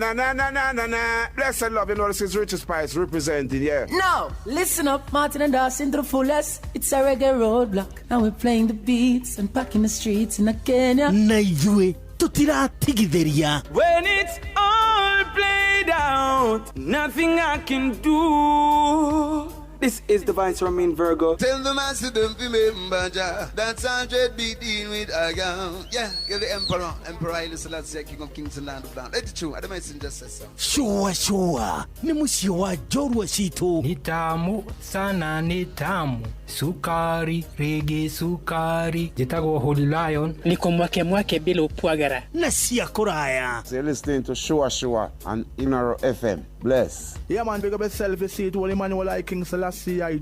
Blessed love, you know this is Richard Spice representing, yeah. No, listen up, Martin and Dawson to the fullest. It's a reggae roadblock. Now we're playing the beats and packing the streets in Kenya. Na ithue tutiratigithĩria. When it's all played out, nothing I can do. This is Divine Ramin Virgo. Tell the master don't remember that's 100 BD with Agam. Yeah, give the Emperor Haile Selassie, King of Kings and Land of Down. Let it true, I don't mention just so. Shua. Ni mũciĩ wa njorua citũ. Ni tamu sana, ni tamu. Sukari, reggae sukari. Jitagwo Holy Lion. Niko mwake bila upwagara. Na cia kuraya. So you're listening to Shua on Inoro FM. Bless. Yeah, man, big up yourself. You see it, Holy Emmanuel I King Selassie I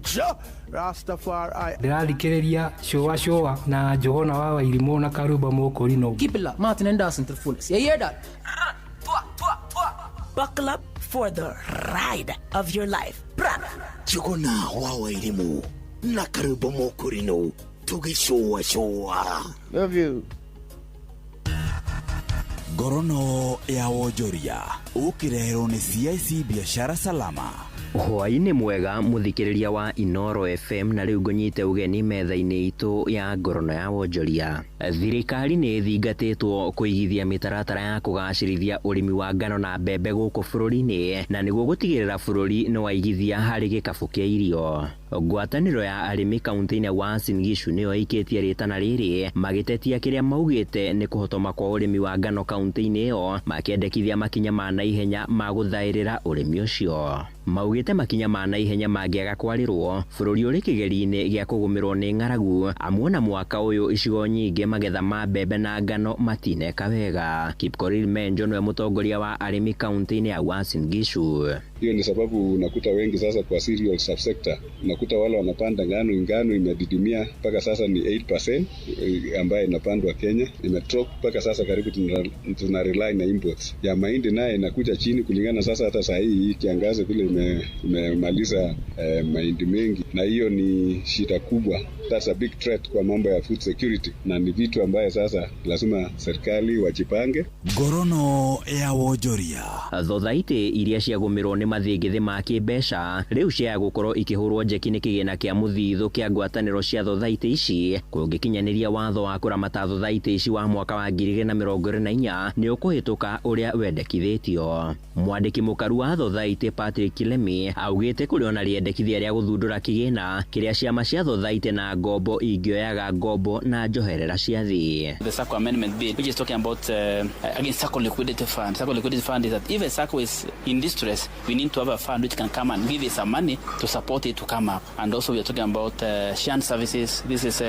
Rastafari. Ndĩrathikĩrĩria Shua na Johana wa Wairimu na Karuba Mokorino. Keep it locked, Martin and Dawson to the fullest. You hear that? Buckle up for the ride of your life. Johana wa Wairimu na Karuba Mokorino. Tugishua. Love you. Ngorono ya wonjoria ũkĩreherwo nĩ CIC biashara salama. Hwainĩ mwega mũthikĩrĩria wa Inoro FM, na rĩu ngũnyite ũgeni metha-inĩ itũ ya ngorono ya wonjoria. Thirikari nĩ thingatĩtwo kũigithia mĩtaratara ya kũgacĩrithia ũrĩmi wa ngano na mbembe gũkũ bũrũri-inĩ, na nĩguo gũtigĩrĩra bũrũri nĩ waigithia harĩ gĩkabũ kĩa irio. Ngwatanĩro ya arĩmi kaunti-inĩ ya Uasin Gishu nĩyo ĩikĩtie rĩtana rĩrĩ, magĩtetia kĩrĩa maugĩte nĩ kũhotoma kwa ũrĩmi wa ngano kaunti-inĩ ĩyo, makĩendekithia makinya ma naihenya ma gũthaĩrĩra ũrĩmi ũcio. Maugĩte makinya ma naihenya mangĩaga kwarĩrwo, bũrũri ũrĩ kĩgeri-inĩ gĩa kũgũmĩrwo nĩ ng'aragu, amwe na mwaka ũyũ icigo nyingĩ magetha ma mbembe na ngano matineka wega. Kipkorir Menjo nĩwe mũtongoria wa arĩmi kaunti-inĩ ya Uasin Gishu. Hiyo ni sababu unakuta wengi sasa kwa cereal subsector, unakuta wale wanapanda ngano imedidimia mpaka sasa ni 8% ambayo inapandwa Kenya, imedrop mpaka sasa karibu tuna rely na imports. Ya mahindi naye inakuja chini kulingana sasa hata saa hii kiangazi vile imemaliza mahindi mengi, na hiyo ni shida kubwa. That's a big threat kwa mambo ya food security, na ni vitu ambaye sasa lazima serikali wajipange. Ngorono ya wonjoria. Thothaitĩ iria ciagũmĩrwo nĩ mathĩgĩthĩ ma kĩmbeca rĩu cia gũkorwo ikĩhũrwo njeki gĩkĩ nĩ kĩgĩna kĩa mũthithũ kĩa ngwatanĩro cia thothaitĩ ici kũngĩkinyanĩria watho wa kũramata thothaitĩ ici wa mwaka wa 2024 nĩ ũkũhĩtũka ũrĩa wendekithĩtio. Mwandĩki mũkaru wa thothaitĩ Patrick Kilemi augĩte kũrĩ ona rĩendekithia rĩa gũthundũra kĩgĩna kĩrĩa ciama cia thothaitĩ na ngombo ingĩoyaga ngombo na njoherera cia thĩ. The SACCO amendment bill, which is talking about again SACCO liquidity fund. SACCO liquidity fund is that if a SACCO is in distress, we need to have a fund which can come and give it some money to support it to come up. And also we are talking about shunt services. This is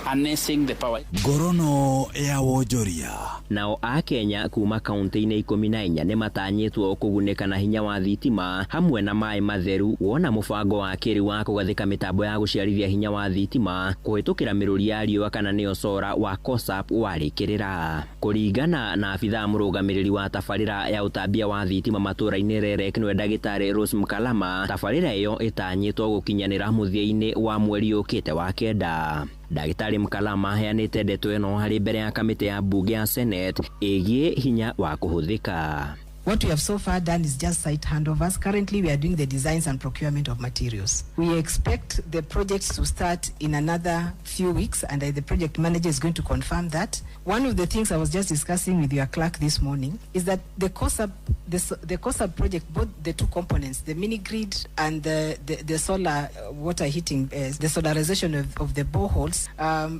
harnessing the power. Ngorono ya wonjoria. Nao a Kenya kuma kaunti-inĩ 14 nĩ matanyĩtwo kũgunĩka na hinya wa thitima hamwe na maĩ matheru wona mũbango wa kĩrĩu wa kũgathĩka mĩtambo ya gũciarithia hinya wa thitima kũhĩtũkĩra mĩrũri ya riũa kana nĩyo sora wa COSAP warĩkĩrĩra. Kũringana na abithaa mũrũgamĩrĩri wa tabarĩra ya ũtambia wa thitima matũra-inĩ REREC nĩwe ndagĩtarĩ Rose Mkalama, tabarĩra ĩyo ĩtanyĩtwo gũkinyanĩra mũthia-inĩ wa mweri ũkĩte wa kenda. Ndagĩtarĩ Mkalama heanĩte ndeto ĩno harĩ mbere ya kamĩtĩ ya bunge ya Senate ĩgiĩ hinya wa kũhũthĩka. What we have so far done is just site handovers. Currently, we are doing the designs and procurement of materials. We expect the projects to start in another few weeks, and the project manager is going to confirm that. One of the things I was just discussing with your clerk this morning is that the COSAP project, both the two components, the mini grid and the solar water heating, the solarization of the boreholes,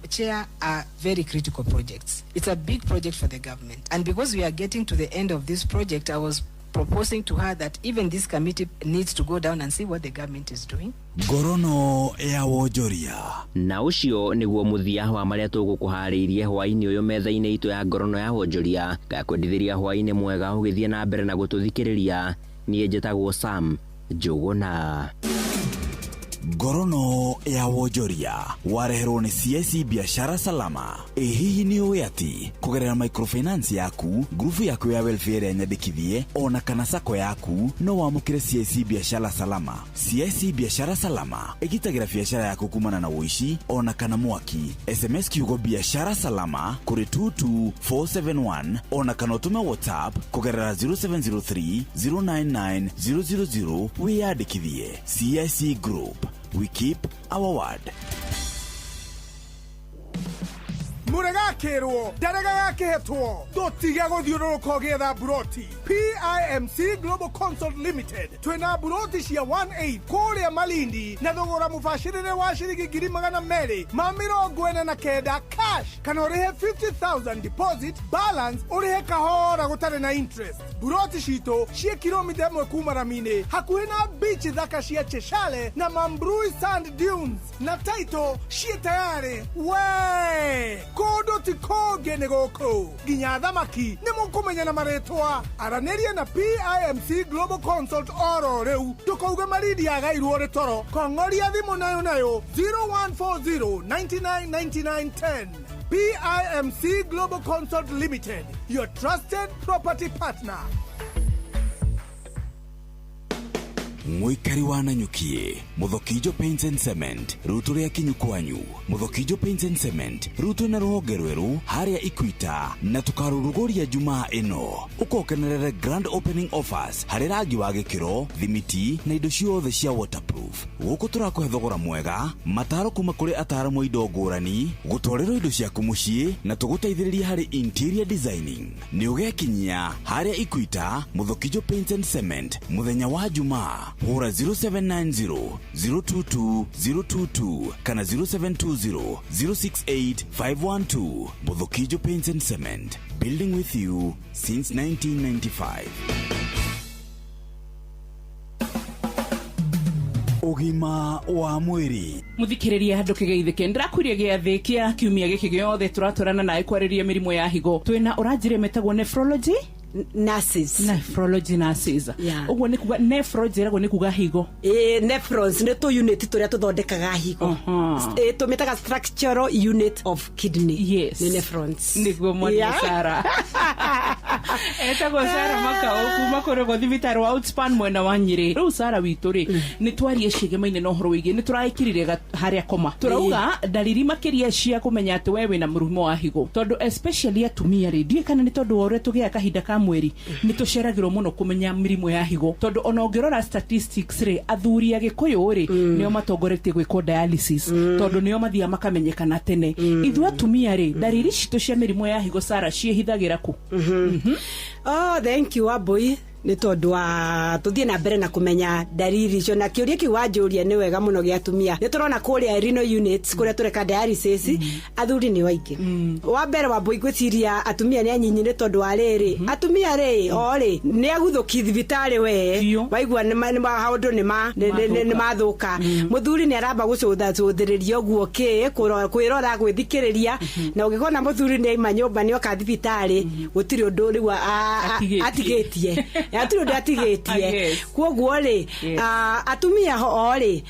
Chair, are very critical projects. It's a big project for the government. And because we are getting to the end of this project, I was proposing to her that even this committee needs to go down and see what the government is doing. Ngorono ya wonjoria. Na ũcio nĩguo mũthia wa marĩa tũgũkũharĩirie hwaĩ-inĩ ũyũ metha-inĩ itũ ya ngorono ya wonjoria. Ngakwendithĩria hwaĩ-inĩ mwega ũgĩthiĩ na mbere na gũtũthikĩrĩria. Niĩ njĩtagwo Sam Njũgũna. Ngorono ya wonjoria wareherwo nĩ CIC Biashara Salama. Hihi nĩ ũĩ atĩ kũgerera microfinance yaku, grupu yaku ya welfare nyandĩkithie ona kana sako yaku no wamũkĩre CIC Biashara Salama. CIC Biashara Salama ĩgitagĩra biashara yaku kumana na ũici ona kana mwaki. SMS kiugo Biashara Salama kũrĩ 22471 ona kana ũtũme WhatsApp kũgerera 0703 099 000 wĩyandĩkithie. CIC Group. We keep our word. Muregakirwo daragaketwo dotiga guthiũrũrũka ũgĩetha buroti. PIMC Global Consult Limited twina buroti cia 1/8 kũrĩa Malindi na thogora mũbacĩrĩre wa ciringi 249 cash kana ũrĩhe 50,000 deposit balance ũrĩhe kahora gũtarĩ na interest. Buroti citũ cia kilomita 1 kuma Ramini hakuhĩ na beach thaka cia Cheshire na Mambrui Sand Dunes na title cia tayari we kodo ti kogene goko ginya thamaki nĩ mũkũmenya na marĩtwa aranĩria na PIMC Global Consult oro rĩu tukauga Malindi agairwo rĩtoro kong'oria thimũ nayo 0140 999910. PIMC Global Consult Limited, your trusted property partner. Mwikari wa Nanyukie, Muthokijo Paints and Cement, rutu ria kinyu kwanyu. Muthokijo Paints and Cement, rutu na ruhonge rweru haria Equita na tukarurugoria Jumaa ino. Ukokenerere grand opening offers harĩ rangi wa gĩkĩro, thimiti na indo ciothe cia waterproof. Gũkũ tũrakũhe thogora mwega, mataro kuma kũrĩ ataaramu indo ngũrani, gũtwarĩrwo indo ciaku mũciĩ na tũgũteithĩrĩria harĩ interior designing. Nĩ ũgekinyia harĩa Equita, Muthokijo Paints and Cement, muthenya wa Jumaa. Hura 0790 022 022 kana 0720 068 512. Muthokijo Paints and Cement, building with you since 1995. Ugima wa mwiri muthikiriria handu kigeithike ndirakuria giathi kia kiumia giki giothe turatwarana nae kwariria mirimo ya higo twina uranjire metagwo nephrology nurses yeah. Uguo ni kuga nephrology eragwo ni kuga higo nephrons ne to unit turia tuthondekaga higo tumitaga structural unit of kidney yes. ni nephrons niguo mwana Sara Etagwo Sara Makao kuma kũrĩ thibitarĩ wa Outspan mwena wa Nyĩrĩ. Rĩu Sara witũ rĩ nĩ twarie ciĩgemaine na ũhoro wĩgiĩ nĩ tũraĩkirire harĩa koma. Turauga dalili makĩria cia kũmenya atĩ wewe na mũrimũ wa higo. Tondũ especially atumia rĩ ndiĩ kana nĩ tondũ wa ũrĩa tũgĩa kahinda ka mweri nĩ tũceragĩrwo mũno kũmenya mĩrimũ ya higo. Tondũ ona ũngĩrora statistics rĩ athuri agĩkũyũ rĩ nĩo matongoretie gwĩkwo dialysis. Tondũ nĩo mathiaga makamenyekana tene. Ithuĩ atumia rĩ dalili citũ cia mĩrimũ ya higo Sara ciĩhithagĩra ku? Oh, thank you Wambui. Nĩ tondũ wa tuthie na mbere na kumenya dalili icio na kĩũria kĩu wanjũria nĩ wega mũno gĩa atumia. Nĩ tũrona kũrĩa renal units kũrĩa tũreka dialysis athuri nĩ waingĩ. Wa mbere Wambui gwĩciria atumia nĩ anyinyi nĩ tondũ wa rĩrĩ atumia rĩ orĩ nĩ aguthuki thibitarĩ we waigua nĩ maũndũ nĩ mathũka. Mũthuri nĩ aramba gũcũthĩrĩria ũguo kwĩrora gwĩthikĩrĩria na ũngĩkona mũthuri nĩ aima nyũmba nĩ oka thibitarĩ gũtirĩ ũndũ rĩu atigĩtie. Yaturu ndatigĩtie. Kwoguo rĩ atumia ho rĩ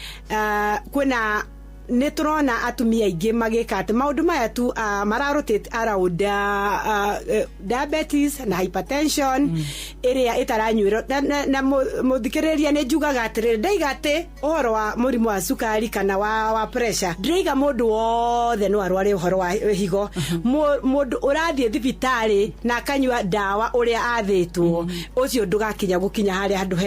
kwĩna nĩ turona atumia aingĩ magĩka atĩ maũndũ maya tu mararotate around diabetes na hypertension ĩrĩa ĩtaranyuĩrwo na mũthikĩrĩria nĩ njugaga atĩrĩrĩ ndaiga atĩ ũhoro wa mũrimũ wa cukari kana wa pressure ndĩiga mũndũ wothe no arware ũhoro wa higo. Mũndũ ũrathiĩ thibitarĩ na akanyua ndawa ũrĩa athĩtwo ũcio ndũgakinya gũkinya harĩa handũ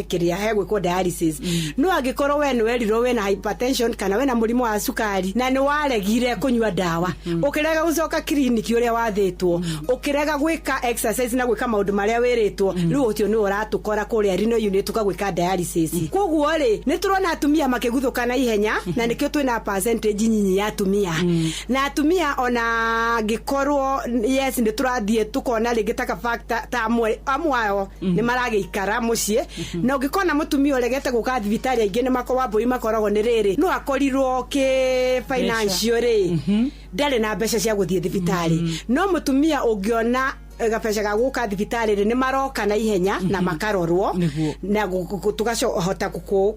kĩrĩa hegwĩkwo dialysis. No angĩkorwo we nĩ werirwo we na hypertension kana na mũrimũ wa cukari na nĩ waregire kunyua ndawa ukirega gucoka clinic ũrĩa wathĩtwo ukirega gwĩka exercise na gwĩka maũndũ marĩa wĩrĩtwo rĩu ũcio nĩ ũratukora kũrĩa renal unit tukagwĩka dialysis. Kwoguo rĩ nĩ turona atumia makĩguthũka na ihenya na nĩkĩo twĩna percentage nyinyi ya atumia na atumia ona ngĩkorwo yes nĩ turathiĩ tukona rĩngĩ taka factor ta amwe ao nĩ maragĩikara mũciĩ na ũngĩkona mũtumia ũregete gũka thibitarĩ aingĩ nĩ Wambui makoragwo nĩ rĩrĩ no akorirwo ke financial rĩ ndarĩ na mbeca cia gũthiĩ thibitarĩ no mũtumia ũngĩona gabeca ga gũka thibitarĩ nĩ maroka na ihenya na makarorwo na tugahota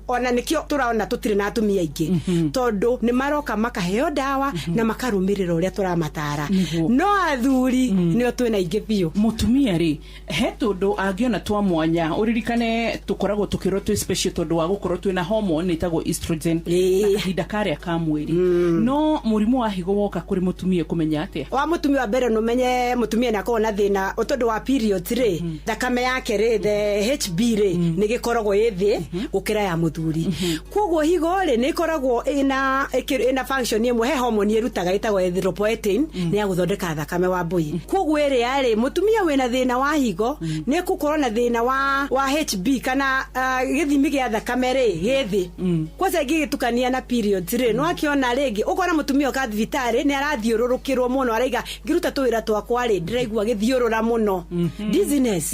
ona nĩkĩo tũraona tũtirĩ na atumia aingĩ tondũ nĩ maroka makaheo ndawa na makarũmĩrĩra ũrĩa tũramatara no athuri nĩo twĩna aingĩ biũ. Mũtumia rĩ he tondũ angĩona twa mwanya ũririkane tũkoragwo tũkĩrwo twĩ special tondũ wa gũkorwo twĩna hormone ĩtagwo estrogen kahinda karĩa ka mweri no mũrimũ wa higo woka kũrĩ mũtumia kũmenya atĩa? Wa mũtumia wa mbere no menye mũtumia nĩ akorwo na na otondo wa periods rĩ thakame yake rĩ the HB rĩ nĩ gĩkoragwo ĩthĩ gũkĩra ya mũthuri. Kwoguo higo rĩ nĩ ikoragwo ina function ĩmwe he hormone ĩrutaga ĩtagwo erythropoietin nĩ ya gũthondeka thakame Wambui. Kwoguo ĩrĩa rĩ mũtumia wĩna thĩna wa higo nĩ gũkorwo na thĩna wa HB kana gĩthimi gĩa thakame rĩ gĩthĩ kwanza gĩgĩtukania na periods rĩ no akiona rĩngĩ ũkona mũtumia ka thibitarĩ nĩ arathiũrũrũkĩrwo mũno araiga ngĩruta tũwĩra twakwa rĩ ndĩraigua gĩthiũrũra mũno dizziness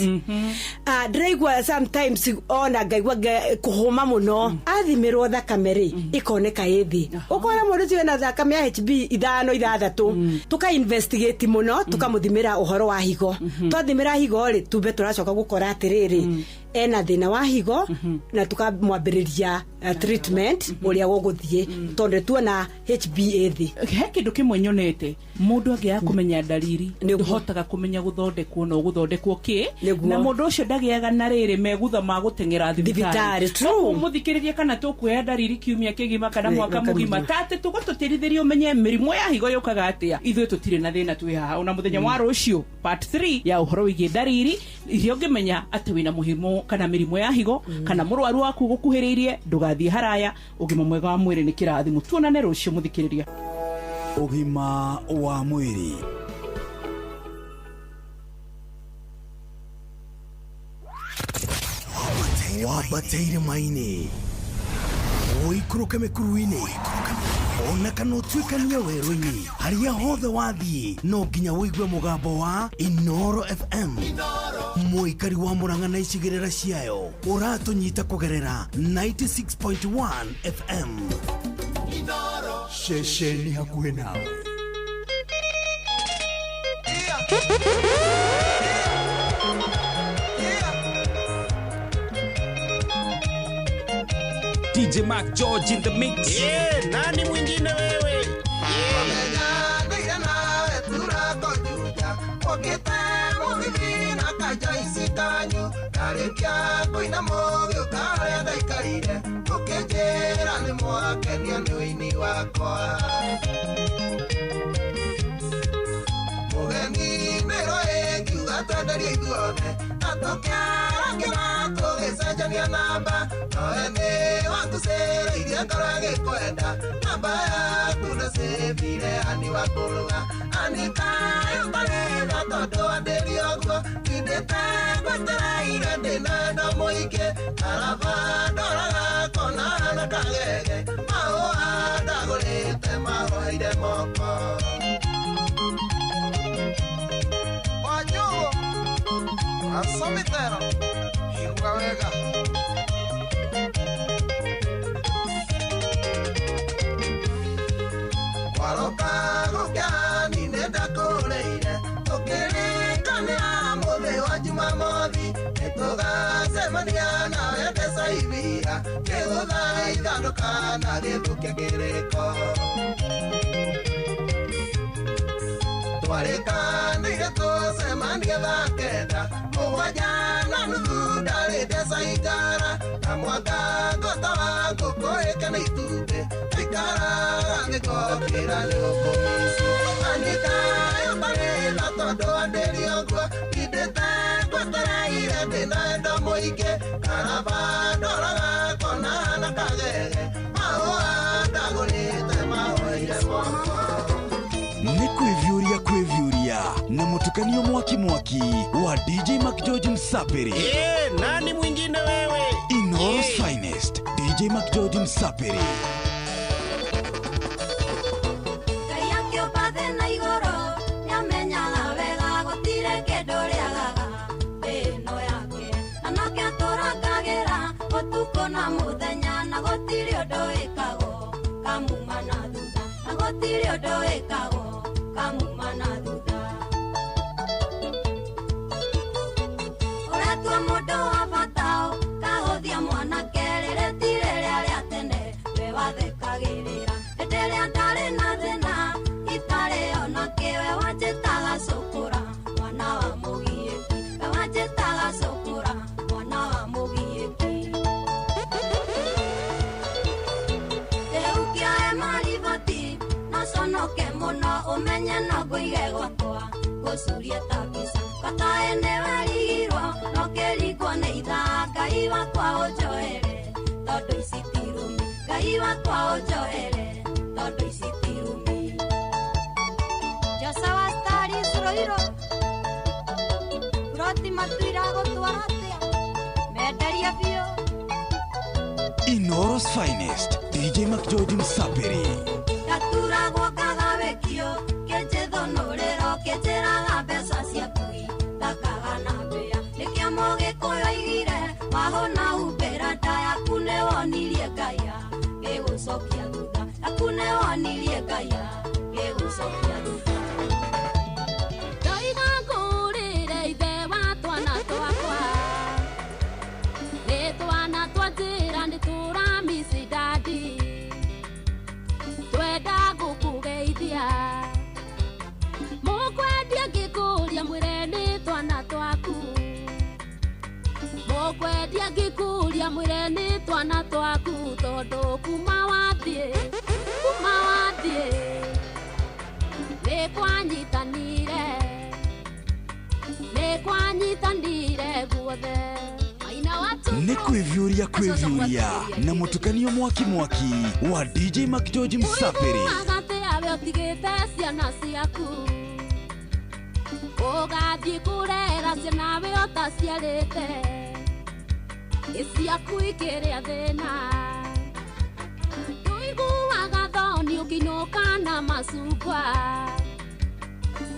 ndĩraigua sometimes ona ngaigua kũhũma mũno athimirwo thakame rĩ ikoneka ĩthĩ ũkona mũndũ ũcio na thakame ya HB 5-6 tuka investigate mũno tukamũthimĩra ũhoro wa higo twathimĩra higo rĩ tumbe tũracoka gũkora atĩrĩrĩ ena thĩna wa higo na tukamwambĩrĩria treatment ũrĩa gũgũthiĩ tondũ tuona HB ĩthĩ. He kĩndũ kĩmwe nyonete mũndũ angĩaga kũmenya dalili ndũhotaga kũmenya gũthondekwo no gũthondekwo kĩ na mũndũ ũcio ndagĩaga na rĩrĩ megutha ma gũtengera thibitarĩ. Mũthikĩrĩria kana tũkuoya dalili kiumia kĩgima kana mwaka mũgima tate tũgũtũtirithĩria ũmenye mĩrimũ ya higo yũkaga atĩa ithuĩ tũtirĩ na thĩna twĩ haha ona mũthenya wa rũciũ part 3 ya ũhoro wĩgiĩ dalili iria ũngĩmenya atĩ wĩna mũrimũ kana mĩrimũ ya higo kana mũrwaru waku gũkuhĩrĩirie ndũgathiĩ haraya ũgima mwega wa mwĩrĩ nĩ kĩrathimo tuonane rũciũ mũthikĩrĩria. Ũgima wa mwĩrĩ wabateire maini ũikũrũke mĩkuru-inĩ ona kana ũtuĩkanie werũ-inĩ harĩa hothe wathiĩ no nginya wĩigue mũgambo wa Inoro FM mũikari wa Murang'a na icigĩrĩra ciayo ũratũnyita kũgerera 96.1 FM Inoro ceceni hakuhĩ nawe. DJ Mac George in the mix. Yeah, nani mwingine wewe? Yeah. Wamenya, ngira nawe, tura kojuja. Wakita, mwingine. Joyce kanyu Karikia kuina mogi ukarĩa ndaikarire Ũkĩnjĩra nĩ mwakenio nĩ ũini wakwa Mũgeni mĩro ĩngiuga twenderie ithuothe Na tũkĩarangira tũgĩcenjania namba Nowe nĩ wangucĩrĩirie ngoro ĩgĩkwenda Namba yaku ndacĩbire ani wa kũruga Anika yũmbarĩra tondũ wandĩri ũguo Ndindĩte ngwetereire ndĩna endo mũingĩ Araba ndoraga kona na kagege Mahũa ndagũrĩte mahoire moko Wanjugu Asomitera Iruga wega Waroka gũkĩani nĩndakũrĩire Tũkĩrĩkanĩra mũthĩ wa Jumamothi Nĩtũgacemania nawe Decaivia Kĩgũthaitha ndũkanagĩthũkie kĩrĩko Twarĩkanĩire tũcemanie thaa kenda Mũgwanja na nuthu ndarĩ Decaingara Na mwaka ngota wa ngũkũ ĩkene itumbĩ Aikaraga ngĩkokĩra nĩ ũkũmici Anika yũmbarĩra tondũ wandĩri ũguo Ndindĩte ngwetereire ndĩna endo mũingĩ Karaba ndoraga kona na kagege Mahũa ndagũrĩte mahoire moko Nĩ kwĩvyũria na mũtukanio mwaki wa DJ Mac George Msapiri. Nani mwingine wewe? Inoros Finest, DJ Mac George Msapiri. Suria tabisa Katae neveriro No kelikwa neitha Kaiwa kwa ojoere Todo isitirumi Kaiwa kwa ojoere Todo isitirumi Josawa stari sroiro Proti matuirago tuaratea Medaria bio Inoros Finest DJ Mac George Msapiri Katurago kagavekio Keje donorero Kejeraga besa siakui Takaga na bea Nikia moge koyo igire Waho na ubera Daya kune wonirie gaya Gego sokia duda Akune wonirie gaya Gego sokia duda Doiga kurire Ithe watwana twakwa Nitwana twatira Nituramisi dadi Twenda gukugeithia Mukwendia ngikuria mwire ni twana twaku Mukwendia ngikuria mwire ni twana twaku Tondu kuma wathie Ni kwanyitanire guothe Nĩ kwĩvyũria na mũtukanio mwaki wa DJ Mac George Msapiri. Agateawe ũtigĩte ciana ciaku Ũgathiĩ kũrera ciana we ũtaciarĩte Ciaku ikĩrĩa thĩna Ndũiguaga thoni ũkĩinũka na macungwa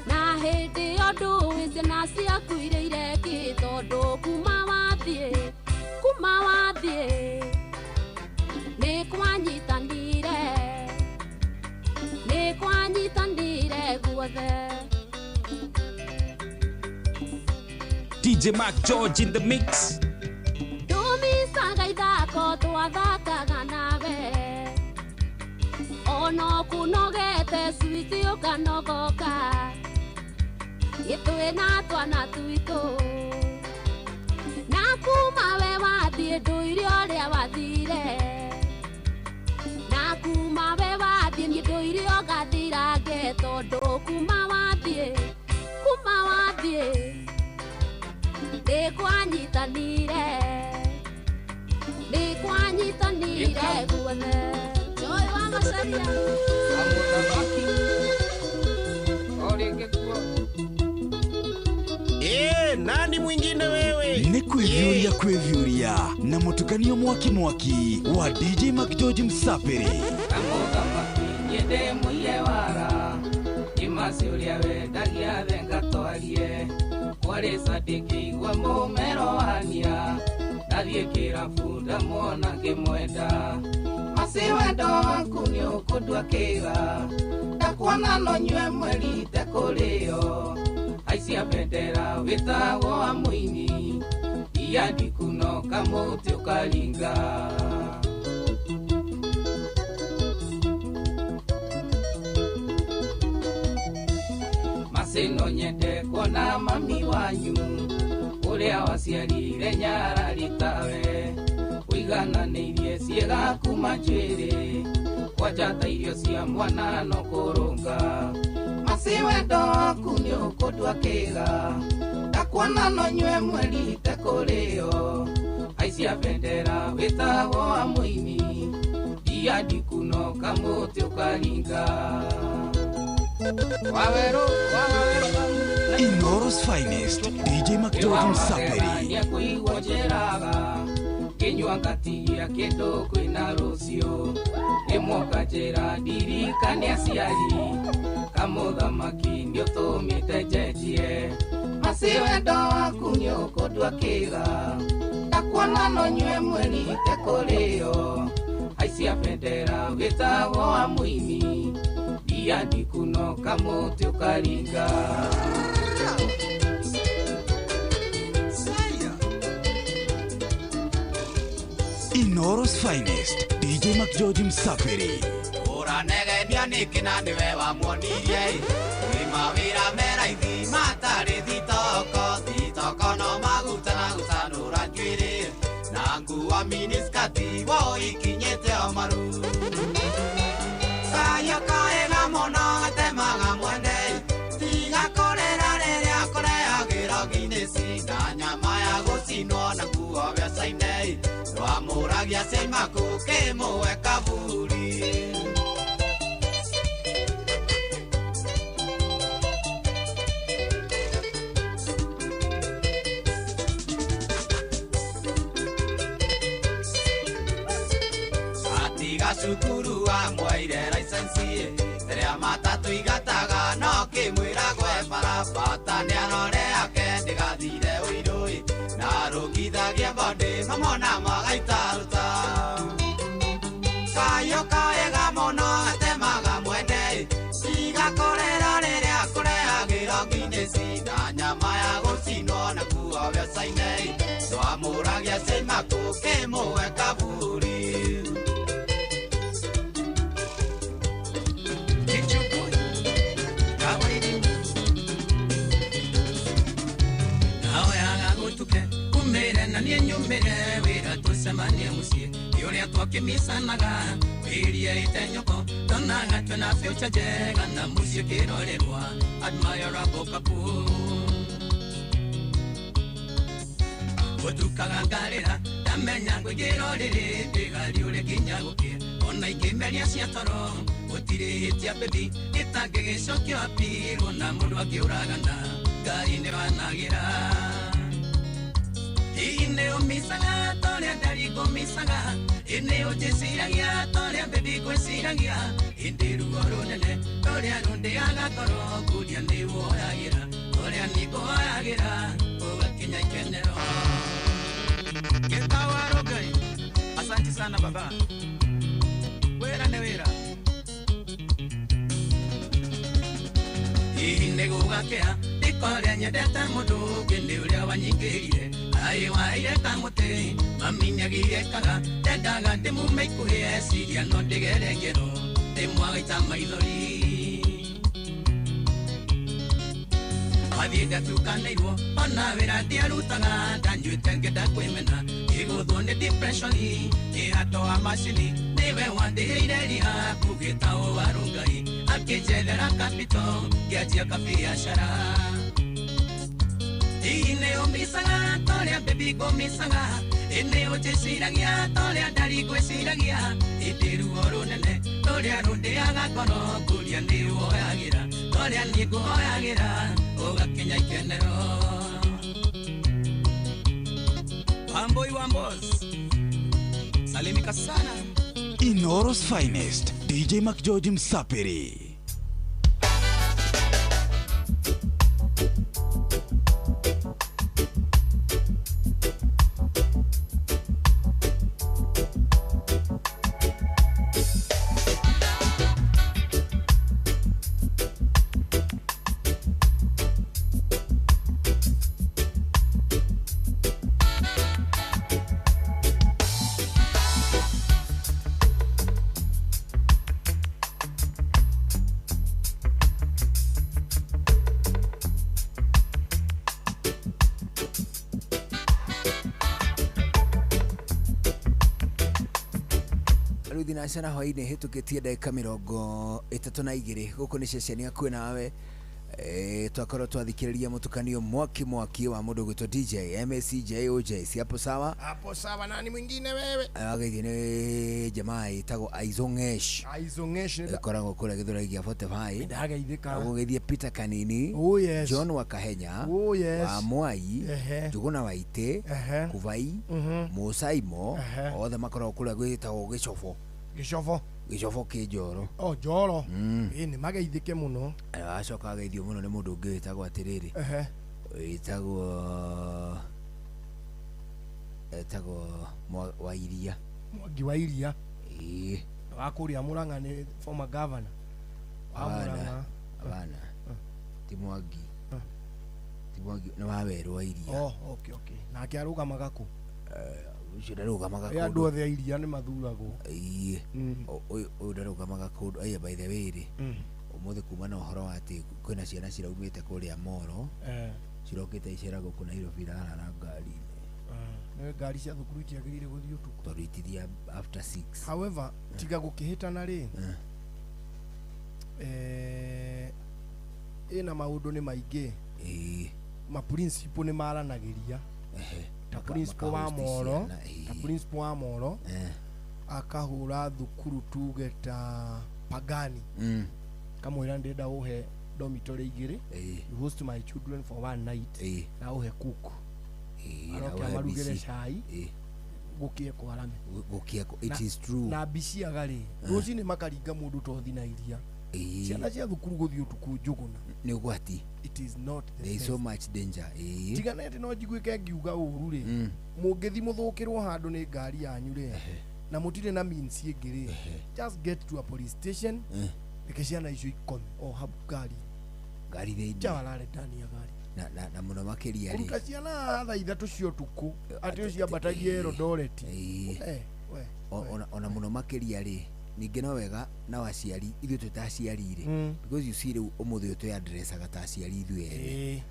Na hĩndĩ ĩyo ndũĩ ciana ciaku irĩire kĩ Tondũ kuma wathiĩ Nĩ kwanyitanire guothe DJ Mac George in the mix. Tumisaga ithako twathakaga nawe Ono kunogete switi ukanogoka Itwe na twana tuitũ kuma we wathie nduire uria wathire na kuma we wathie ni nduire ugathirange tondu kuma wathie nikwanyitanire guothe Joy wa Macharia nani mwingine wewe? Ni kwivyuria na mutukanio mwaki wa DJ Mac George Msapiri. Yende muye wara imasi uria wendagia venga twarie kwari sadiki wa mumero wania nathie kirabunda mona ngimwenda masi wendo waku ni ukundua kiga ndakuona no nywe mweri te kurio aisia bendera witago wa muini iyandi kuno kamuti ukaringa Masino nyende kuona mami wanyu uria waciarire nyara ritawe uigananirie ciega kuma njwiri kwajata irio cia mwana no kurunga masi wendo waku ni ukundua kiga ndakuona no nywe mweri te kurio aicia bendera witago wa muini iyandi kuno kamuti ukaringa Inoro's finest, DJ Mac George Msapiri. Kinywa ngatigia kindu kwina rucio imwoka njira ndirikane aciari kamuthamaki nĩ ũtũmĩte njenjie masi wendo waku nĩ ũkũndua kĩga ndakuona no nyue mweri te kũrĩo aicia bendera wĩtagwo wa mũini ndiandi kuno kamuti ũkaringa Inoro's finest, DJ Mac George Msapiri. Uranegenia nikina niwe wa mwonirie Wima wira meraithi matari thitoko no maguta na gutanura njwiri na nguwa miniskati wo ikinyete omaru Kaya kaega mono atemaga mwende tiga korera rĩrĩa kũrehagĩra Guinness na nyama ya gũcinwo na nguo mbeca-inĩ rwamũragia Seimaku kĩmũwe kaburi atiga cukuru wa mwaire license rĩa matatũ igataga no kĩmwĩra gwe barabata nĩarore ake ndĩgathire ũirũĩ na rũgithagia mbondĩ mamona magaitaruta kayo kaega mũno atemaga mwende igakorera rĩrĩa kũrehagĩra Guinness na nyama ya gũcinwo na kuo mbeca-inĩ twamũragia Seimaku kĩmũwe kaburi Niĩ nyumĩre wĩra tũcemanie mũciĩ ũrĩa twakĩmicanaga wĩrie ite nyoko tonaga twĩna future njega na mũciĩ kĩrorerwa admirable couple gũtukaga ngarĩra ndamenya ngwĩgĩro rĩrĩ ndĩgari ũrĩ nginya gũkĩa ona ingĩmeria cia toro gũtirĩ hĩtia bebi gĩtangĩgĩcokio apirwo na mũndũ akĩũragana Ngai nĩwanagĩra Ine umisaga toria dari komisaga ine ujisiragia toria baby kwesiragia inde ruoro nene toria runde aga koro kudia ni woyagira toria ni woyagira ogakinya ikenero Kekawaro gai asante sana baba wera ne wera ine gugakea ikoria nyedeta mundu kende uria wanyingirire Ai waire kamote mami nyagiye kaga tegaga ndemu meikuhe siria no ndegerengero ndemwagaita maithori wathiĩte tukanĩirwo ona wĩra ndiarutaga ndanjuĩte ngĩenda kwĩmena ĩgũthwo nĩ depression ĩhato wa macini nĩwe wandĩhĩire ria kugĩta ũwarũngai akĩnjethera kapito ngĩanjia kabiacara ine umisaga toria baby gomisaga ine uchisiragia toria ndari gwiciragia itiruo runene toria rundiaga ngoro kuria ndi woyagira toria ni nguhoyagira ugakinya ikenero Wambos salimika sana Inoro's finest DJ Mac George Msapiri. Sana hwaini hitukitie dakika 32 guku ni ceceni yaku nawe twakorwo twathikiriria mutukanio mwaki wa mundu gwitwo DJ MSJ OJ hapo sawa nani mwingine wewe ageithie ni jamaa itago Aizongesh koragwo kura githura gia 45 ndageithika ageithie Peter Kanini John Wakahenya wa Mwai Juguna Waite Kuvai Musaimo othe makoragwo kura gwitagwo Gicofo kijoro joro ni mageithike muno acoka ageithio muno ni mundu ungi witagwo atiriri witagwo Wairia Mwangi Wairia wakuria Murang'a ni former governor wa Murang'a abana ti Mwangi na Waweru Wairia okay na akiaruga magaku udaruga ya ndo the iria ni mathuragwo udaruga magakundu by the way umuthi kuma na uhoro ati kwina ciana ciraumite kuria Moro cirokite icera guku Nairobi na ngari ne ngari cia thukuru ciagirire guthii utuku twaritithia after 6 however tiga gukihitana ri ina maundu ni maingi ma principle ni maranagiria ta principal wa Moro akahura thukuru tuge ta Pagani kamwira ndenda uhe dormitory igiri you host my children for one night na uhe cook arokia marugere chai gukie kwarame it is true na bici agari ruci ni makaringa mundu tothi na iria ciana cia thukuru guthii utuku njuguna ni ugwati it is not there is so much danger tiganete no njiguike ngiuga uru ri mungithi muthukirwo handu ni ngari yanyu ri na mutire na means ingiri just get to a police station ikiciana icio ikon o habu ngari thini jawalare ndani ya gari na muno makiria ri ciana tha ithatu cio tuku ati ucio batagie Eldoret ona muno makiria ri ninge no wega na waciari ithu tutaciarire because you see riu umuthi utu address gataciari ithu ere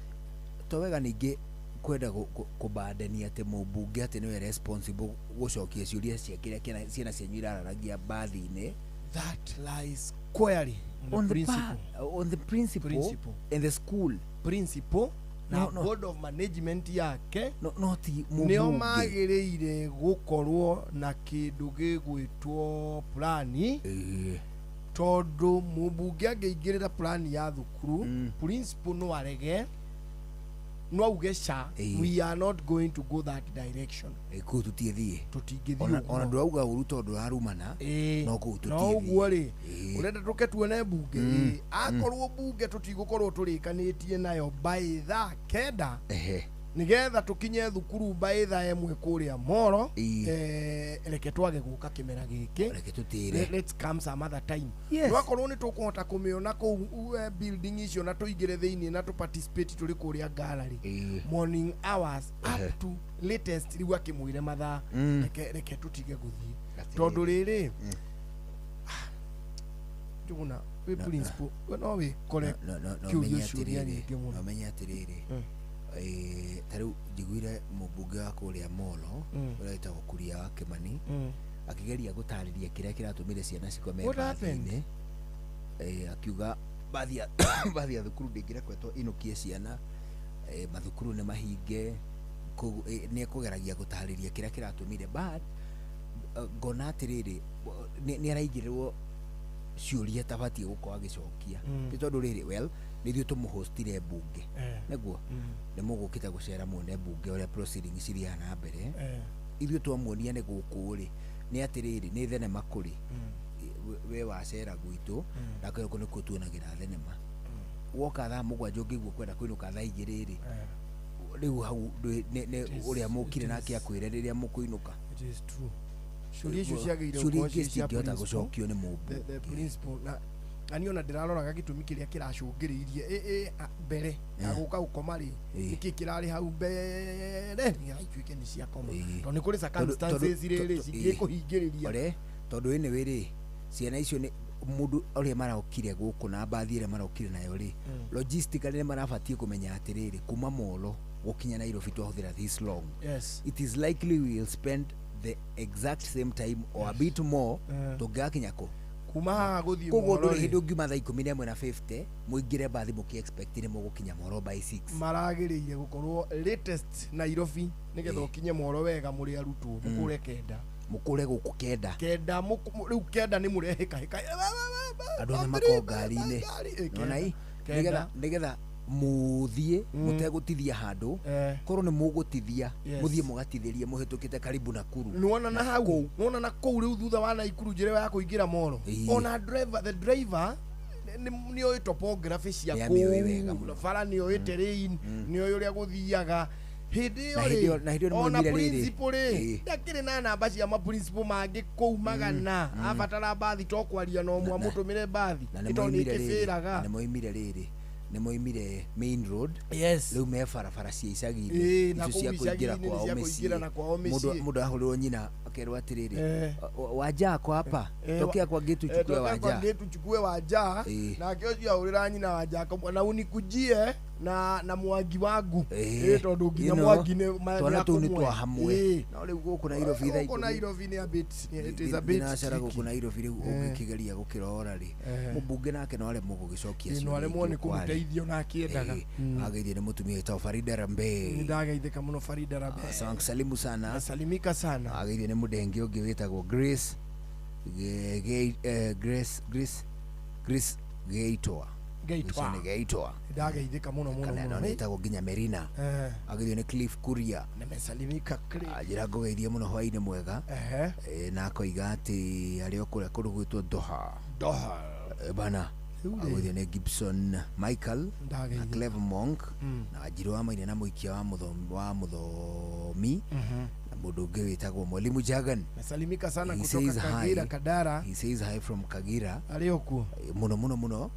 to wega ninge kwenda kubandania ati mubunge ati niwe responsible gucokia ciuria cia kiria ciana cianyu irararagia bathi-ini that lies squarely on the principle in the school principle na board of management yake no ti mubunge nio magiriire gukorwo na kindu gigwitwo plani tondu mubunge angeingirira plani ya thukuru principal no arege no augesha we are not going to go that direction ku tutithie ona ndo auga uru tondu arumana no ku tutithie no uguo ri urenda tuke tuone bunge akorwo bunge tutigukorwo turikanitie nayo by tha kenda nigetha tukinye thukuru by tha emwe kuria Moro reke twage guka kimera giki reke tutire let's come some other time twakorwo ni tukuhota kumiona ku building icio na tuigire thiini na tu participate turi kuria gallery morning hours up to latest riu akimwire mathaa reke tutige guthii tondu riri Juguna we principal no we correct curious ciuria nyingi muno amenya atiriri taru njiguire mubunge wa kuria Molo uraita gukuria wa Kimani akigeria gutariria kiria kiratumire ciana cikome batini akiuga baadhi ya thukuru ndingira kwetwo inukie ciana mathukuru ne mahinge ni kugeragia gutariria kiria kiratumire but ngona atiriri ni araigirwo ciuria tabatie gukorwo agicokia ni tondu riri well nithio tumuhostire bunge neguo ni mugukite gucera muone bunge uria proceedings ciriana mbere ithio twamuonia ni guku ri ni atiriri ni thenema kuri we wacera gwitu nakyo ko nikuo tuonagira thenema woka thaa mugwanja ngiguo kwenda kwinuka thaa igiriri riu hau ne uria mukire nake akwire riria mukuinuka it is true ciuria icio ciagĩrĩirwo gũkorwo gũcokio nĩ mũmbunge the principal na aniona ndĩraroraga gĩtũmi kĩrĩa kĩracũngĩrĩirie mbere ya gũka gũkoma rĩ nĩkĩ kĩrarĩ hau mbere nĩgĩtuĩke nĩ ciakoma tondũ nĩ kũrĩ circumstances rĩrĩ cingĩkũhingĩrĩria tondũ ĩnĩ wĩrĩ ciana icio nĩ mundu ũrĩa marokire gũkũ na mbathi ĩrĩa marokire nayo rĩ logistically nĩ marabatie kũmenya atĩrĩrĩ kuma Molo gũkinya Nairobi twahũthĩra this long it is likely we will spend the exact same time or a bit more tũngĩgakinya kũ kuma haha gũthiĩ Molo koguo hĩndĩ ũngiuma thaa 11:50 mũingĩre mbathi mũkĩ-expect nĩ mũgũkinya Molo by 6 maragĩrĩire gũkorwo latest Nairobi nĩgetha ũkinye Molo wega mũrĩ arutwo mũkũre kenda mũkũre gũkũ kenda rĩu kenda nĩ mũrehĩkahĩka andũ nĩ makorwo ngari-inĩ nona nĩgetha muthie mutegutithia handu korwo ni mugutithia muthie mugatithĩrie muhetũkĩte karibu Nakuru nuona na hau nuona na kũu rĩu thutha wa Naikuru njĩra ya kũingĩra Molo ona the driver nĩ oĩ topography cia kũu bara nĩ oĩ terrain nĩ oĩ ũrĩa gũthiaga hĩndĩ ĩyo rĩ ona principal rĩ ndakĩrĩ na namba cia ma principal mangĩ kũu magana abatara mbathi to kwaria no mũtũmĩre mbathi ĩto nĩ kĩbĩraga nĩ moimire rĩrĩ nĩ moimire main road rĩu me barabara cia icagi-inĩ icio cia kũingĩra kwao mĩciĩ mũndũ ahũrĩrwo nyina akerwo atĩrĩrĩ wanja kwa hapa tokea kwa gate uchukue wanja nake ũcio ahũrĩra nyina wanja na unikujie na mwangi wangu tondũ nginya mwangi nĩ twana tũu nĩ twa hamwe na rĩu gũkũ Nairobi thaa igũrũ Nairobi nĩ a bit it is a bit nacera gũkũ Nairobi rĩu ũngĩkĩgeria gũkĩrora rĩ mũmbunge nake no aremwo gũgĩcokia no aremwo nĩ kũmũteithio na akĩendaga ageithie nĩ mũtumia wĩtagwo Farida Rambe nĩndageithĩka mũno Farida Rambe salimu sana salimika sana ageithie nĩ mũndenge ũngĩ wĩtagwo Grace Gaitwa ndageithĩka mũno mũno nĩtagwo nginya Merina ageithio nĩ Cliff Kuria nĩmesalimika njĩra ngũgeithie mũno hwainĩ mwega na akoiga atĩ arĩ o kũrĩa kũndũ gwĩtwo Doha bana ageithio nĩ Gibson Michael na Clever Monk na Njirũ wa Maina na mũikia wa mũthomi na mũndũ ũngĩ wĩtagwo Mwalimu Jagan mesalimika sana kutoka Kagira Kadara he says hi from Kagira arĩ okuo mũno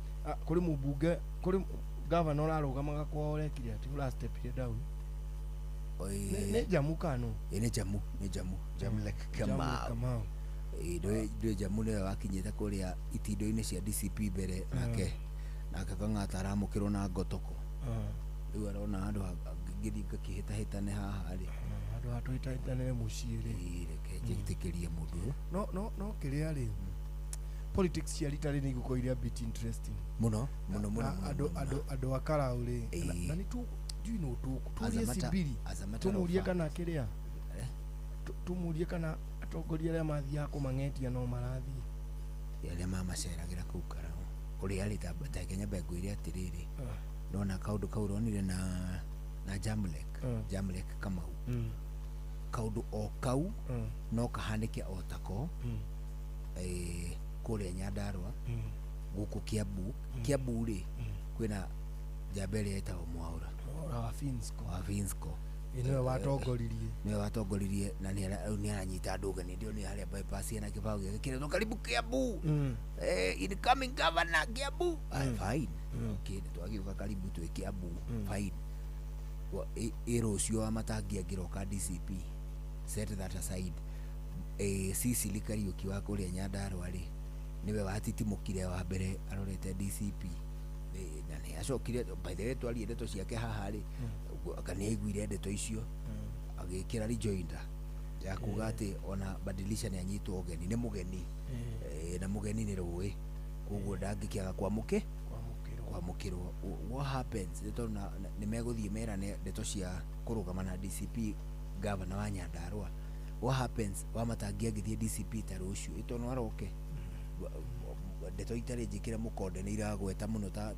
kuri mubunge kuri governor arugamaga kwa orekire ati ura step down ne jamu kanu ne jamu like Kamau ndo jamu ne wakinyete kuria itindo-inĩ cia DCP mbere nake kang'ata aramũkĩrwo na ngotoko rĩu arona andũ ngĩthi ngakĩhĩtahĩtane haha rĩ andũ atũhĩtahĩtane mũciĩ rĩ reke njĩtĩkĩrie mũndũ no kĩrĩa rĩ politics cia rita rĩ nĩigũkorwo iria bit interesting mũno andũ akara ũrĩ na nĩ tuurie Sibiri tumurie kana kĩrĩa tumurie kana atongoria arĩa mathiaga kũmang'etia no marathiĩ arĩa mamaceragĩra kũu Karau ũrĩa arĩ ta Kenya ngwĩre atĩrĩrĩ ndona kaũndũ kau ronire na Jamlek Kamau kaũndũ o kau no kahanĩke o tako kũrĩa Nyandarua gũkũ Kiambu rĩ kwĩna njamba ĩrĩa ĩtagwo Mwaũra wa Finsco niwe watongoririe na nĩ aranyita andũ ũgeni ndio nĩ harĩa bypass na kĩbao gĩake kĩretwo karibu Kiambu incoming governor Kiambu fine okay twagiuka karibu twĩ Kiambu fine ĩrũcio wa matangi angĩroka DCP set that aside Sicily Kariuki wa kũrĩa Nyandarua rĩ niwe watitimukire wa mbere arorete DCP na nĩ acokire by the way twari ndeto ciake haha rĩ akaniaiguire ndeto icio agĩkĩra rejoinder ya kuga atĩ ona badilisha nĩ anyitwo ũgeni nĩ mũgeni na mũgeni nĩ rũĩ koguo ndangĩkĩaga kwamũkĩrwo. What happens nĩ megũthiĩ merane ndeto cia kũrũgama na DCP governor wa Nyandarua. What happens wamatangia ngĩthiĩ DCP ta rũciũ ĩtono aroke ndeto itarĩ njĩkĩre mũkonde nĩ iragweta mũno ta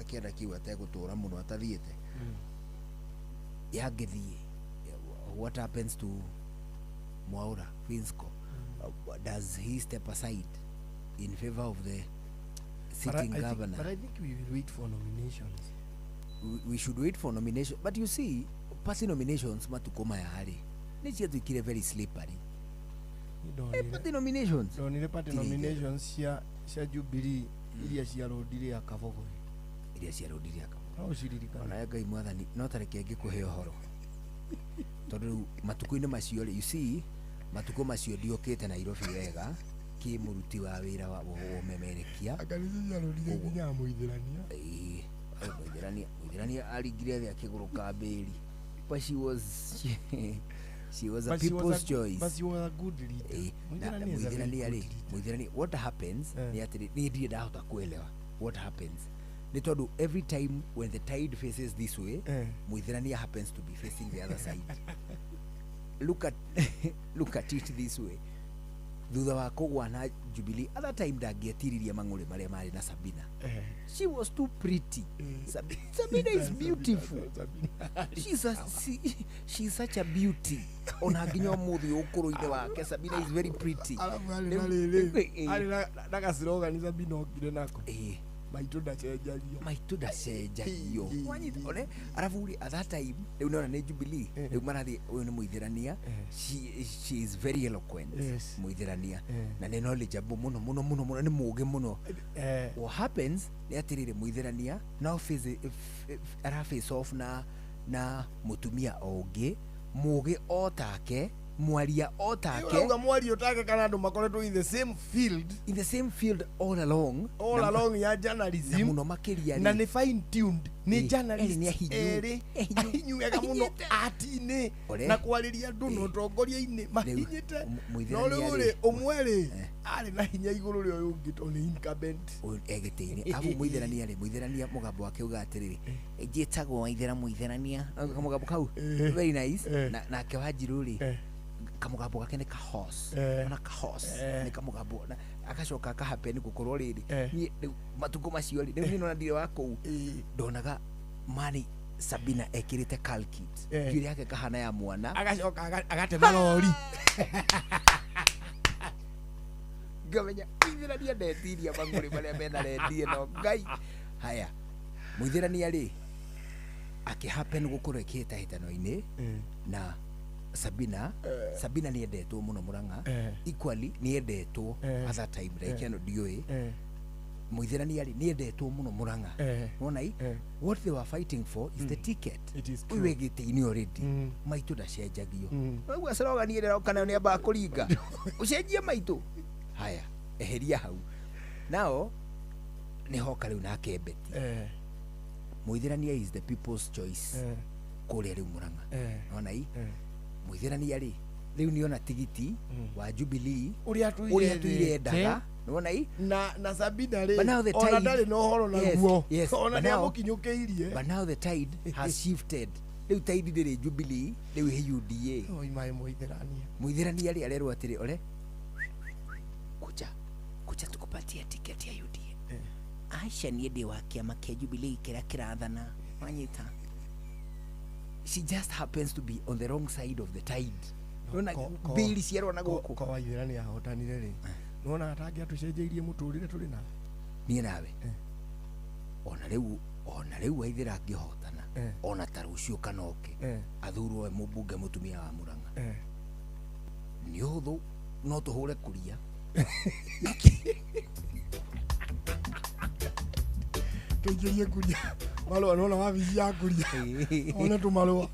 kĩanda kĩu ategũtũra mũno atathiĩte yangĩthiĩ. What happens to Mwaura Finsco? Does he step aside in favor of the sitting governor? But I think we will wait for nominations. We should wait for nomination. But you see, party nominations matukoma yari ni cia tukire very slippery. Party nominations. Don't party nominations cia Jubilee iria cia rodire akabogo. Iria cia rodire akabogo. No ciririkana. Ona Ngai mwathani no tareke ngikuhe uhoro. Tondu matuko-inĩ macio you see matuko macio ndiokite Nairobi wega ki muruti wa wira wa umemerekia akanithia rodire nginya muithirania muithirania arigire thia kiguru kambiri but she was a people's choice, but she was a good leader. Muithirania what happens ni atiri ni ndiye ndahota kuelewa what happens ni tondu every time when the tide faces this way muithirania happens to be facing the other side. look at it this way, thutha wa kugwa na Jubilee other time ndangĩetiririe mang'ũrĩ marĩa marĩ na Sabina. She was too pretty. Sabina is beautiful. She's such a beauty. Ona nginya mũthĩ ũkũrũ-inĩ wake Sabina is very pretty. Ali na kasiro ni Sabina okire nako maitũ ndacenjagio wanyita one arabu at that time rĩu nona nĩ Jubilee rĩu marathi ũyũ nĩ muithirania she is very eloquent muithirania na nĩ knowledgeable mũno nĩ mũũgĩ mũno. What happens nĩ atirire muithirania now face off na mutumia ũngĩ mũũgĩ otake mwaria otake uga mwaria otake kana andu makoretwo in the same field all along ya journalism muno makiria na ni fine tuned ni journalist ahinyuega muno ati-ini na kwariria andu no tongoria-ini mahinyite no rĩu umwere ari na hinya iguru rĩo ungi to ni incumbent egitĩini abu muithirania mugambo wake uga atiriri njĩtagwo Waithera muithirania mugambo kau very nice na kewanjiru ri kamugambo gake ni kahos ona kahos ni kamugambo na akacoka kahapeni gukorwo riri ni matuko macio ri ni nona ndire wako ndonaga mani Sabina ekirite calkit ngiri yake kahana ya mwana agacoka agatema lori ngamenya muithirania ndetiria mang'ũrĩ marĩa mena rendie no Ngai. Haya muithirania ri akihapen gukorwo ekĩhĩtahĩtano-inĩ na Sabina ni endetwo muno Murang'a equally ni endetwo at that time like no ndioi muithirania ni endetwo muno Murang'a wona what they were fighting for is the ticket we gĩtĩ-inĩ already maitũ ndacenjagio no gwa ni ndĩra kana ni amba kũringa ucenjie maitũ. Haya eheria hau nao ni hoka rĩu nake Beti muithirania is the people's choice kũrĩa rĩu Murang'a wona muithirania ri riu ni ona tigiti wa Jubilee uria tuire ndaga wona na Sabina ri ona ndari no horo na guo ona ni amukinyukiirie but now the tide has shifted riu tide ndiri Jubilee riu he UDA oimae muithirania ri arerwo atiri ore kuja tukupatie tiketi ya UDA Aisha ni ndi wa kiama kia Jubilee kirathana wanyita. She just happens to be on the wrong side of the tide. Nona bili ciarwo na guku kwa Waithera ni ahotanire ri nona atangi atucenjeirie muturire turi na nie nawe ona riu Waithera angihotana ona tarucio kanoke athurwo we mubunge mutumia wa Murang'a ni huthu no tuhure kuria tuingirie kuria malwa nona wabici ya kuria one tumalwa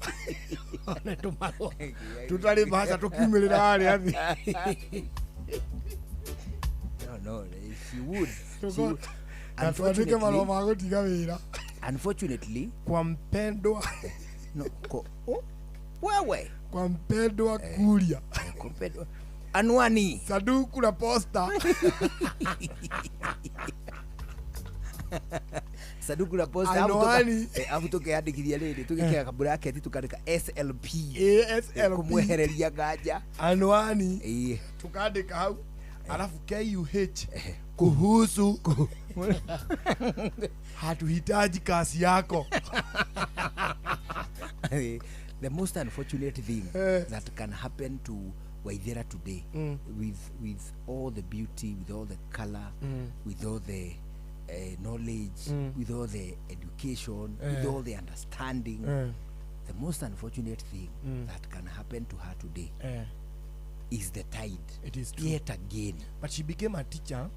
tutari basa tukiumirira ari athi no you would. Natuandike maroma ma gutiga wira. Unfortunately, kwa mpendwa wewe kwa mpendwa Kuria. Kwa mpendwa anwani sanduku la posta. Sanduku la posta anwani afu tukiandikithia riri tugikea ka bracket tukandika SLP kumwehereria gaja anwani tukandika hau alafu KUH kuhusu hatuhitaji kasi yako. The most unfortunate thing that can happen to Waithera today, with all the beauty, with all the color, with all the knowledge, with all the education, with all the understanding, the most unfortunate thing that can happen to her today is the tide. It is true. Yet again. But she became a teacher.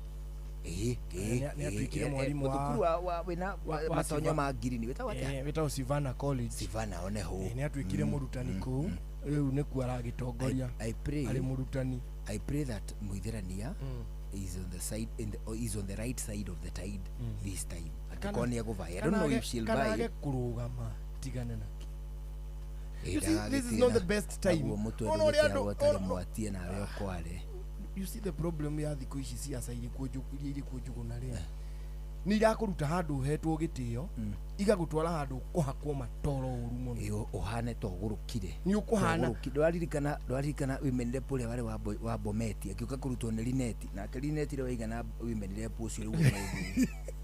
Matonyo ma girini weta Savannah College. Savannah one ho. Ni atwikire murutani ku. Riu ni ku aragitongoria. I pray. Ali murutani. I pray that Muitherania is on the side is on the right side of the tide this time. Akonia go vai. I don't know if she'll buy. Kana kurugama tigana na. This is not the best time. You see the problem ya thiko ici ciaca iri kujuguna ria ni irakuruta handu hetwo gitio igagutwara handu kuhakwo matoro uru muno iyo uhane to gurukire ni ukuhana dwaririkana women rep ule wale wa Bometi akiuka kurutwo ni Lineti na Lineti ro igana women rep ucio ru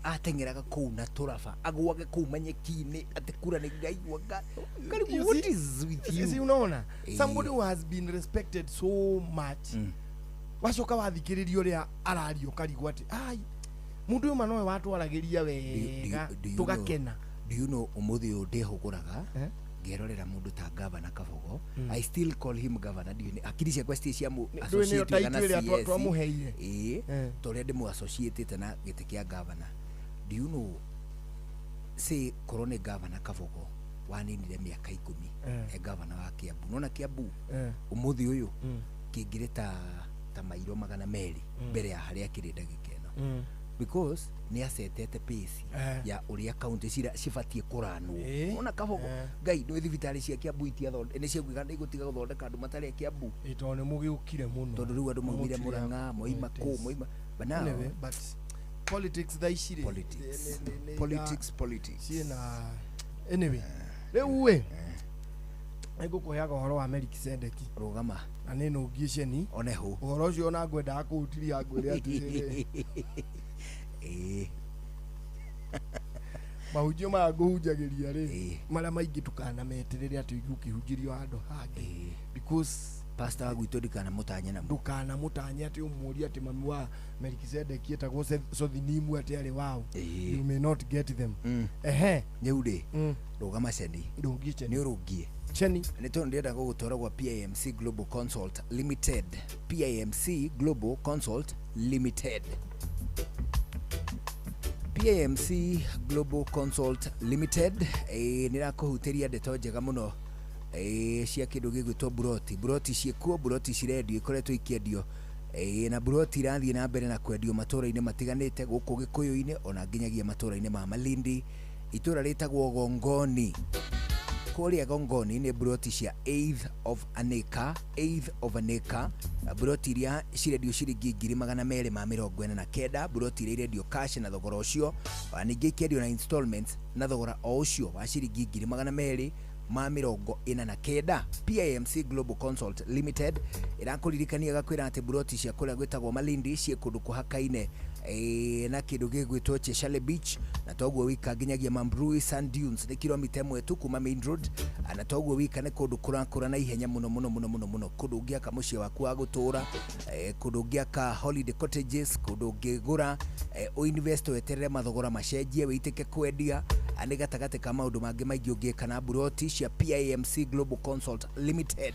atengeraga kuu na turafa agwage kuu manyekine atekura ni ngaigwaga karibu. What is with you? See, unaona somebody who has been respected so much wacoka wathikiririo ria arario karigwa ati ai mundu uyu manoe watu aragiria wega tugakena. Do you know umuthi uyu ndihuguraga ngerorera mundu ta Governor Kabogo. I still call him Governor. Akiri cia question cia mu associate na CS tore ndimu associated na gite kia Governor. Do you know say Corona Governor Kabogo waninire miaka 10 Governor wa Kiambu. Nona Kiambu umuthi uyu kingireta ta mairo magana meri mbere ya haria kirenda gikeno because ni asetete pace ya uria county cibatie kuranwo. Ona Kabogo ngai no thibitari cia Kiambu itia thonde ni ciaguiga igutiga guthondeka andu matari Kiambu ito ni mugiukire muno tondu riu andu maumire Murang'a moima bana. But politics thaicire politics ciena anyway riu we Egukuheaga uhoro wa Melkisedeki rugama na nino ngiceni oneho uhoro ucio ona ngwenda akutiria ngwire atire mahunjio ma nguhunjagiria ri maria maingi tukana meterere ati igukihunjirio handu hangi because pastor wagwitu ndukana mutanya ati umuria ati mami wa Melkisedeki etagwo Sothinimu ati ari wao you may not get them nyeude rugama ceni ndungiche ni urugie cheni ni tondu ndienda gugutwara gwa PIMC Global Consult Limited. PIMC Global Consult Limited. PIMC Global Consult Limited nirakuhutiria ndeto njega muno cia kindu gigwitwo buroti ciekuo buroti cirendio ikoretwo ikiendio na buroti irathie na mbere na kwendio matura-ini matiganite guku Gikuyu-ini ona nginyagia matura-ini ma Malindi. Itura ritagwo Gongoni. Kuria Gongoni ni buroti cia eighth of an acre. Buroti iria cirendio ciringi 249 buroti iria irendio cash na thogora ucio ningĩ ikendio na installments na thogora o ucio wa ciringi 249. PIMC Global Consult Limited irakuririkania gakwira ati buroti cia kuria gwitagwo Malindi cie kundu kuhakaine na kindu gigwitwo Cheshire Beach na toguo wika nginyagia Mambrui Sand Dunes ni kilomita 1 tu kuma main road na toguo wika ni kundu kurakura na ihenya muno kundu ngiaka mucie waku wa gutura kundu ngiaka holiday cottages kundu ngigura o invest weterere mathogora macenjie witike kwendia ani gatagate ka maundu mangi maingi ungika na buroti cia PIMC Global Consult Limited.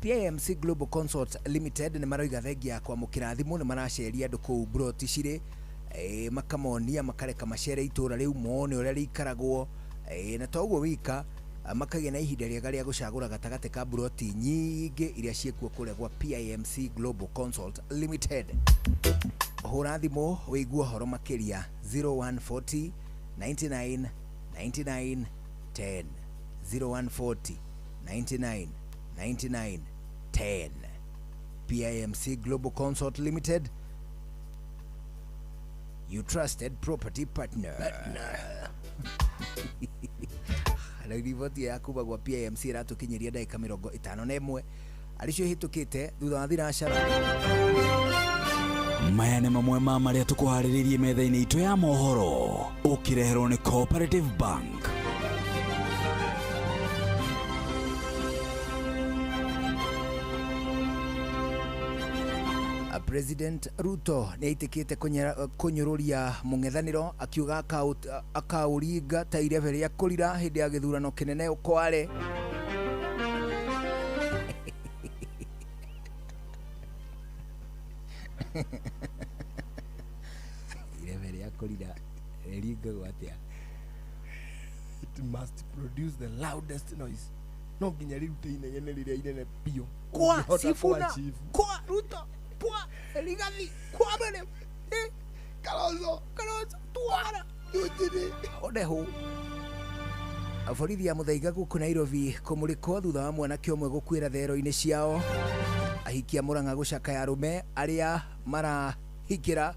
PIMC Global Consult Limited ni maroiga thengia kwa mukirathimo ni maraceria andu ku buroti cire makamonia makareka macere itura riu mone uria rikaragwo na toguo wika makagĩa na ihinda rĩega rĩa gũcagũra gatagatĩ ka buroti nyingĩ iria ciĩkuo kũrĩa gwa PIMC Global Consult Limited. Hũra thimũ wĩigue ũhoro makĩria 0140 99 99 10 0140 99 99 10. PIMC Global Consult Limited, you trusted property partner. Na riboti ya kuba gwa PIMC iratukinyiria dakika 51 alicio hitukite thutha wa thirashara. Maya nĩ mamwe ma marĩa tũkũharĩrĩirie metha-inĩ itũ ya mohoro, ũkĩreherwo nĩ Cooperative Bank. President Ruto nĩaitikĩte kunyũrũria mũng'ethanĩro akiuga akauringa ta irebe rĩa kũrira hĩndĩ ya gĩthurano kĩnene Kwale. Irebe rĩa kũrira ringagwo atĩa? It must produce the loudest noise. No nginya rĩrute inegene rĩrĩa inene biũ. Kwa Sifuna, kwa Ruto, kwa Eligathi, kwa Bene, Kalonzo, tuara, yujini. Odeho. Aborithi ya Muthaiga gũkũ Nairobi kũmũrĩkwo thutha wa mwanake ũmwe gũkuĩra thero-inĩ ciao. Ahikia Murang'a gũcakaya arũme arĩa marahikĩra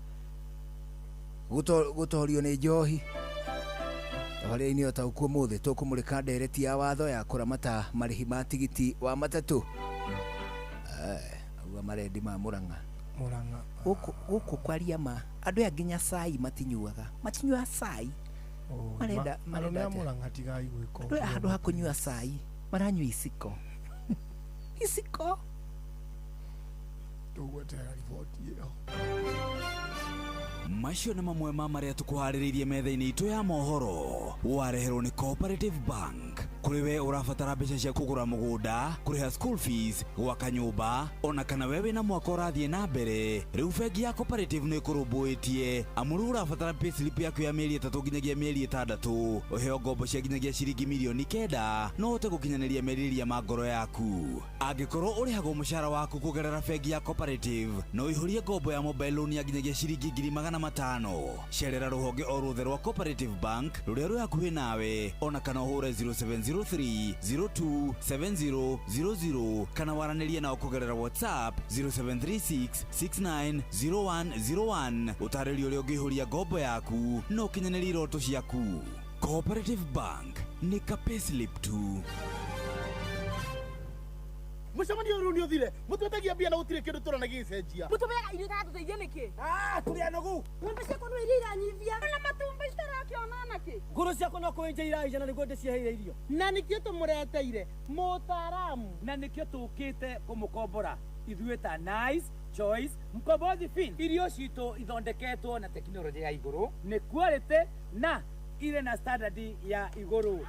gũtorio nĩ njohi. Tabarĩra-inĩ ũtaũkuo mũthĩ tũkũmũrĩka ndereti ya watho ya kũramata marĩhi ma tigiti wa matatũ. Agua marendi ma Murang'a. Gũkũ kwaria ma andũ aya nginya cai matinyuaga cai. Marenda Murang'a tigai gwĩka ũguo. Handũ ha kũnyua cai maranyua iciko. Iciko tũgwetera riboti ĩyo. Macio nĩ mamwe ma marĩa tũkũharĩrĩirie metha-inĩ itũ ya mohoro, wareherwo nĩ Cooperative Bank. Kũrĩ we ũrabatara mbeca cia kũgũra mũgũnda, kũrĩha school fees, gwaka nyũmba, ona kana we wĩna mwaka ũrathiĩ na mbere, rĩu bengi ya Cooperative nĩ ĩkũrũmbũĩtie amu rĩu ũrabatara payslip yaku ya mĩeri 3 nginyagia mĩeri 6, ũheo ngombo cia nginyagia ciringi mirioni 9 no ũhote gũkinyanĩria merirĩria ma ngoro yaku. Angĩkorwo ũrĩhagwo mũcara waku kũgerera bengi ya Cooperative, no ũihũrie ngombo ya mobile loan ya nginyagia ciringi 500,000. Cerera rũhonge o rũothe rwa Cooperative Bank rũrĩa rwĩ hakuhĩ nawe, ona kana ũhũre 0703027000 kana waranĩrie nao kũgerera WhatsApp 0736690101 ũtarĩrio ũrĩa ũngĩihũria ngombo yaku no ũkinyanĩrie iroto ciaku. Cooperative Bank nĩ ka payslip tu. Mũcemanio ũyũ nĩ ũthire, mũtwetagia mbia na gũtirĩ kĩndũ tũrona gĩcenjia. Mũtũmega irio itatũteithia nĩkĩ? Tũrĩ anogu. Ng'ombe ciakwa no iranyithia. Na matumbĩ citarakĩona nakĩ? Ngũrũ ciakwa no kwenja iraija nĩguo ndĩcieheire irio. Na nĩkĩo tũmũreteire mũtaaramu. Na nĩkĩo tũkĩte kũmũkombora. Ithuĩ ta Nice Choice Mkombozi Fin. Irio citũ ithondeketwo na tekinoronjĩ ya igũrũ, nĩ quality na ile na standard ya igũrũ.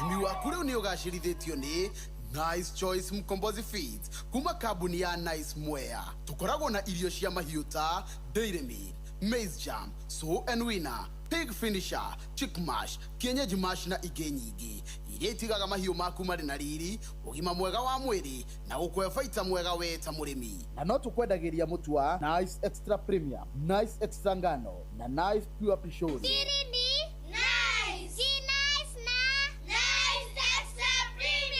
Ũrĩmi waku rĩu nĩ ũgacĩrithĩtio nĩ Nice Choice Mkombozi Feeds kuma kambuni ya Nice Mwea. Tukoragwo na irio cia mahiũ ta Dairy Meal, Maize Jam, Sow and Winner, Pig Finisher, Chick Mash, Kienyeji Mash na ingĩ nyingĩ iria itigaga mahiũ maku marĩ na riri, ũgima mwega wa mwĩrĩ na gũkũhe baita mwega we ta mũrĩmi. Na no tũkwendagĩria mũtu wa Nice Extra Premium, Nice Extra Ngano na Nice Pure Pishori. Siri ni Nice. Si Nice na Nice Extra Premium.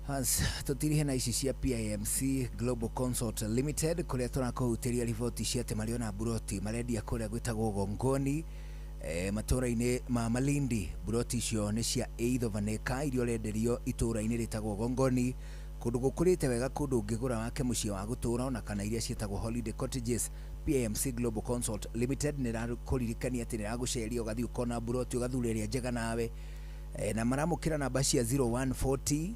Hans tutirihe na ici cia PIMC Global Consult Limited kũrĩa tũrakũhutĩria riboti cia atĩ marĩ ona buroti marendia kũrĩa gwĩtagwo Gongoni matũra-inĩ ma Malindi. Buroti icio nĩ cia Eithovaneka iria ũrenderio itũra-inĩ rĩtagwo Gongoni, kũndũ gũkũrĩte wega, kũndũ ũngĩgũra wake mũciĩ wa gũtũra, ona kana iria ciĩtagwo Holiday Cottages. PIMC Global Consult Limited nĩ ĩrakũririkania atĩ nĩ ĩragũceria ũgathiĩ ũkona buroti ũgathuura ĩrĩa njega nawe, na maramũkĩra namba cia 0140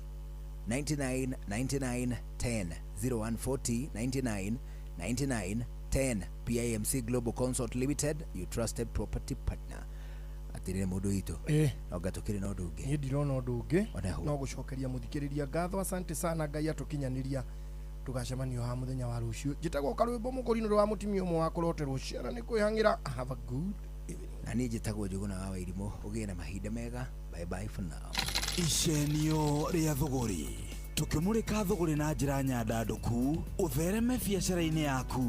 99 99 10 0140 99 99 10. PIMC Global Consult Limited, you trusted property partner. Atirire mũndũ witũ no gatukĩrĩ na ũndũ ũngĩ. Niĩ ndirona ũndũ ũngĩ no gũcokeria mũthikĩrĩria ngatho. Asante sana, Ngai atũkinyanĩria tũgacemanio ha mũthenya wa rũciũ. Njĩtagwo Karwĩmbo Mũkũrinũ wa mũtumia ũmwe wa kũroterwo ciara nĩ kwĩhang'ĩra. Have a good evening. na niĩ njĩtagwo Njũgũna wa Wairimũ. Ũgĩe na mahinda mega. Bye bye for now. Icenio rĩa thũgũri, tũkĩmũrĩka thũgũri na njĩra nyandandũku, ũthereme biacara-inĩ yaku.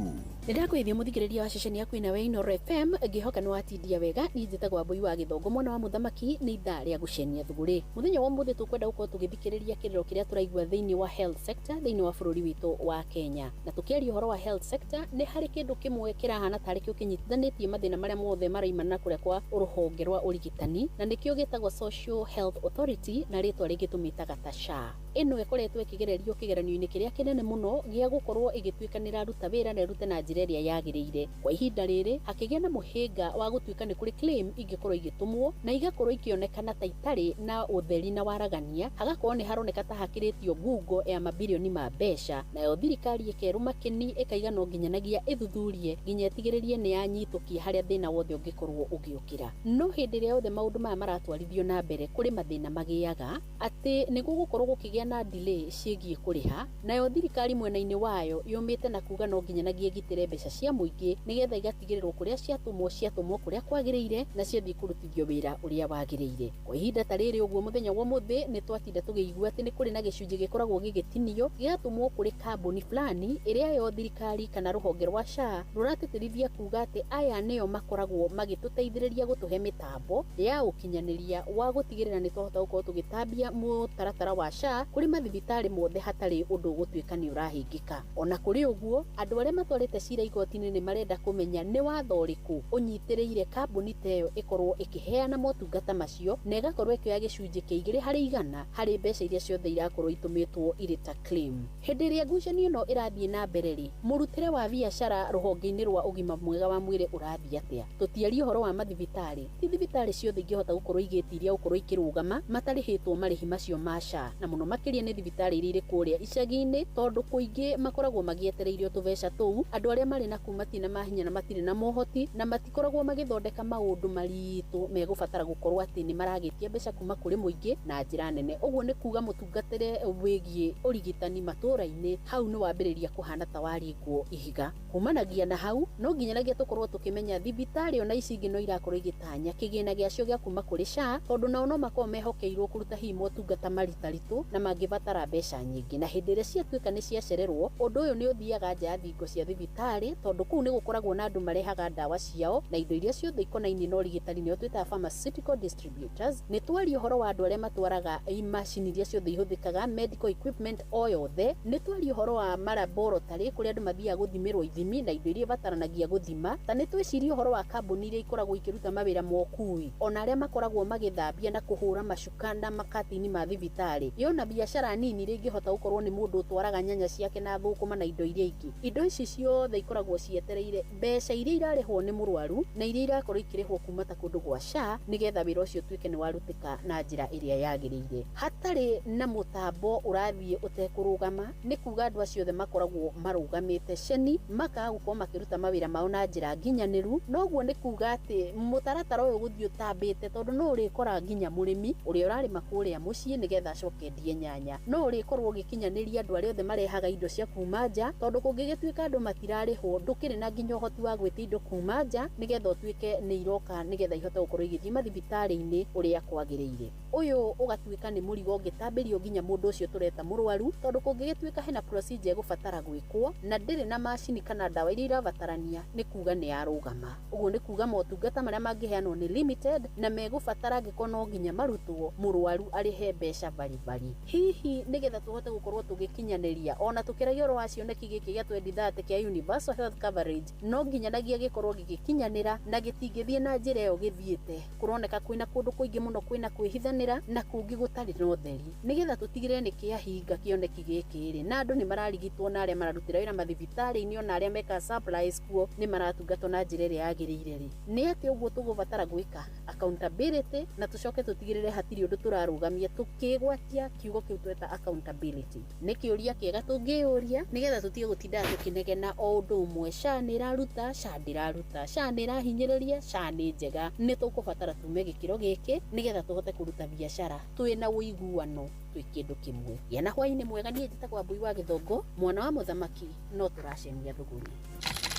Nĩndakũithia mũthikĩrĩria wa ceceni yaku Inoro Inoro FM, ngĩhoka nĩ watindia wega. Niĩ njĩtagwo Wambui wa Gĩthongo, mwana wa mũthamaki. Nĩ ithaa rĩa gũcenia thũgũri. Mũthenya wa ũmũthĩ tũkwenda gũkorwo tũgĩthikĩrĩria kĩrĩro kĩrĩa tũraigua thĩinĩ wa health sector thĩinĩ wa bũrũri witũ wa Kenya. Na tũkĩaria ũhoro wa health sector, nĩ harĩ kĩndũ kĩmwe kĩrahana tarĩ kĩo kĩnyitithanĩtie mathĩna marĩa mothe maraimana kũrĩa kwa rũhonge rwa ũrigitani, na nĩkĩo gĩtagwo Social Health Authority, na rĩtwa rĩngĩ tũmĩtaga ta SHA. Ĩno ĩkoretwo ĩkĩgererio kĩgeranio-inĩ kĩrĩa kĩnene mũno gĩa gũkorwo ĩgĩtuĩka nĩ ĩraruta wĩra na ĩrute na njĩra ĩrĩa yagĩrĩire. Kwa ihinda rĩrĩ hakĩgĩa na mũhĩnga wa gũtuĩka nĩ kũrĩ claim ingĩkorwo igĩtũmwo na igakorwo ikĩonekana ta itarĩ na ũtheri na waragania, hagakorwo nĩ haroneka ta hakĩrĩtio ngungo ya mabilioni ma mbeca, nayo thirikari ĩkerũma kĩni ĩkaiga no nginyanagia ĩthuthurie nginya ĩtigĩrĩrie nĩ yanyitũkia harĩa thĩna wothe ũngĩkorwo ũgĩũkĩra. No hĩndĩ ĩrĩa yothe maũndũ maya maratwarithio na mbere, kũrĩ mathĩna magĩaga atĩ nĩ gũgũkorwo gũkĩgĩa na delay ciĩgiĩ kũrĩha, nayo thirikari mwena-inĩ wayo yũmĩte na kuga no nginyanagia ĩgitĩre mbeca cia mũingĩ nĩgetha igatigĩrĩrwo kũrĩa ciatũmwo kũrĩa kwagĩrĩire na ciathiĩ kũrutithio wĩra ũrĩa wagĩrĩire. Kwa ihinda ta rĩrĩ ũguo, mũthenya wa ũmũthĩ nĩ twatinda tũgĩigua atĩ nĩ kũrĩ na gĩcunjĩ gĩkoragwo gĩgĩtinio gĩgatũmwo kũrĩ kambuni fulani ĩrĩa yo thirikari kana rũhonge rwa SHA rũratĩtĩrithia kuga atĩ aya nĩo makoragwo magĩtũteithĩrĩria gũtũhe mĩtambo ya ũkinyanĩria wa gũtigĩrĩra nĩ twahota gũkorwo tũgĩtambia mũtaratara wa SHA kũrĩ mathibitarĩ mothe hatarĩ ũndũ gũtuĩka nĩ ũrahingĩka. Ona kũrĩ ũguo, andũ arĩa matwarĩte cira igoti-inĩ nĩ marenda kũmenya nĩ watho ũrĩkũ ũnyitĩrĩire kambuni ta ĩyo ĩkorwo ĩkĩheana motungata macio na ĩgakorwo ĩkĩoya gĩcunjĩ kĩa 2/100 harĩ mbeca iria ciothe irakorwo itũmĩtwo irĩ ta claim. Hĩndĩ ĩrĩa ngucanio ĩno ĩrathiĩ na mbere rĩ, mũrutĩre wa biacara rũhonge-inĩ rwa ũgima mwega wa mwĩrĩ ũrathiĩ atĩa? Tũtiarie ũhoro wa mathibitarĩ, ti thibitarĩ ciothe ingĩhota gũkorwo igĩtiria gũkorwo ikĩrũgama matarĩhĩtwo marĩhi macio ma SHA, na mũno makĩria nĩ thibitarĩ iria irĩ kũrĩa icagi-inĩ, tondũ kũingĩ makoragwo magĩetereirio tũbeca tũu. Andũ arĩa marĩ na matina mahinya na matirĩ na mohoti na matikoragwo magĩthondeka maũndũ maritũ megũbatara gũkorwo atĩ nĩ maragĩtia mbeca kuma kũrĩ mũingĩ na njĩra nene. Ũguo nĩ kuga mũtungatĩre wĩgiĩ ũrigitani matũũra-inĩ hau nĩ wambĩrĩria kũhana ta waringwo ihiga. Kumanagia na hau, no nginyanagia tũkorwo tũkĩmenya thibitarĩ ona ici ingĩ no irakorwo igĩtanya kĩgĩna gĩacio gĩa kuma kũrĩ SHA, tondũ nao no makorwo mehokeirwo kũruta hihi motungata maritaritũ na mangĩbatara mbeca nyingĩ, na hĩndĩ ĩrĩa ciatuĩka nĩ ciacererwo, ũndũ ũyũ nĩ ũthiaga nja ya thingo cia thibitarĩ, tondũ kũu nĩ gũkoragwo na andũ marehaga ndawa ciao na indo iria ciothe ikonainie na ũrigitani nĩo twĩtaga pharmaceutical distributors. Nĩ twaria ũhoro wa andũ arĩa matwaraga imacini iria ciothe ihũthĩkaga, medical equipment o yothe. Nĩ twaria ũhoro wa malaboratory kũrĩa andũ mathiaga gũthimĩrwo ithimi na indo iria ibataranagia gũthima. Ta nĩ twĩciria ũhoro wa kambuni iria ikoragwo ikĩruta mawĩra ma ũkui, ona arĩa makoragwo magĩthambia na kũhũra macuka na makatini ma thibitarĩ. Yona biacara nini iria ingĩhota gũkorwo nĩ mũndũ ũtwaraga nyanya ciake na thũkũma na indo iria ingĩ. Indo ici ciothe ikoragwo cietereire mbeca iria irarĩhwo nĩ mũrwaru na iria irakorwo ikĩrĩhwo kuma ta kũndũ gwa SHA, nĩgetha wĩra ũcio ũtuĩke nĩ warutĩka na njĩra ĩrĩa yagĩrĩire. Hatarĩ na mũtambo ũrathiĩ ũtekũrũgama, nĩ kuga andũ acio othe makoragwo marũgamĩte ceni, makaga gũkorwo makĩruta mawĩra mao na njĩra nginyanĩru. Noguo nĩ kuga atĩ mũtaratara ũyũ gũthiĩ ũtambĩte, tondũ no ũrĩkora nginya mũrĩmi ũrĩa ũrarĩma kũrĩa mũciĩ nĩgetha acoke endie nyanya, no ũrĩkorwo ũgĩkinyanĩria andũ arĩa othe marehaga indo cia kuma nja, tondũ kũngĩgĩtuĩka andũ matirarĩhwo, ndũkĩrĩ na nginya ũhoti wa gwĩtia indo kuma nja nĩgetha ũtuĩke nĩ iroka nĩgetha ihote gũkorwo igĩthiĩ mathibitarĩ-inĩ ũrĩa kwagĩrĩire. Ũyũ ũgatuĩka nĩ mũrigo ũngĩtambĩrio nginya mũndũ ũcio tũreta mũrwaru, tondũ kũngĩgĩtuĩka hena procedure ĩgũbatara gwĩkwo na ndĩrĩ na macini kana ndawa iria irabatarania, nĩ kuga nĩ yarũgama. Ũguo nĩ kuga motungata marĩa mangĩheanwo nĩ limited na megũbatara angĩkorwo no nginya marutwo, mũrwaru arĩhe mbeca baribari. Hihi nĩgetha tũhote gũkorwo tũgĩkinyanĩria ona tũkĩragia ũhoro wa cioneki gĩkĩ gĩa 2030 kĩa universal health coverage, no nginyanagia gĩkorwo gĩgĩkinyanĩra na gĩtingĩthiĩ na njĩra ĩyo gĩthiĩte. Kũroneka kwĩna kũndũ kũingĩ mũno kwĩna kwĩhithanĩra na kũngĩ gũtarĩ na ũtheri, nĩgetha tũtigĩrĩre nĩ kĩahinga kĩoneki gĩkĩ na andũ nĩ mararigitwo na arĩa mararutĩra wĩra mathibitarĩ-inĩ ona arĩa meka supplies kuo nĩ maratungatwo na njĩra ĩrĩa yagĩrĩire rĩ. Nĩ atĩ ũguo tũgũbatara gwĩka accountability na tũcoke tũtigĩrĩre hatirĩ ũndũ tũrarũgamia tũkĩgwatia kiugo kĩu tweta accountability. Nĩ kĩũria kĩega tũngĩyũria nĩgetha tũtige gũtindaga tũkĩnegena o ũndũ ũmwe, SHA nĩ ĩraruta, SHA ndĩraruta, SHA nĩ ĩrahinyĩrĩria, SHA nĩ njega. Nĩ tũkũbatara tume gĩkĩro gĩkĩ nĩgetha tũhote kũruta biacara twĩna ũiguano twĩ kĩndũ kĩmwe. Gĩa na hwaĩ-inĩ mwega. Niĩ njĩtagwo Wambui wa Gĩthongo, mwana wa mũthamaki, no tũracemia thũgũri.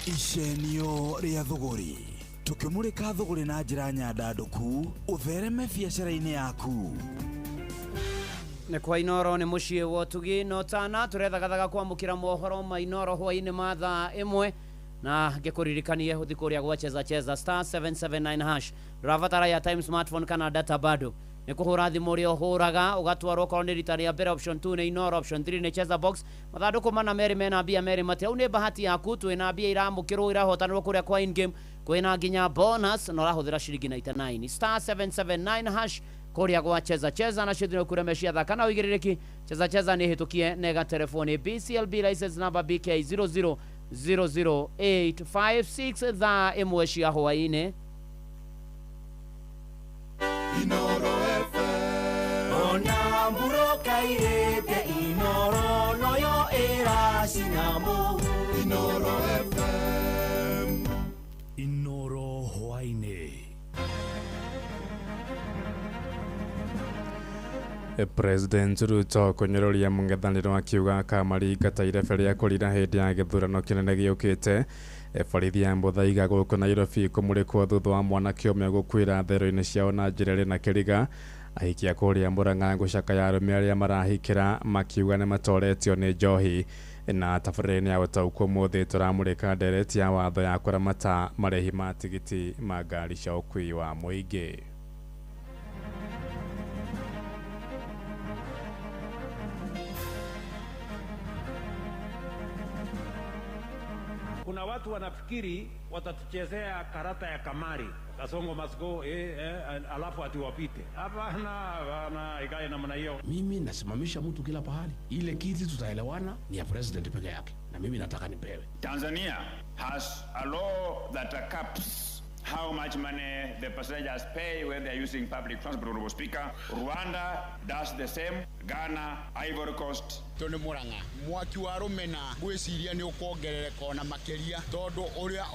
Icenio rĩa thũgũri, tukimurika thogore na njira nyandanduku uthereme biacara-ini yaku. Nä kwa Inoro nä muciä wa tugi no tana turethagathaga kwamukira mohoro ma Inoro hwaini mathaa imwe na ngikuririkanie huthi kuria gwacheza cheza star 779 hash ravatara ya time smartphone kana data bado nä kå hå ra thimå å rä a å hå raga å gatwarwo korwo nä rita rä a mbere option 2 nä Inoro option 3 nä cheza box mathandå kå mana merä mena mbia merä mati au nä bahati yaku twä na mbia iramå kä rwo irahotanärwo kå rä a kwa in game kwina nginya bonus no rahå thä ra ciringi 99 star 779 hash kuria gwa cheza cheza na shidino kuremeshia thaka na uigiriki cheza cheza ni hitukie nega telefoni BCLB license number BK 0000856 tha imwe cia hwaine Inoro FM ona mburoka irete Inoro noyo era sinamu Inoro FM Inoro hwaine. President Ruto kunyororia mung'ethaniro akiuga kamari gataire bere ya kurira hindi ya githurano kinene giukite borithi ya Muthaiga guku Nairobi kumurikwo thutha wa mwanake umwe gukwira thero-ini ciao na njira iri na kiriga ahikia kuria Murang'a gucakaya arume aria marahikira makiuga ni matoretio ni njohi na tabarĩra-inĩ ya ũtaũku ũmũthĩ tũramũrĩka ndereti ya watho ya kũramata marĩhi ma tigiti ma ngari cia ũkui wa mũingĩ. Kuna watu wanafikiri watatuchezea karata ya kamari, Kasongo must go alafu atiwapite. Hapana, ikae namna hiyo. Mimi nasimamisha mtu kila pahali. Ile kiti tutaelewana ni ya president peke yake, na mimi nataka nipewe. Tanzania has a law that caps how much money the passengers pay when they are using public transport, Honorable Speaker. Rwanda does the same. Ghana, Ivory Coast. Tone Murang'a mwaki wa rumena gwiciria ni ukongerereka ona makeria tondu uria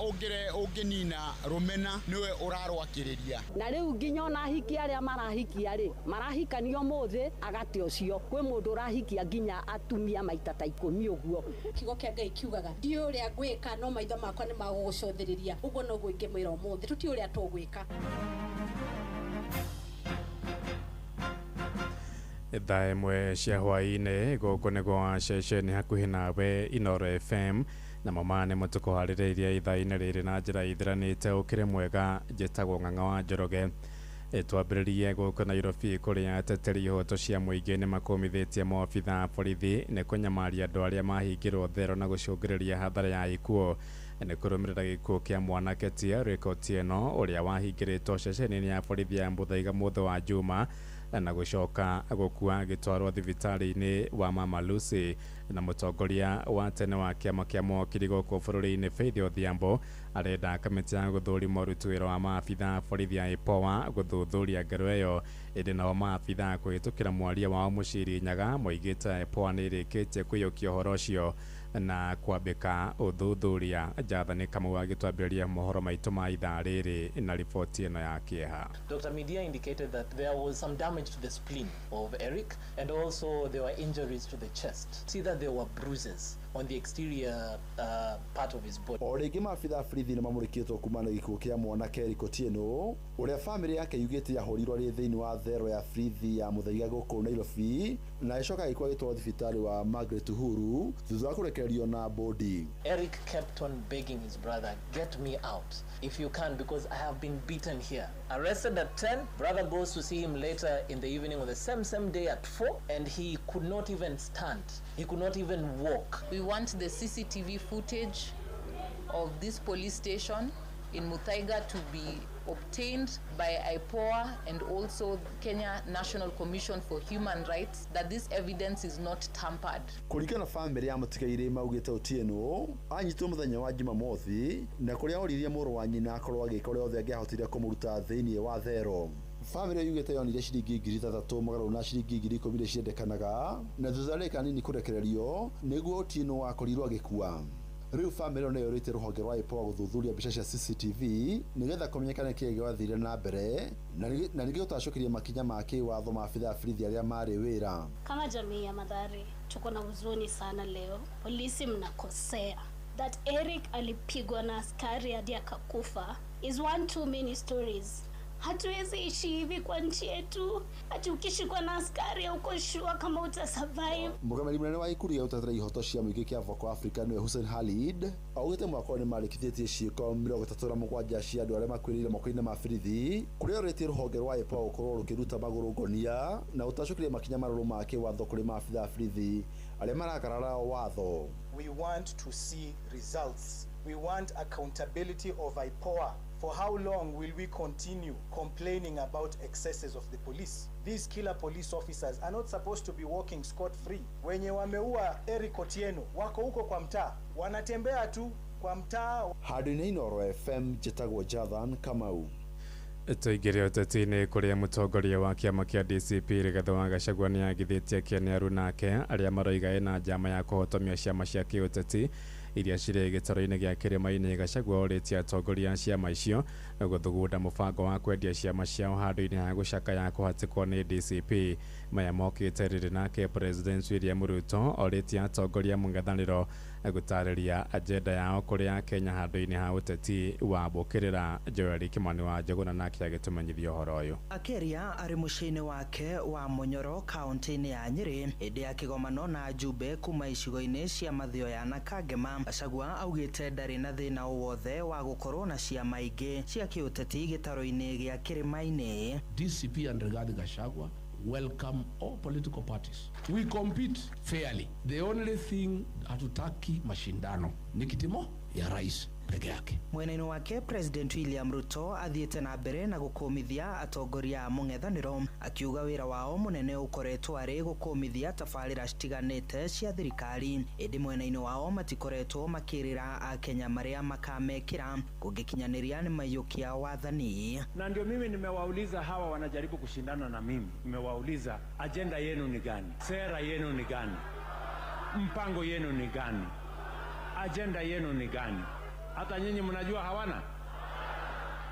unginina rumena niwe urarwakiriria na riu nginya ona hiki aria marahikia ri marahikanio muthi agate ucio kwi mundu urahikia nginya atumia maita ta 10 uguo kigo kia Ngai kiugaga ndi uria gwika no maitho makwa ni magugucothiriria uguo no gwike mwira umuthi tuti uria tugwika. Thaa imwe cia hwainĩ gũkũ nĩ gwa ceceni hakuhĩ nawe Inoro FM na mama nĩ mũtũkũharĩrĩirie ithaa-inĩ rĩrĩ na njĩra ithiranĩte ũkĩrĩ mwega njĩtagwo Ng'ang'a wa Njoroge. Twambĩrĩrie gũkũ Nairobi kũrĩa ateteri ihoto cia mũingĩ nĩ makũmithĩtie maobitha borithi nĩ kũnyamaria andũ arĩa mahingĩrwo thero na gũcũngĩrĩria hathara ya ikuũ nĩ kũrũmĩrĩra gĩkuũ kĩa mwanake ti Eric Otieno ũrĩa wahingĩrĩtwo ceceni-inĩ ya borithi ya Muthaiga mũthĩ wa Juma na gucoka gukua gitwarwo thibitari-ini wa Mama Lucy na mutongoria wa tene wa kiama kia mokiri guku bururi-ini Faith Odhiambo arenda kamiti ya guthurima ũruti wĩra wa maabitha borithi ya IPOA guthuthuria ngero ĩyo ĩndĩ nao maabitha kũhĩtũkĩra mwaria wao Mũciri Nyaga moigĩte IPOA nĩ ĩrĩkĩtie kũiyũkia ũhoro ũcio na kwambĩka ũthuthuria. Jathani Kamau agĩtwambĩrĩria mohoro maitũ ma ithaa rĩrĩ na riboti ĩno ya kĩeha. Dr. Media indicated that there was some damage to the spleen of Eric and also there were injuries to the chest. See that there were bruises on the exterior part of his body. O rĩngĩ maabitha borithi nĩ mamũrĩkĩtwo kumana gĩkuũ kĩa mwanake Eric Otieno ũrĩa famĩlĩ yake yugĩte yahũrirwo arĩ thĩinĩ wa thero ya borithi ya Muthaiga gũkũ Nairobi na ĩcoka gĩkuũ agĩtwarwo thibitarĩ wa Margaret Uhuru thutha wa kũrekererio na bodi. Eric kept on begging his brother, get me out if you can because I have been beaten here. Arrested at 10, brother goes to see him later in the evening of the same day at 4 and he could not even stand. He could not even walk. We want the CCTV footage of this police station in Muthaiga to be obtained by IPOA and also Kenya National Commission for Human Rights, that this evidence is not tampered. Kũringana na famĩlĩ ya mũtigairĩ maugĩte Otieno anyitwo mũthenya wa Jumamothi na kũrĩa oririe mũrũ wa nyina akorwo agĩka ũrĩa othe angĩahotire kũmũruta thĩinĩ wa thero. Famĩlĩ yugĩte yonire ciringi 3,000 mũgarũ na ciringi 10,000 iria ciendekanaga na thutha wa kanini kũrekererio nĩguo Otieno wakorirwo agĩkua. Riu family nayo rĩte rũhonge rwa IPOA gũthuthuria mbica cia CCTV nĩgetha kũmenyekane kĩrĩa gĩathire na mbere na ningĩ gũtacokeria makinya ma kĩwatho maabitha borithi arĩa marĩ wĩra. Kama jamii ya Mathare tuko na huzuni sana leo. Polisi mnakosea. that Eric alipigwa na askari hadi akakufa is one too many stories. Hatuwezi ishi hivi kwa nchi yetu. Ati ukishikwa na askari uko sure kama utasurvive. Mugamari munene wa ikuru ya utatira ihoto cia muingĩ kia Voco Africa niwe Hussein Khalid augite mwaka ni marikithĩtie ciĩko 37 cia andũ arĩa makwĩrĩire moko-inĩ ma birithi kũrĩa oretie rũhonge rwa IPOA gũkorwo rũkĩruta magũrũ ngonia na ũtacũkĩrie makinya marũrũ ma kĩwatho kũrĩ maabitha a birithi arĩa marakarara watho. We want to see results. We want accountability of IPOA. For how long will we continue complaining about excesses of the police? These killer police officers are not supposed to be walking scot-free. Wenye wameua Eric Otieno wako huko kwa mtaa, wanatembea tu kwa mtaa. Handũ-inĩ Inooro FM njĩtagwo Jathan Kamau. Tũingĩre ũteti-inĩ kũrĩa mũtongoria wa kĩama kĩa DCP Rigathĩ wa Gachagua nĩagithĩtie kĩenearu nake arĩa maroiga ena njama ya kũhotomia ciama cia kĩũteti iria cirĩ gĩtaro-inĩ gĩa kĩrĩma-inĩ. Gachagua orĩtie atongoria a ciama icio gũthugunda mũbango wa kwendia ciama ciao handũ-inĩ ha gũcakaya kũhatĩkwo nĩ DCP. Maya mokĩte rĩrĩ nake President William Ruto orĩtie atongoria mũng'ethanĩro gũtarĩria agenda yao kũrĩ Akenya handũ-inĩ ha ũteti wa mbũkĩrĩra. Joel Kimani wa Njuguna nake agĩtũmenyithia ũhoro ũyũ. Akeria arĩ mũciĩ-inĩ wake wa Munyoro kaunti-inĩ ya Nyĩrĩ hĩndĩ ya kĩgomano na ajumbe kuma icigo-inĩ cia Mathioya na Kangema. Gachagua augĩte ndarĩ na thĩna o wothe wa gũkorwo na ciama ingĩ cia kĩũteti gĩtaro-inĩ gĩa kĩrĩma-inĩ. DCP and Rigathi Gachagua welcome all political parties. We compete fairly. The only thing hatutaki mashindano ni kitimo ya rais peke yake. Mwena-inĩ wake President William Ruto athiĩte na mbere na gũkũmithia atongoria a mũng'ethanĩro akiuga wĩra wao mũnene ũkoretwo arĩ gũkũmithia tabarĩra citiganĩte cia thirikari. Ĩndĩ mwena-inĩ wao matikoretwo makĩrĩra Akenya marĩa makamekĩra kũngĩkinyanĩria nĩ maiyũkia wathani. Na ndio mimi nimewauliza hawa wanajaribu kushindana na mimi. Nimewauliza agenda yenu ni gani? Sera yenu ni gani? Mpango yenu ni gani? Agenda yenu ni gani? Hata nyinyi mnajua hawana?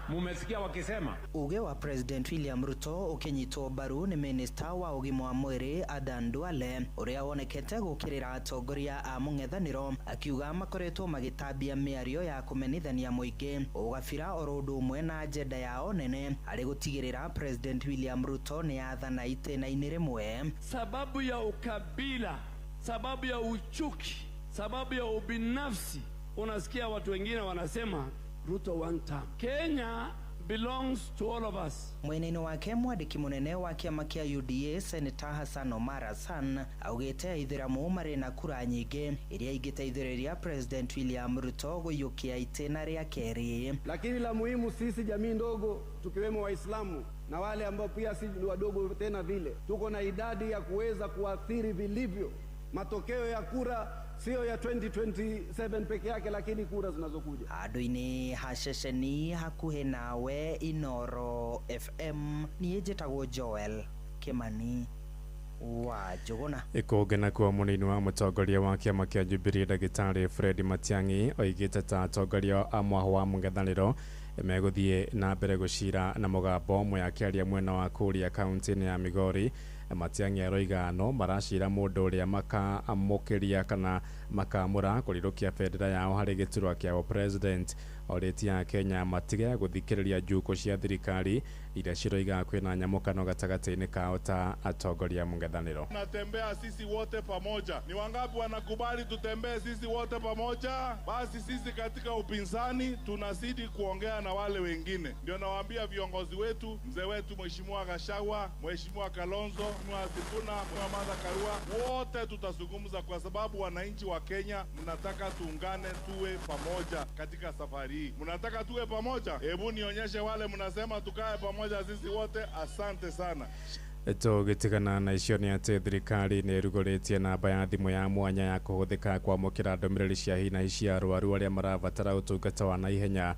Mumesikia wakisema? Uge wa President William Ruto ukinyitwo mbaru ni Minister wa ũgima wa mwĩrĩ Adan Duale ũrĩa wonekete gũkĩrĩra atongoria a mũng'ethanĩro akiuga makoretwo magĩtambia mĩario ya kũmenithania mũingĩ ũgabira oro ũndũ ũmwe na agenda yao nene harĩ gũtigĩrĩra President William Ruto nĩ athana itĩna-inĩ rĩmwe. Sababu ya ukabila, sababu ya uchuki, sababu ya ubinafsi, unasikia watu wengine wanasema Ruto one term. Kenya belongs to all of us. Mwena-inĩ wake mwandĩki mũnene wa kĩama kĩa UDA Senator Hassan Omar Hassan augĩte aithĩramu marĩ na kura nyingĩ iria ingĩteithĩrĩria President William Ruto gũiyũkia itĩna rĩa kerĩ. Lakini la muhimu sisi jamii ndogo tukiwemo Waislamu na wale ambao pia si wadogo tena vile tuko na idadi ya kuweza kuathiri vilivyo matokeo ya kura sio ya 2027 peke yake lakini kura zinazokuja. Handũ-inĩ ha ceceni hakuhĩ nawe Inooro FM niĩ njĩtagwo Joel Kimani wa Njuguna. Ikũngena kwa mũnini wa mũtongoria wa kĩama kĩa Jubilee Ndagĩtarĩ Fred Matiang'i oigĩte ta atongoria a mwahũ wa mũng'ethanĩro megũthiĩ na mbere gũcira na mũgambo ũmwe akĩaria mwena wa kũrĩa kaunti-inĩ ya Migori. Matiang'i aroiga no maracira mũndũ ũrĩa makamũkĩria kana makamũra kũrirũkia bendera yao harĩ gĩturwa kĩa president. Orĩtie Kenya matige gũthikĩrĩria njukũ cia thirikari iria ciroiga kwĩna nyamũkano gatagatĩ-inĩ kao ta atongoria mũng'ethanĩro. Tunatembea sisi wote pamoja. Ni wangapi wanakubali tutembee sisi wote pamoja? Basi sisi katika upinzani tunazidi kuongea na wale wengine. Ndio nawaambia viongozi wetu, mzee wetu Mheshimiwa Gachagua, Mheshimiwa Kalonzo, Mheshimiwa Sifuna, Mheshimiwa Martha Karua, wote tutazungumza kwa sababu wananchi wa Kenya mnataka tuungane tuwe pamoja katika safari hii. Mnataka tuwe pamoja? Hebu nionyeshe wale mnasema tukae pamoja sisi wote. Asante sana. Tũgĩtigana na icio nĩ atĩ thirikari nĩ ĩrugũrĩtie namba ya thimũ ya mwanya ya kũhũthĩka kwamũkĩra ndũmĩrĩri cia hi na hi cia arwaru arĩa marabatara ũtungata wa naihenya.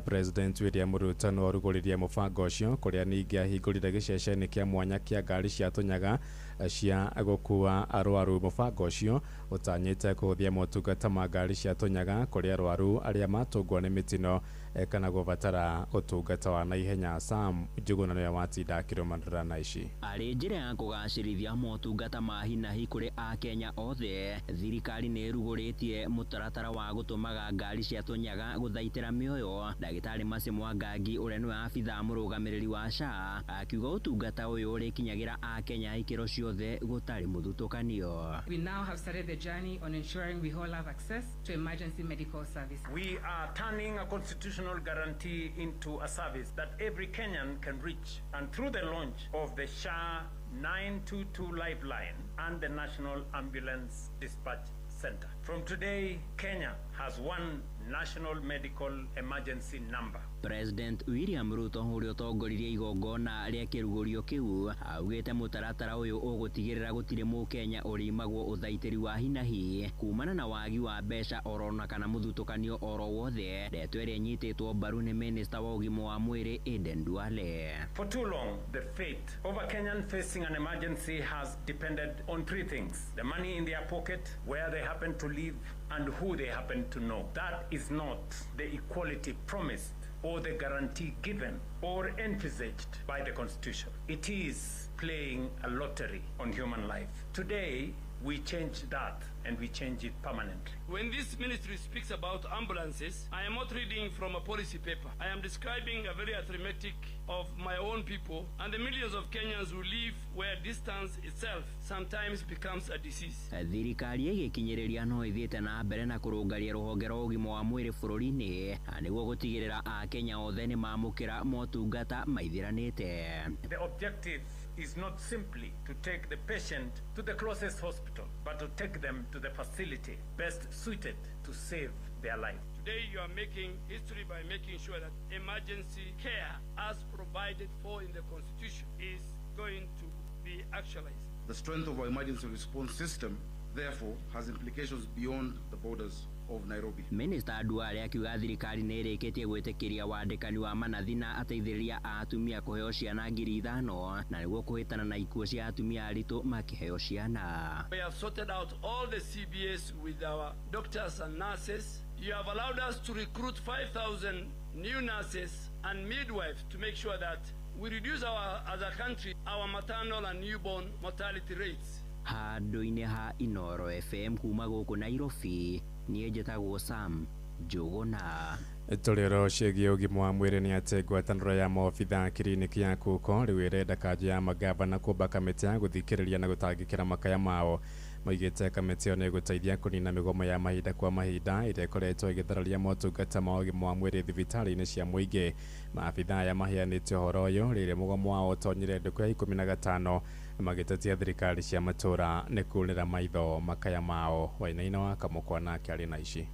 President William Ruto no arugũririe mũbango ũcio kũrĩa ningĩ ahingũrire gĩceceni kĩa mwanya kĩa ngari cia tũnyaga cia gukua arwaru. Mubango ucio utanyite kuhuthia motungata ma ngari cia tunyaga kuri arwaru aria matungwo ni mitino kana gubatara utungata wa naihenya. Sam Njuguna niwe watinda kirumanira na ici. Ari njira ya kugacirithia motungata ma hinahi kuri Akenya othe, thirikari ni ruguritie mutaratara wa gutumaga ngari cia tunyaga guthaitira mioyo. Ndagitari Mercy Mwangangi uria niwe abitha murugamiriri wa SHA akiuga utungata uyu urikinyagira Akenya ikiro ciothe gutari muthutukanio. We now have started the journey on ensuring we all have access to emergency medical service. We are turning a constitutional guarantee into a service that every Kenyan can reach, and through the launch of the SHA 922 Lifeline and the National Ambulance Dispatch Center. From today, Kenya has one national medical emergency number. President William Ruto uria utongoririe igongona ria kirugurio kiu augite mutaratara uyu ugutigirira gutire mu Kenya urimagwo uthaitiri wa hinahi kumana na wagi wa mbeca orona kana muthutukanio oro wothe. Ndeto iria nyititwo mbaru ni minister wa ugima wa mwiri Aden Duale. For too long, the fate of a Kenyan facing an emergency has depended on three things: the money in their pocket, where they happen to live, and who they happen to know. That is not the equality promised or the guarantee given or envisaged by the Constitution. It is playing a lottery on human life. Today, we change that and we change it permanently. When this ministry speaks about ambulances, I am not reading from a policy paper. I am describing a very arithmetic of my own people and the millions of Kenyans who live where distance itself sometimes becomes a disease. Thirikari igikinyiriria no ithiite na mbere na kurungaria ruhonge rwa ugima wa mwiri bururi-ini niguo gutigirira Akenya othe ni mamukira motungata maithiranite. The objective is not simply to take the patient to the closest hospital, but to take them to the facility best suited to save their life. Today you are making history by making sure that emergency care as provided for in the Constitution is going to be actualized. The strength of our emergency response system, therefore, has implications beyond the borders of Nairobi. Minister Duale akiuga thirikari ni irikitie gwitikiria wandikani wa manathi na ateithĩrĩria a atumia kuheo ciana 5,000 na niguo kuhitana na ikuo cia atumia aritu makiheo ciana. We have sorted out all the CBS with our doctors and nurses. You have allowed us to recruit 5,000 new nurses and midwives to make sure that we reduce as a country our maternal and newborn mortality rates. Handu-ini ha Inoro FM kuma guku Nairobi nie njitagwo Sam Njuguna. Tolero ciĩgiĩ ũgima wa mwĩrĩ nĩ atĩ ngwatanĩro ya maobitha kiriniki ya Kuko rĩu ĩrenda kanjũ ya magavana kũmba kamĩtĩ ya gũthikĩrĩria na gũtangĩkĩra makaya mao. Moigĩte kamĩtĩ ĩyo nĩ ĩgũteithia kũnina mĩgomo ya mahinda kwa mahinda ĩrĩa ĩkoretwo ĩgĩthararia motungata ma ũgima wa mwĩrĩ thibitarĩ-inĩ cia mũingĩ. Maabitha aya maheanĩte ũhoro ũyũ rĩrĩa mũgomo wao ũtonyire ndukũ ya 15 magĩtetia thirikari cia matũra nĩ kuurĩra maitho makaya mao. Wainaina wa Kamũkwa nake arĩ na ici.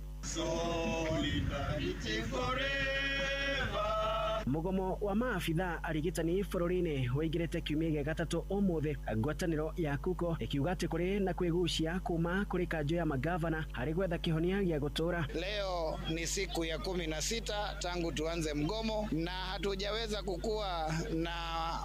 Mugomo wa maabitha arigitani bururi-ini waingirite kiumia gĩa gatatũ ũmũthĩ. Ngwatanĩro ya Kuko ikiuga atĩ kũrĩ na kwĩgucia kuma kũrĩ kanjũ ya magavana harĩ gwetha kĩhonia gĩa gũtũra. Leo ni siku ya 16 tangu tuanze mgomo na hatujaweza kukua na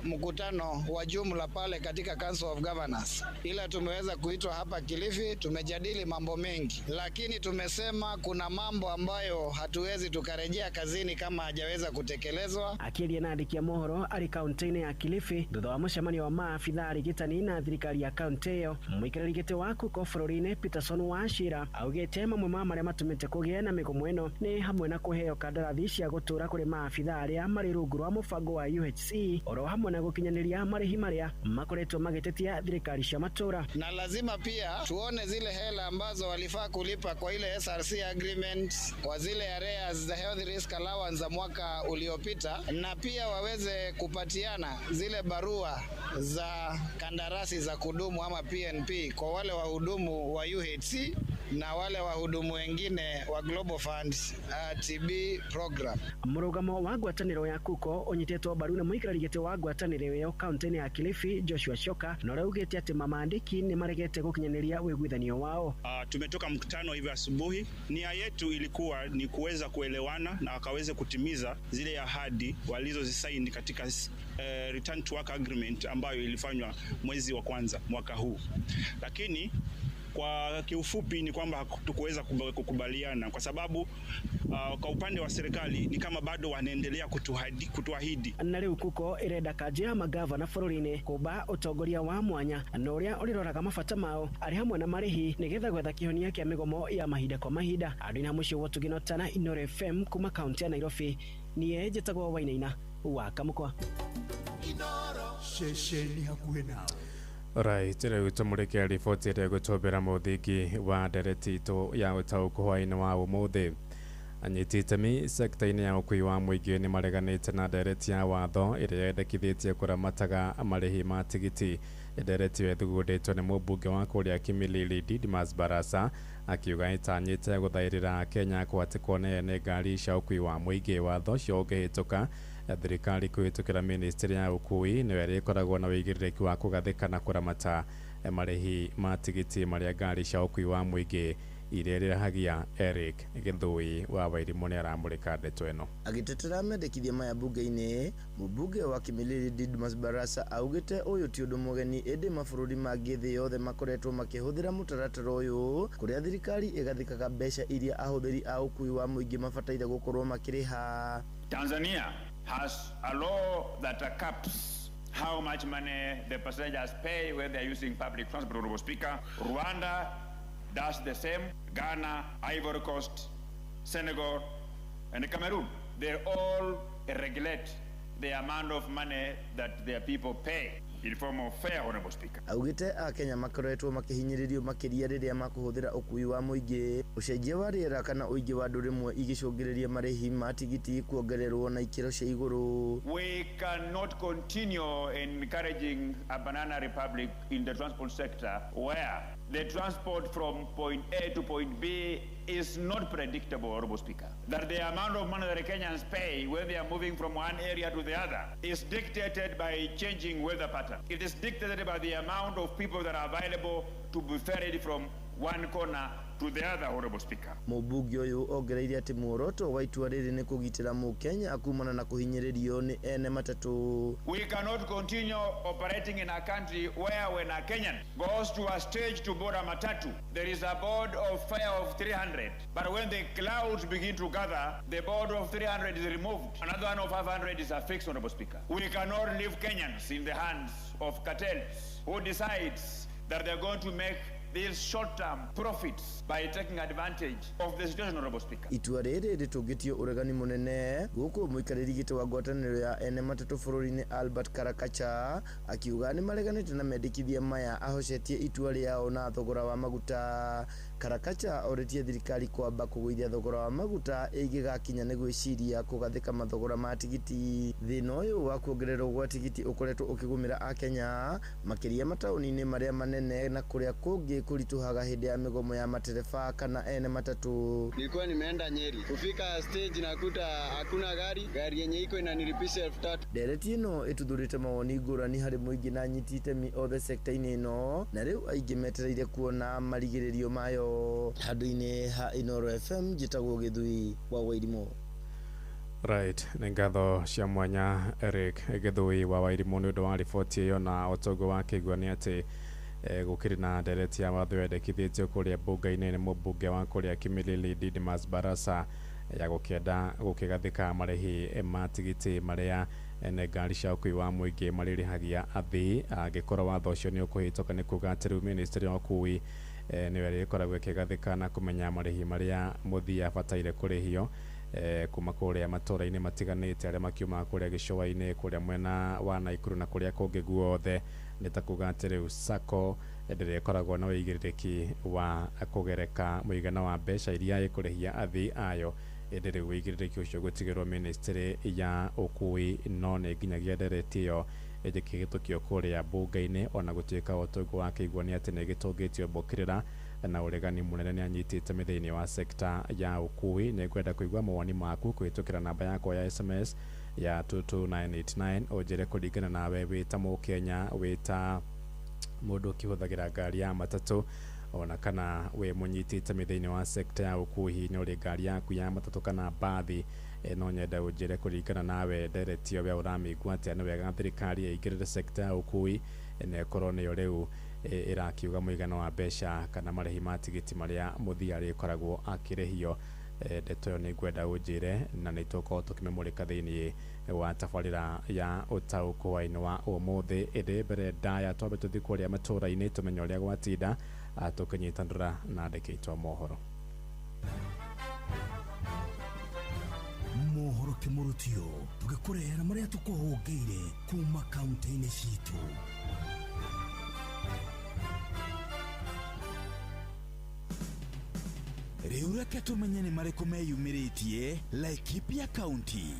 mkutano wa jumla pale katika Council of Governors, ila tumeweza kuitwa hapa Kilifi. Tumejadili mambo mengi, lakini tumesema kuna mambo ambayo hatuwezi tukarejea kazini kama hajaweza kutekelezwa. Akiria na andĩki a mohoro arĩ kaunti-inĩ ya Kilifi thutha wa mũcemanio wa maabitha arigitani na thirikari ya kaunti ĩyo, mũikarĩri gĩtĩ wa Kuko bũrũri-inĩ Peterson Wachira augĩte mamwe ma marĩa matũmĩte kũgĩe na mĩgomo ĩno nĩ hamwe na kũheo kandarathi cia gũtũra kũrĩ maabitha arĩa marĩ rungu rwa mũbango wa UHC, oro hamwe na gũkinyanĩria marĩhi marĩa makoretwo magĩtetia thirikari cia matũra. Na lazima pia tuone zile hela ambazo walifaa kulipa kwa ile SRC agreement, kwa zile areas the health risk allowance za mwaka uliopita, na pia waweze kupatiana zile barua za kandarasi za kudumu ama PNP kwa wale wahudumu wa UHC na wale wahudumu wengine wa Global Funds TB program. Murugamo wa ngwatanĩro ya Kuko unyitetwo mbaru na muikarĩri gĩtĩ wa ngwatanĩro ĩyo kaunti-inĩ ya Kilifi Joshua Shoka na raugĩte atĩ mamandĩki nĩ maregete gũkinyanĩria wĩiguithanio wao. Tumetoka mkutano hivi asubuhi. Nia yetu ilikuwa ni kuweza kuelewana na wakaweze kutimiza zile ahadi walizozisaini katika return to work agreement ambayo ilifanywa mwezi wa kwanza mwaka huu. Lakini kwa kiufupi ni kwamba hatukuweza kukubaliana kwa sababu kwa upande wa serikali ni kama bado wanaendelea kutuahidi. Na rĩu Kuko irenda kanja magavana bũrũri-inĩ kũmba ũtongoria wa mwanya na ũrĩa ũrĩroraga mabata mao arĩ hamwe na marĩhi nĩgetha gwetha kĩhonia kĩa mĩgomo ya mahinda kwa mahinda. Andũ-inĩ mũciĩ wa Tuginotana Inoro FM kuma kaunti ya Nairobi niĩ njĩtagwo Wainaina wa Kamũkwa. Inoro shesheni hakuhĩ nawe. Right, rĩu tũmũrĩke riboti ĩrĩa gũtũmbĩra mũthingi wa ndereti itũ ya ũtaũku hwaĩ-inĩ wa ũmũthĩ. Anyiti itemi sekta-inĩ ya ũkui wa mũingĩ nĩ mareganĩte na ndereti ya watho ĩrĩa yendekithĩtie kũramataga marĩhi ma tigiti. Ndereti ĩyo ĩthugundĩtwo nĩ mũmbunge wa kũrĩa Kimilili Didmas Barasa akiuga ĩtanyĩte gũthaĩrĩra Kenya kũhatĩkwo nĩ ngari cia ũkui wa mũingĩ. Watho ũcio ũngĩhĩtũka, thirikari kũhĩtũkĩra ministry ya ũkui nĩyo ĩrĩkoragwo na wĩigĩrĩrĩki wa kũgathĩka na kũramata marĩhi ma tigiti marĩa ngari cia ũkui wa mũingĩ iria rĩrahagia. Eric Githui wa Wairimũ nĩ aramũrĩka ndeto ĩno. Agĩtetera mendekithia maya bunge-inĩ, mũmbunge wa Kimilili Didmas Barasa augĩte ũyũ ti ũndũ mũgeni, ĩndĩ mabũrũri mangĩ thĩ yothe makoretwo makĩhũthĩra mũtaratara ũyũ kũrĩa thirikari ĩgathĩkaga mbeca iria ahũthĩri a ũkui wa mũingĩ mabataire gũkorwo makĩrĩha. Tanzania has a law that caps how much money the passengers pay when they are using public transport, Honorable Speaker. Rwanda does the same. Ghana, Ivory Coast, Senegal, and Cameroon. They all regulate the amount of money that their people pay in form of fare, Honorable Speaker. Augite a Kenya makoretwo makihinyĩrĩrio makĩria rĩrĩa makũhũthĩra ũkui wa mũingĩ. Ũcenjia wa rĩera kana ũingĩ wa andũ rĩmwe igĩcũngĩrĩria marĩhi ma tigiti kuongererwo na ikĩro cia igũrũ. We cannot continue encouraging a banana republic in the transport sector where the transport from point A to point B is not predictable, Honorable Speaker. That the amount of money that the Kenyans pay when they are moving from one area to the other is dictated by changing weather pattern. It is dictated by the amount of people that are available to be ferried from one corner to the other, Honorable Speaker. Mũmbunge ũyũ ongereire atĩ muoroto wa itua rĩrĩ nĩ kũgitĩra Mũkenya kumana na kũhinyĩrĩrio nĩ ene matatũ. We cannot continue operating in a country where when a Kenyan goes to a stage to board a matatu, there is a board of fare of 300. But when the clouds begin to gather, the board of 300 is removed. Another one of 500 is affixed, Honorable Speaker. We cannot leave Kenyans in the hands of cartels who decides that they're going to make these short-term profits by taking advantage of the situation, Honorable Speaker. Itua rĩrĩ rĩtũngĩtio ũregani mũnene gũkũ mũikarĩri gĩtĩ wa ngwatanĩro ya ene matatũ bũrũri-inĩ Albert Karakacha akiuga nĩ mareganĩte na mendekithia maya ahocetie itua rĩao na thogora wa maguta. Karakacha orĩtie thirikari kwamba kũgũithia thogora wa maguta ĩngĩgakinya nĩ gwĩciria kũgathĩka mathogora ma tigiti. Thĩna ũyũ wa kuongererwo gwa tigiti ũkoretwo ũkĩgũmĩra Akenya makĩria mataũni-inĩ marĩa manene na kũrĩa kũngĩ kulituhaga hĩndĩ ya migomo ya matereba kana ene matatu. Nilikuwa nimeenda Nyeri, kufika stage nakuta hakuna gari yenye iko inanilipisha 3,000. Ndereti ĩno ĩtuthurĩte mawoni ngũrani harĩ mũingĩ na anyiti itemi othe sekta-inĩ ĩno, na rĩu aingĩ metereire kuona marigĩrĩrio mayo. Handũ-inĩ ha Inoro FM njĩtagwo Githui wa Wairimũ. Right, nĩ ngatho cia mwanya Eric Githui wa Wairimũ nĩ ũndũ wa riboti ĩyo na ũtongo wa kĩigua nĩ atĩ gũkĩrĩ na ndereti ya watho yendekithĩtio kũrĩa mbunge-inĩ nĩ mũmbunge wa kũrĩa Kimilili Didmas Barasa ya gũkĩenda gũkĩgathĩka marĩhi ma tigiti marĩa ngari cia ũkui wa mũingĩ marĩrĩhagia athii. Angĩkorwo watho ũcio nĩ ũkũhĩtũka nĩ kuuga atĩ rĩu ministry ya ũkui nĩyo ĩrĩkoragwo ĩkĩgathĩka na kũmenya marĩhi marĩa mũthii abataire kũrĩhio kuma kũrĩa matũra-inĩ matiganĩte arĩa makiuma kũrĩa gĩcũa-inĩ kũrĩa mwena wa Naikuru na kũrĩa kũngĩ guothe. Nĩ ta kuuga atĩ rĩu SACCO ndĩrĩ ĩkoragwo na wĩigĩrĩrĩki wa kũgereka mũigana wa mbeca iria ĩkũrĩhia athii ayo. Ĩndĩ rĩu wĩigĩrĩrĩki ũcio gũtigĩrwo ministry ya ũkui no nĩ nginyagia ndereti ĩyo ĩgĩkĩhĩtũkio kũrĩa mbunge-inĩ ona gũtuĩka ũtongo wa kĩigua nĩ atĩ nĩ ĩgĩtũngĩtio mbũkĩrĩra na uregani munene ni anyitite mithini wa sekta ya ukui. Ni kwenda kuigwa mawoni maku kuhitukira namba yako ya SMS ya 22989 ojere kuringana nawe wita Mukenya wita mundu ukihuthagira ngari ya matatu ona kana we munyitite mithini wa sekta ya ukui ni uri ngari yaku ya matatu kana bathi no nyenda ujire kuringana nawe nderetio we uramigua ati ni wega thirikari igirire sekta ya ukui ne korone yo riu irakiuga muigano wa besha kana marehi ma tigiti maria muthiari koragwo akirehio. Ndeto yo ni ngwenda ujire na nituko tukimemurika thiini wa tabarira ya utauko waini wa umuthi indi mbere ndaya twambe tuthi kuria matura-ini tumenye uria gwatinda tukinyitandura na ndeketwa mohoro. Mohoro kimurutio tugikurehera maria tukuhungiire kuma kaunti-ini citu. Riu reke tumenye ni mariku meyumiritie Laikipia County.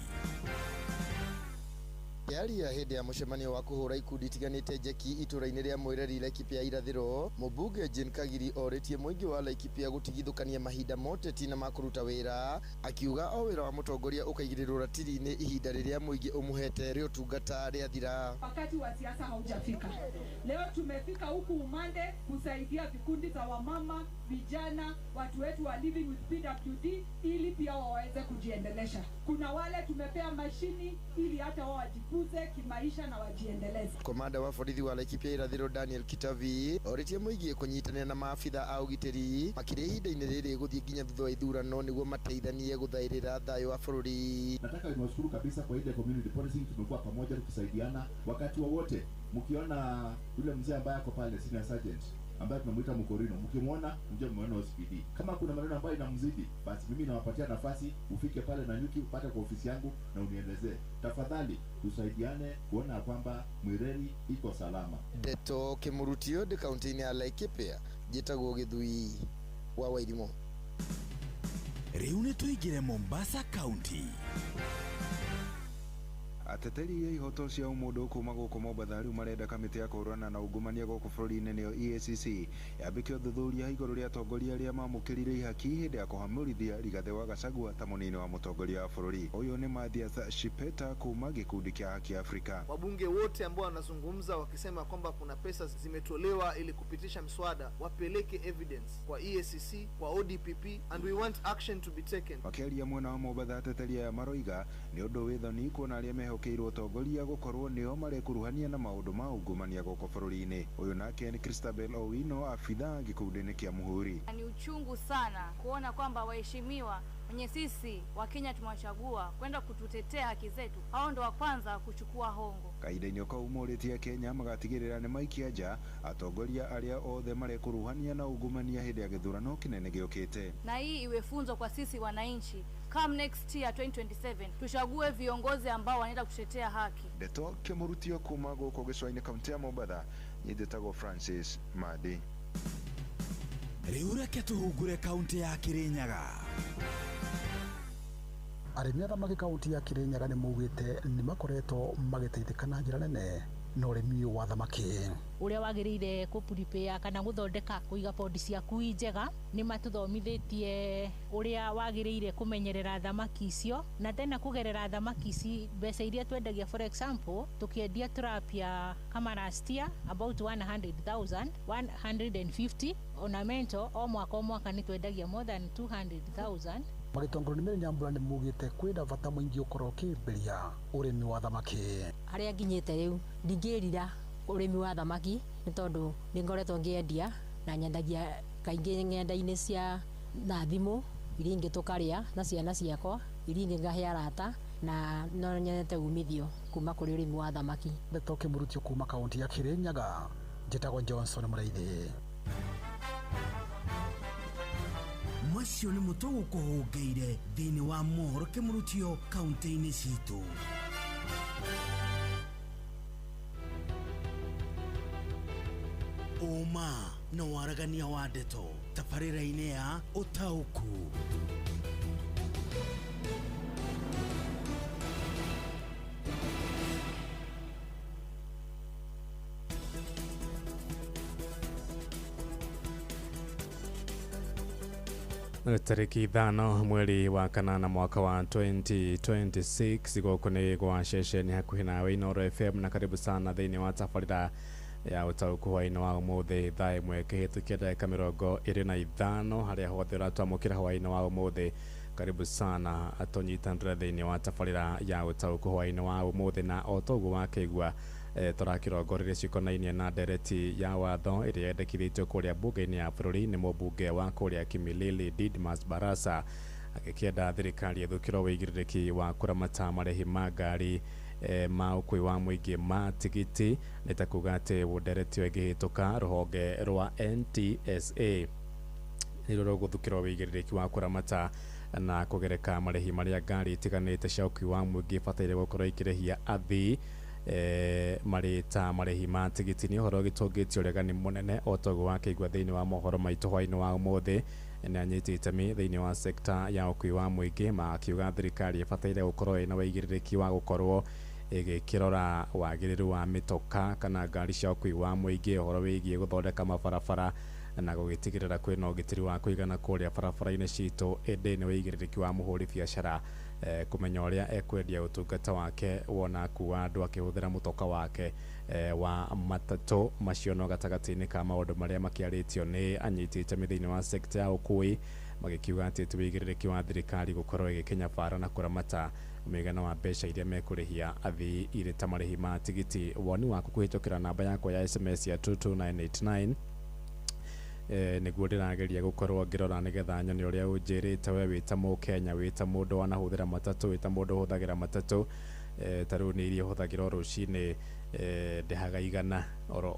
Yaria hindi ya mucemanio wa kuhura ikundi tiganite jeki itura-ini ria Mwireri Laikipia irathiro, mubunge Jane Kagiri oritie muingi wa Laikipia gutigithukania mahinda moteti na makuruta wira, akiuga o wira wa mutongoria ukaigirirwo ratiri-ini ihinda riria muingi umuhete rio tungata ria thira. Wakati wa siasa haujafika. Leo tumefika huku umande kusaidia vikundi za wamama, vijana, watu wetu wa living with PWD ili pia waweze kujiendelesha. Kuna wale tumepea mashini ili hata wao wajikuze kimaisha na wajiendeleze. Komanda wa borithi wa Laikipia irathiro Daniel Kitavi oritie muingi kunyitanira na maafitha a ugitiri makiri ihinda-ini riri guthie nginya thutha wa ithurano niguo mateithanie guthairira thayo wa bururi. Nataka niwashukuru kabisa kwa ile community policing, tumekuwa pamoja tukisaidiana wakati wowote. Mkiona yule mzee ambaye ako pale senior sergeant ambaye tunamuita Mukorino, mkimwona mje muone OCPD. Kama kuna maneno ambayo inamzidi, basi mimi nawapatia nafasi ufike pale na nyuki upate kwa ofisi yangu na unielezee. Tafadhali tusaidiane kuona kwamba Mwireri iko salama. Ndeto Kimurutio de kaunti ya Laikipia jitagwo Githui wa Wairimo. Riu ni tuigire Mombasa County. Ateteri ya ihoto cia umundu kuma guku Mombasa riu marenda kamiti ya kurana na ungumania guku bururi-ini niyo EACC yambikio thuthuria iguru ria atongoria aria mamukirire ihaki hindi ya kuhamurithia Rigathi wa Gachagua ta munini wa mutongoria wa bururi. Uyu ni Mathias Shipeta kuma gikundi kia Haki Afrika. Wabunge wote ambao wanazungumza wakisema kwamba kuna pesa zimetolewa ili kupitisha mswada wapeleke evidence kwa EACC, kwa ODPP, and we want action to be taken. Wakiaria mwena wa Mombasa ateteri ya maroiga ni undu withoni kuona aria mehokeirwo tongoria gukorwo nio marekuruhania na maundu ma ungumania guku bururi-ini. Uyu nake ni Christabel Owino, afitha gikundi-ini kia Muhuri. Ni uchungu sana kuona kwamba waheshimiwa wenye sisi wa Kenya tumewachagua kwenda kututetea haki zetu, hao ndo wa kwanza kuchukua hongo. Kaida-ini ukau muritie Kenya magatigirira ni maikia nja atongoria aria othe marekuruhania na ungumania hindi ya githurano kinene giukite. Na hii iwe funzo kwa sisi wananchi. Come next year 2027 tuchague viongozi ambao wanaenda kutetea haki. Ndeto Kimurutio kuma guku gicua-ini kaunti ya Mombasa, nyitagwo Francis Madi. Riu reke tuhungure kaunti ya Kirinyaga. Arimi a thamaki kaunti ya Kirinyaga ni mugite ni makoretwo magiteithika na njira nene na urimi wa thamaki. Uria wagirire ku prepare kana guthondeka kuiga pondi ciaku njega ni matuthomithitie uria wagirire kumenyerera thamaki icio na tena kugerera thamaki ici mbeca iria twendagia. For example, tukiendia tilapia kama last year about 100,000 150 ornamental o mwaka ni twendagia more than 200,000. Magitongoro nimere Nyambura ni mugite kwenda bata mwingi ukorwo ukimbiria urimi wa thamaki. Haria nginyite riu ndingirira urimi wa thamaki ni tondu ningoretwo ngiendia na nyendagia kaingi ng'enda-ini cia na thimu iria ingi tukaria na ciana ciakwa iria ingi ngahe arata na no nyendete umithio kuma kuri urimi wa thamaki. Ndeto Kimurutio kuma kaunti ya Kirinyaga, njitagwo Johnson Muraithi. Macio ni mutogo kuhungeire thiini wa mohoro Kimurutio kaunti-ini citu. Uma na waragania wa ndeto tabarĩra-inĩ ya Ũtaũku. tariki 5 mweri wa kanana mwaka wa 2026 goko ni gwa ceceni hakuhi nawe Inooro FM na karibu sana thiini wa tabarĩra ya ũtaũku hwaĩ-inĩ wa ũmũthĩ thaa ĩmwe kĩhĩtũkia ndagĩka 25 harĩa hothe ũratwamũkĩra hwaĩ-inĩ wa ũmũthĩ. Karibu sana atonyitanĩre thiini wa tabarĩra ya ũtaũku hwaĩ-inĩ wa ũmũthĩ na otoguo wakĩigua tũrakĩrongoreria cikonainie na ndereti ya watho ĩrĩa yendekithĩtio kũrĩa mbunge-inĩ ya bũrũri nĩ mũmbunge wa kũrĩa Kimilili Didmas Barasa agĩkĩenda thirikari ĩthũkĩrwo wĩigĩrĩrĩki wa kũramata marĩhi ma ngari ma ũkui wa mũingĩ ma tigiti nĩ ta kuga atĩ ndereti ĩyo ĩngĩhĩtũka rũhonge rwa NTSA nĩ rũgũthũkĩrwo wĩigĩrĩrĩki wa kũramata na kũgereka marĩhi marĩa ngari itiganĩte cia ũkui wa mũingĩ bataire gũkorwo ikĩrĩhia athii marĩ ta marĩhi ma tigiti. Nĩ ũhoro ũgĩtũngĩtio ũregani mũnene otoguo wakĩigua thĩinĩ wa mohoro maitũ hwaĩ-inĩ wa ũmũthĩ nĩ anyitĩte itemi thĩinĩ wa sekta ya ũkui wa mũingĩ makiuga thirikari ĩbataire gũkorwo ĩna wĩigĩrĩrĩki wa gũkorwo ĩgĩkĩrora wagĩrĩru wa mĩtoka kana ngari cia ũkui wa mũingĩ, ũhoro wĩgiĩ gũthondeka mabarabara na gũgĩtigĩrĩra kwĩna ũgitĩri wa kũigana kũrĩa barabara-inĩ citũ. Ĩndĩ nĩ wĩigĩrĩrĩki wa mũhũri biacara kumenya ũrĩa ekwendia ũtungata wake wona akuua andũ akĩhũthĩra mũtoka wake wa matatũ macio no gatagatĩ-inĩ ka maũndũ marĩa makĩarĩtio nĩ anyiti itemi thĩinĩ wa sekta ya ũkui magĩkiuga atĩ ti wĩigĩrĩrĩki wa thirikari gũkorwo ĩgĩkinya bara na kũramata mũigana wa mbeca iria mekũrĩhia athii irĩ ta marĩhi ma tigiti. Woni waku kũhĩtũkĩra namba yakwa ya SMS ya 22989 nĩguo ndĩrageria gũkorwo ngĩrora nĩgetha nyone ũrĩa ũnjĩrĩte we wĩ ta Mũkenya, wĩ ta mũndũ wanahũthĩra matatũ, wĩ ta mũndũ ũhũthagĩra matatũ. Ta rĩu nĩ iria hũthagĩra rũcinĩ ndĩhaga 100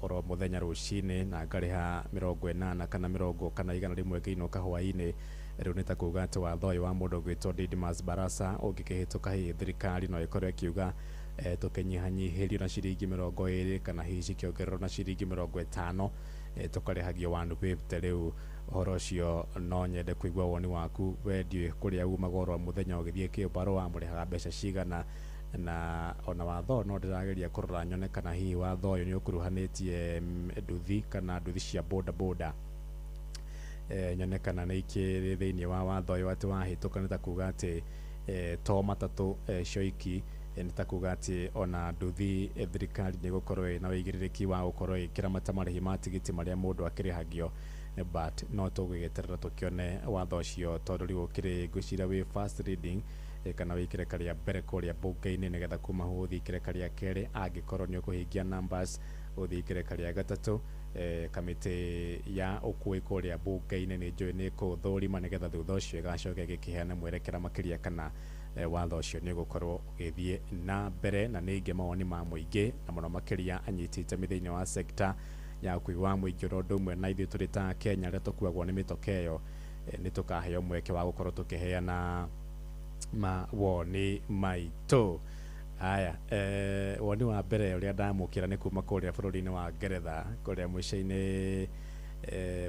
oro mũthenya rũcinĩ na ngarĩha 80 kana 100 kana 100 rĩmwe ngĩinũka hwaĩ-inĩ. Rĩu nĩ ta kuga atĩ watho ũyũ wa mũndũ gwĩtwo Didmas Barasa ũngĩkĩhĩtũka hihi thirikari no ĩkorwo ĩkiuga tũkĩnyihanyihĩrio na ciringi 20 kana hihi cikĩongererwo na ciringi 50 tũkarĩhagio one fifty. Rĩu ũhoro ũcio no nyende kũigua woni waku, wendiĩ kũrĩa umaga oro mũthenya ũgĩthiĩ kĩũmbarũ wamũrĩhaga mbeca cigana, na ona watho no ndĩrageria kũrora nyone kana hihi watho ũyũ nĩ ũkuruhanĩtie nduthi kana nduthi cia boda boda nyone kana nĩ ikĩrĩ thĩinĩ wa watho ũyũ atĩ wahĩtũka. Nĩ ta kuga atĩ to matatũ coiki nĩ ta kuga atĩ ona nduthi thirikari nĩ gũkorwo ĩna wĩigĩrĩrĩki wa gũkorwo ĩkĩramata marĩhi ma tigiti marĩa mũndũ akĩrĩhagio, but no tũgũgĩeterera tũkĩone watho ũcio tondũ rĩu ũkĩrĩ ngwĩciria wĩ first reading kana wĩkĩre karĩa mbere kũrĩa mbunge-inĩ nĩgetha kuma hau ũthiĩ kĩreka rĩa kerĩ angĩkorwo nĩ ũkũhingia numbers ũthiĩ kĩreka rĩa gatatũ. Kamĩtĩ ya ũkui kũrĩa mbunge-inĩ nĩ njũĩ nĩ kũthũrima nĩgetha thutha ũcio ĩgacoka ĩgĩkĩheana mwerekera makĩria kana watho ũcio nĩ ũgũkorwo ũgĩthiĩ na mbere. Na ningĩ mawoni ma mũingĩ na mũno makĩria anyiti itemi thĩinĩ wa sekta ya ũkui wa mũingĩ oro ũndũ ũmwe na ithuĩ tũrĩ ta Kenya arĩa tũkuagwo nĩ mĩtoka ĩyo nĩ tũkaheo mweke wa gũkorwo tũkĩheana mawoni maitũ. Haya, woni wa mbere ũrĩa ndamũkĩra nĩ kuma kũrĩa bũrũri-inĩ wa Ngeretha kũrĩa mũico-inĩ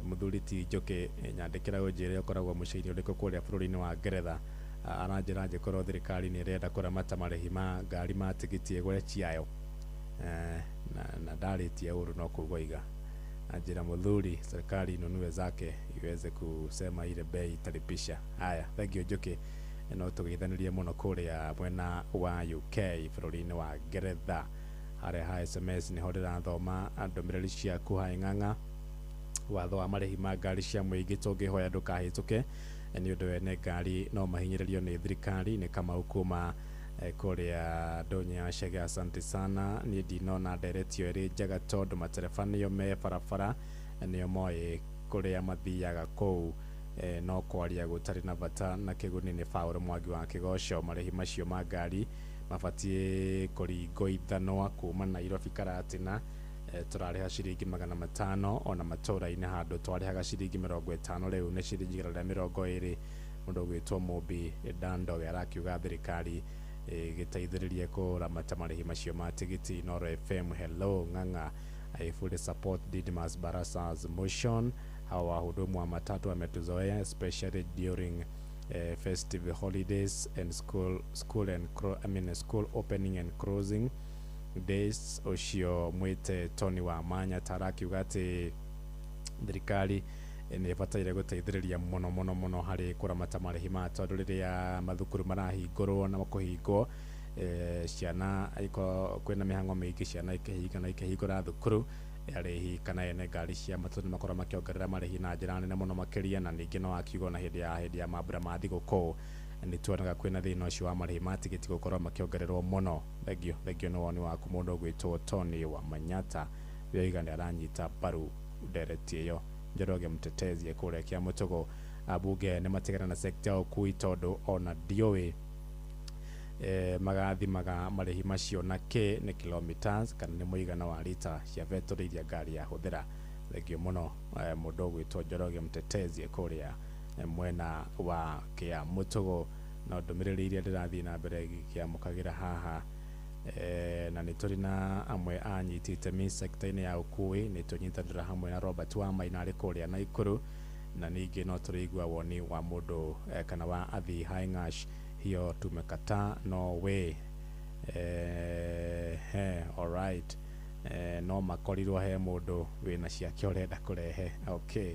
mũthuri ti Njoki nyandĩkĩra ũnjĩre ũkoragwo mũico-inĩ ũrĩkũ kũrĩa bũrũri-inĩ wa Ngeretha. Aranjĩra angĩkorwo thirikari nĩ ĩrenda kũramata marĩhi ma ngari ma tigiti ĩgũre ciayo na ndarĩtie ũru no kuga iga. Anjĩra mũthuri serikali inunue zake iweze kusema ile bei italipisha. Haya, thank you Njoki, no tũgeithanĩrie mũno kũrĩa mwena wa UK bũrũri-inĩ wa Ngeretha. Harĩa ha SMS nĩho ndĩrathoma ndũmĩrĩri ciaku ha Ng'ang'a. Watho wa marĩhi ma ngari cia mũingĩ tũngĩhoya ndũkahĩtũke nĩ ũndũ wene ngari no mahinyĩrĩrio nĩ thirikari. Nĩ Kamau kuma kũrĩa Ndũnyĩ Chege, asante sana. Niĩ ndinona ndereti ĩyo ĩrĩ njega tondũ matereba nĩo me barabara nĩo moĩ kũrĩa mathiaga kũu, no kwaria gũtarĩ na bata na kĩguni. Nĩ Paul Mwangi wa Kĩgoco. Marĩhi macio ma ngari mabatiĩ kũringũithanwo kuma Nairobi Karatina tũrarĩha ciringi 500 ona matũra-inĩ handũ twarĩhaga ciringi 50. Rĩu nĩ ciringi 20. Mũndũ gwĩtwo Mũmbi Dandoge arakiuga thirikari gĩteithĩrĩrie kũramata marĩhi macio ma tigiti. Inooro FM, hello Ng'ang'a, I fully support Didmas Barasa's motion. Hawa wahudumu wa matatu wametuzoea especially during festive holidays and school opening and closing days. Ucio mwite Tony wa Manya tarakiuga atĩ thirikari nä bataire gå teithä muno muno muno harä kå ramata marä ma tondå rä rä a mathukuru marahingå rwo na kå hingwo ciana kwä na mä hang'o mä ingä ciana ikä hingå ra thukuru arä hi kana ene ngari cia matå nä makorwo makiongerera marä hi na njä ra nene muno makä na ningä no akiuga na hä ya mambura ma thigå kå nä tuonaga kwä na thä na å cio wa marä hi matigä ti gå korwo makiongererwo muno thengio nä woni waku må ndå å gwä two Tony wa Manyata wioiga nä aranyita mbaru ndereti ä yo Njoroge Mtetezi kå rä kia må tågo abunge nä matigana na sekta ya ũkui tondũ ona ndiũĩ magathimaga marä hi macio na kä nä kilometers kana nä mũigana wa rita cia betũrũ iria ngari yahũthĩra thengio mũno må ndå å gwä two Njoroge Mtetezi kå rä a mwena wa kä a må tågo na ndå mä rä rä iria ndä rathiä na mbere gä amå kagä ra haha na nä tå rä na amwe anyiti itemi sekta-inä ya ũkui nä tå nyitanä ra hamwe na Robert Wamaina arä kå rä a Naikuru na ningĩ no tå rä igua woni wa må ndå kana wa Athi Haingash hiyo tumekataa no way alright no makorirwo he må ndå wä na ciake å renda kå rehe okay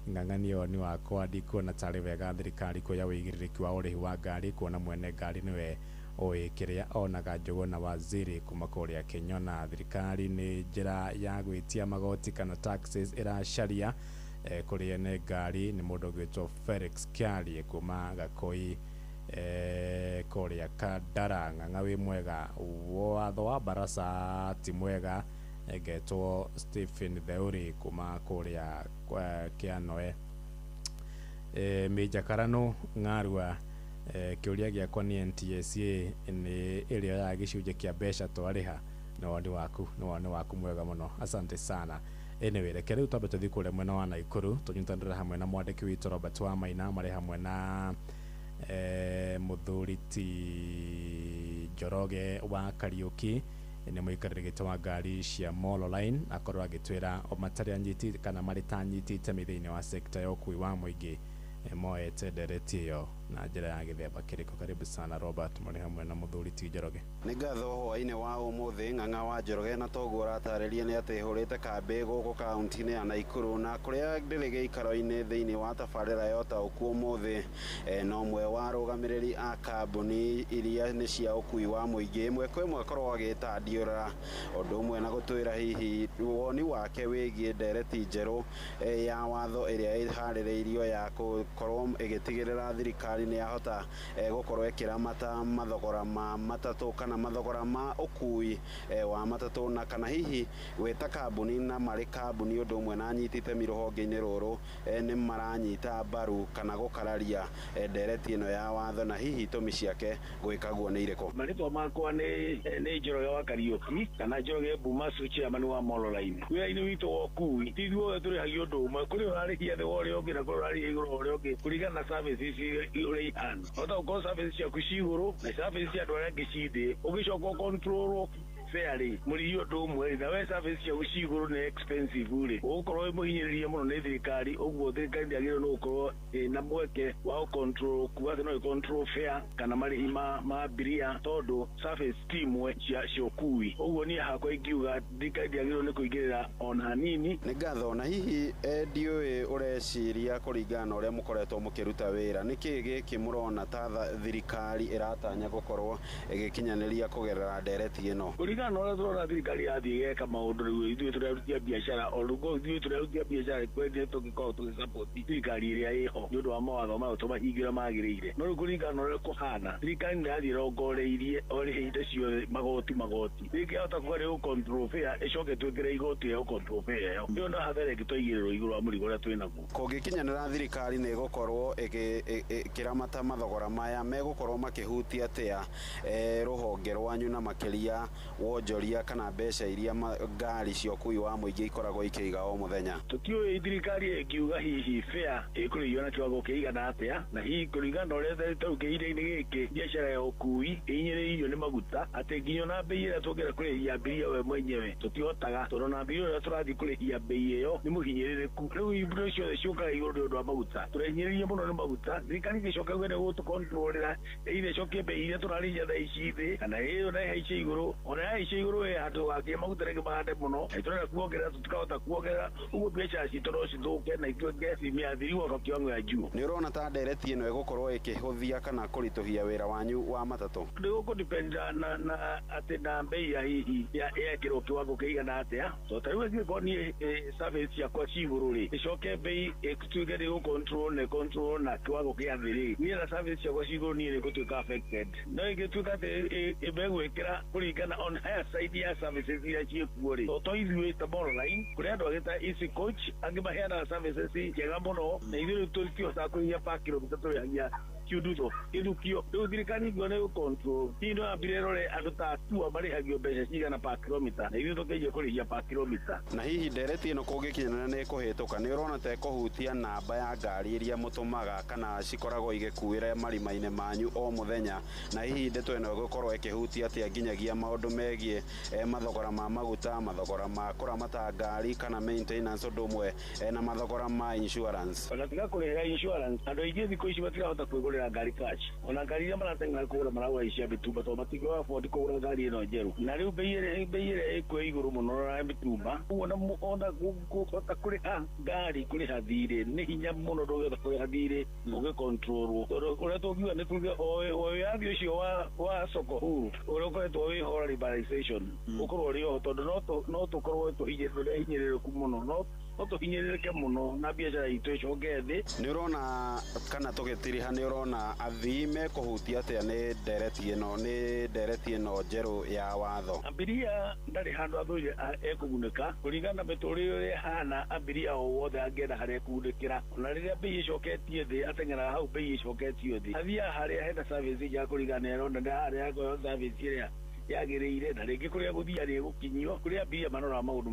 ng'ang'anio ni wakwa ndikuona tarĩ wega thirikari kuoya wĩigĩrĩrĩki wa ũrĩhi wa ngari kuona mwene ngari nĩwe oĩ kĩrĩa onaga Njũgũ na Waziri kuma kũrĩa Kenya na thirikari nĩ njĩra ya gwĩtia magoti kana taxes ĩracaria kũrĩ ene ngari nĩ mũndũ ũgwĩtwo Felix Kiarie kuma Gakũi kũrĩa Kandara ng'ang'a wĩ mwega watho wa Barasa ti mwega ngetwo Stephen Theuri kuma kũrĩa Kĩanoe Mĩnjakarano Ng'arua kĩũria gĩakwa nĩ NTSA nĩ ĩrĩa ya gĩcunjĩ kĩa mbeca twarĩha nĩ woni waku mwega mũno asante sana anyway reke rĩu twambe tũthiĩ kũrĩa mwena wa Naikuru tũnyitanĩre hamwe na mwandĩki witũ Robert Wamaina marĩ hamwe na mũthuri ti Njoroge wa Kariuki nĩ mũikarĩri gĩtĩ wa ngari cia Molo Line akorwo agĩtwĩra o matarĩ anyiti kana marĩ ta anyiti itemi thĩinĩ wa sekta ya ũkui wa mũingĩ moete ndereti ĩyo na njĩra ya gĩthemba kĩrĩkũ. Karibu sana Robert, marĩ hamwe na mũthuri ti Njoroge. Nĩ ngatho hwainĩ wa ũmũthĩ ng'ang'a wa Njoroge na toguo ũratarĩria nĩ atĩ hũrĩte kambĩ gũkũ kaunti-inĩ ya Naikuru na kũrĩa ndĩrĩ gĩikaro-inĩ thĩinĩ wa tabarĩra ya ũtaũku ũmũthĩ no ũmwe wa arũgamĩrĩri a kambuni iria nĩ cia ũkui wa mũingĩ ĩmwe kwa ĩmwe akorwo agĩtandiũra ũndũ ũmwe na gũtwĩra hihi woni wake wĩgiĩ ndereti njerũ ya watho ĩrĩa ĩharĩrĩirio ya gũkorwo ĩgĩtigĩrĩra thirikari nĩ yahota gũkorwo ĩkĩramata mathogora ma matatũ kana mathogora ma ũkui wa matatũ na kana hihi gwĩta kambuni na marĩ kambuni ũndũ ũmwe na anyitĩte rũhonge-inĩ rũrũ nĩ maranyita mbaru kana gũkararia ndereti ĩno ya watho na hihi itũmi ciake gwĩkaguo nĩ irĩkũ. Marĩtwa makwa nĩ Njoroge wa Kariuki kana Njoroge Bumasu chairman wa Molo Line. Wĩra-inĩ witũ wa ũkui ti ithuothe tũrĩhagio ũndũ ũmwe, kũrĩ ũrarĩhia thĩ wa ũrĩa ũngĩ na kũrĩ ũrarĩhia igũrũ wa ũrĩa ũngĩ kũringana na services ũrĩa ihana. Hota gũkorwo services ciaku ci igũrũ na services cia andũ arĩa angĩ ci thĩ ũgĩcoka ũkontrolwo fairly mũrĩhi ũndũ ũmwe na we service ciaku ci igũrũ nĩ expensive rĩ ũgũkorwo wĩ mũhinyĩrĩrie mũno nĩ thirikari, ũguo thirikari ndĩagĩrĩirwo nĩ gũkorwo na mweke wa gũcontrol kuga atĩ no ĩcontrol fare kana marĩhi ma mbiria tondũ service ti imwe cia ũkui. Ũguo niĩ hakwa ingiuga thirikari ndĩagĩrĩirwo nĩ kũingĩrĩra ona hanini. Nĩ ngatho na hihi ndiũĩ ũreciria kũringana na ũrĩa mũkoretwo mũkĩruta wĩra nĩkĩ gĩkĩ mũrona ta thirikari ĩratanya gũkorwo ĩgĩkinyanĩria kũgerera ndereti ĩno? Kũringana na ũrĩa tũrona thirikari yathiĩ geka maũndũ rĩu ithuĩ tũrerutia biacara ithuĩ tũrerutia biacara kwendie tũngĩkorwo tũgĩsapoti thirikari ĩrĩa ĩho nĩ ũndũ wa mawatho mayo tũmahingĩra magĩrĩire. No rĩu kũringana na ũrĩa kũhana thirikari nĩ yathiĩ ĩrongoreirie orĩhe indo ciothe magoti rĩngĩ yahota kuga nĩ gũcontrol fare ĩcoke twĩkĩre igoti ya gũcontrol fare ĩyo nĩ ona hathara ĩngĩtwaigĩrĩrwo igũrũ wa mũrigo ũrĩa twĩ naguo. Kũngĩkinyanĩra thirikari nĩ ĩgũkorwo ĩkĩramata mathogora maya megũkorwo makĩhutia atĩa rũhonge rwanyu na makĩria wonjoria kana mbeca iria ngari cia ũkui wa mũingĩ ikoragwo ikĩiga o mũthenya? Tũtiũĩ thirikari ĩngiuga hihi fare ĩkũrĩhio na kĩwango kĩigana atĩa na hihi kũringana na ũrĩa tarĩu kĩhinda-inĩ gĩkĩ biacara ya ũkui ĩhinyĩrĩirio nĩ maguta atĩ nginya na mbei ĩrĩa tũngĩenda kũrĩhia mbiria we mwenyewe tũtihotaga tondũ na mbei ĩrĩa tũrathiĩ kũrĩhia mbei ĩyo nĩ mũhinyĩrĩrĩku. Rĩu indo ciothe ciũkaga igũrũ nĩ ũndũ wa maguta, tũrehinyĩrĩirie mũno nĩ maguta. Thirikari ĩgĩcoka uge nĩ gũtũkontrolera either ĩcokie mbei iria tũrarĩhia thaa ici thĩ kana ĩyo na ĩhaicie igũrũ ona icio iguru handu akie magutereke mahande muno itureka kuongerera tutikahota kuongerera uguo biacara citũ no cithũke na ituĩke asilimia 3 gwa kiwango ya juu. Nĩ ũrona ta ndereti ĩno ĩgũkorwo ĩkĩhũthia kana kũritũhia wĩra wanyu wa matatũ? Nĩgũkũdependa na atĩ na mbei ya hihi yekĩrwo kiwango kĩigana atĩa. To ta rĩu angĩkorwo niĩ service ciakwa ci igũrũ rĩ ĩcoke bei ĩtuĩke nĩ gũcontrol na kiwango kĩa thĩ rĩ niĩ na service ciakwa ci igũrũ niĩ nĩngũtuĩka affected. No ĩngĩtuĩka atĩ ĩmegwĩkĩra kũringana on higher side ya services iria ciĩkuo rĩ to ithuĩ ta Mololine kũrĩ andũ agĩta Easy Coach angĩ maheanaga services njega mũno na ithuĩ tũtihotaga kũnyihia per kilometer tũrĩhagia kiundu githukio riu thirikari ngone yo control tino ambire rore andu ta tua marihagio mbeca cigana per kilometer na ithuĩ tũkĩige kũrĩhia per kilometer. Na hihi ndereti ĩno kũngĩkinyana nĩ kũhĩtũka nĩ ũrona ta ĩkũhutia namba ya ngari iria mũtũmaga kana cikoragwo igĩkuĩra marima-inĩ manyu o mũthenya na hihi ndeto ĩno ĩgũkorwo ĩkĩhutia atĩa nginyagia maũndũ megiĩ mathogora ma maguta, mathogora ma kũramata ngari kana maintenance ũndũ ũmwe na mathogora ma insurance? Onatiga kũrĩha insurance andũ aingĩ thikũ ici matirahota kwĩgũrĩra ngari cash ona ngari iria marateng'era kũgũra maragũra icia mĩtumba tondũ matingĩhota afford kũgũra ngari ĩno njerũ na rĩu bei ĩrĩa ĩkuo igũrũ mũno na mĩtumba ũguo ona kũhota kũrĩha ngari kũrĩha thirĩ nĩ hinya mũno ndũngĩhota kũrĩha thirĩ ũgĩcontrolwo tondũ ũrĩa tũngiuga nĩ tuge o wĩyathi ũcio wa soko huru ũrĩa ũkoretwo wĩ ho liberalization ũkorwo ũrĩ oho tondũ no tũkorwo tũhinyĩrĩrĩku mũno no tũhinyĩrĩrĩke mũno na biacara itũ ĩcoke thĩ. Nĩ ũrona kana tũgĩtiriha nĩ ũrona athii mekũhutia atĩa nĩ ndereti ĩno njerũ ya watho? Abiria ndarĩ handũ athũire ekũgunĩka kũringana na mĩtũrĩre ũrĩa ĩhana abiria o wothe angĩenda harĩa ekũgunĩkĩra ona rĩrĩa bei ĩcoketie thĩ ateng'eraga hau bei ĩcoketio thĩ athiaga harĩa hena service ya kũringana ĩrona harĩa yakorwo service ĩrĩa yagĩrĩire na rĩngĩ kũrĩa gũthia nĩ gũkinyio kũrĩa abiria manoraga maũndũ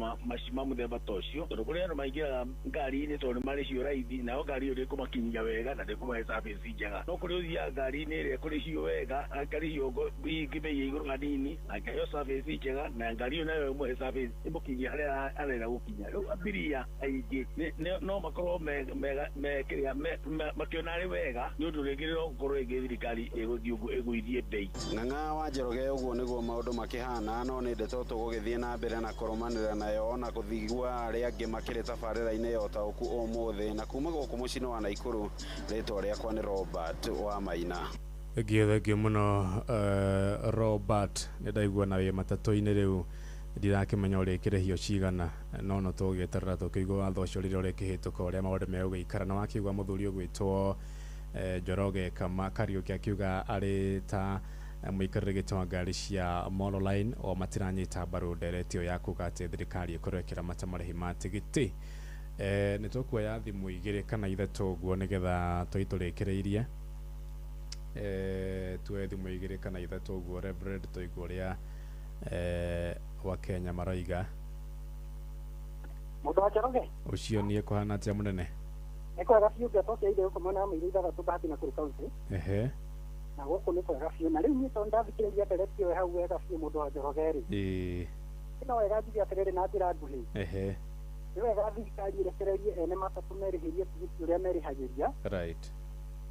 ma mũthemba ta ũcio tondũ kũrĩa andũ maingĩraga ngari-inĩ tondũ nĩ marĩ cio raithi nayo ngari ĩyo ndĩkũmakinyia wega na ndĩkũmahe service njega no kũrĩa ũthiaga ngari-inĩ ĩrĩa kũrĩ cio wega ngari cio bei ya igũrũ hanini akĩheo service njega na ngari ĩyo nayo ĩmũhe service ĩmũkinyia harĩa arenda gũkinya. Rĩu abiria aingĩ no makorwo makĩona arĩ wega nĩ ũndũ rĩngĩ no gũkorwo rĩngĩ thirikari ĩgũthiĩ ũguo ĩgũithie bei. Ng'ang'a wa Njoroge ũguo nĩguo maũndũ makĩhana no nĩ ndeto tũgũgĩthiĩ na mbere na kũrũmanĩrĩra nayo na kũthigua arĩa angĩ makĩrĩ tabarĩra-inĩ ya ũtaũku ũmũthĩ na kuma gũkũ mũciĩ wa Naikuru rĩtwa rĩakwa nĩ Robert wa Maina. Thengiũ mũno Robert nĩ ndaigua na wĩ matatũ-inĩ rĩu ndirakĩmenya ũrĩa kĩrĩhio cigana no tũgĩeterera tũkĩigua watho ũcio rĩrĩa ũrĩkĩhĩtũka ũrĩa maũndũ megũgĩikara na wakĩigua mũthuri ũgwĩtwo Njoroge Kariuki akiuga arĩ ta mũikarĩri gĩtĩ wa ngari cia Mololine o matiranyita mbaru ndereti ĩyo ya kuga atĩ thirikari ĩkorwo ĩkĩramata marĩhi ma tigiti. Nĩ tũkuoya thimũ igĩrĩ kana ithatũ ũguo nĩgetha tũitũrĩkĩrĩirie tuoye thimũ igĩrĩ kana ithatũ ũguo Reverend tũigua ũrĩa Wakenya maroiga. Mũndũ wa Njoroge ũcio niĩ kũhana atĩa mũnene? Nĩ kwega biũ ngĩatokia ire gũkũ mwena wa mĩiru ithathatũ Bahati Nakuru County. Na gũkũ nĩ kwega biũ na rĩu niĩ tondũ ndathikĩrĩria ndereti ĩyo hau wega biũ mũndũ wa Njoroge rĩ no wega njuge atĩrĩrĩ na njĩra nguhĩ nĩ wega thirikari ĩrekererie ene matatũ merĩhĩrie tigiti ũrĩa merĩhagĩria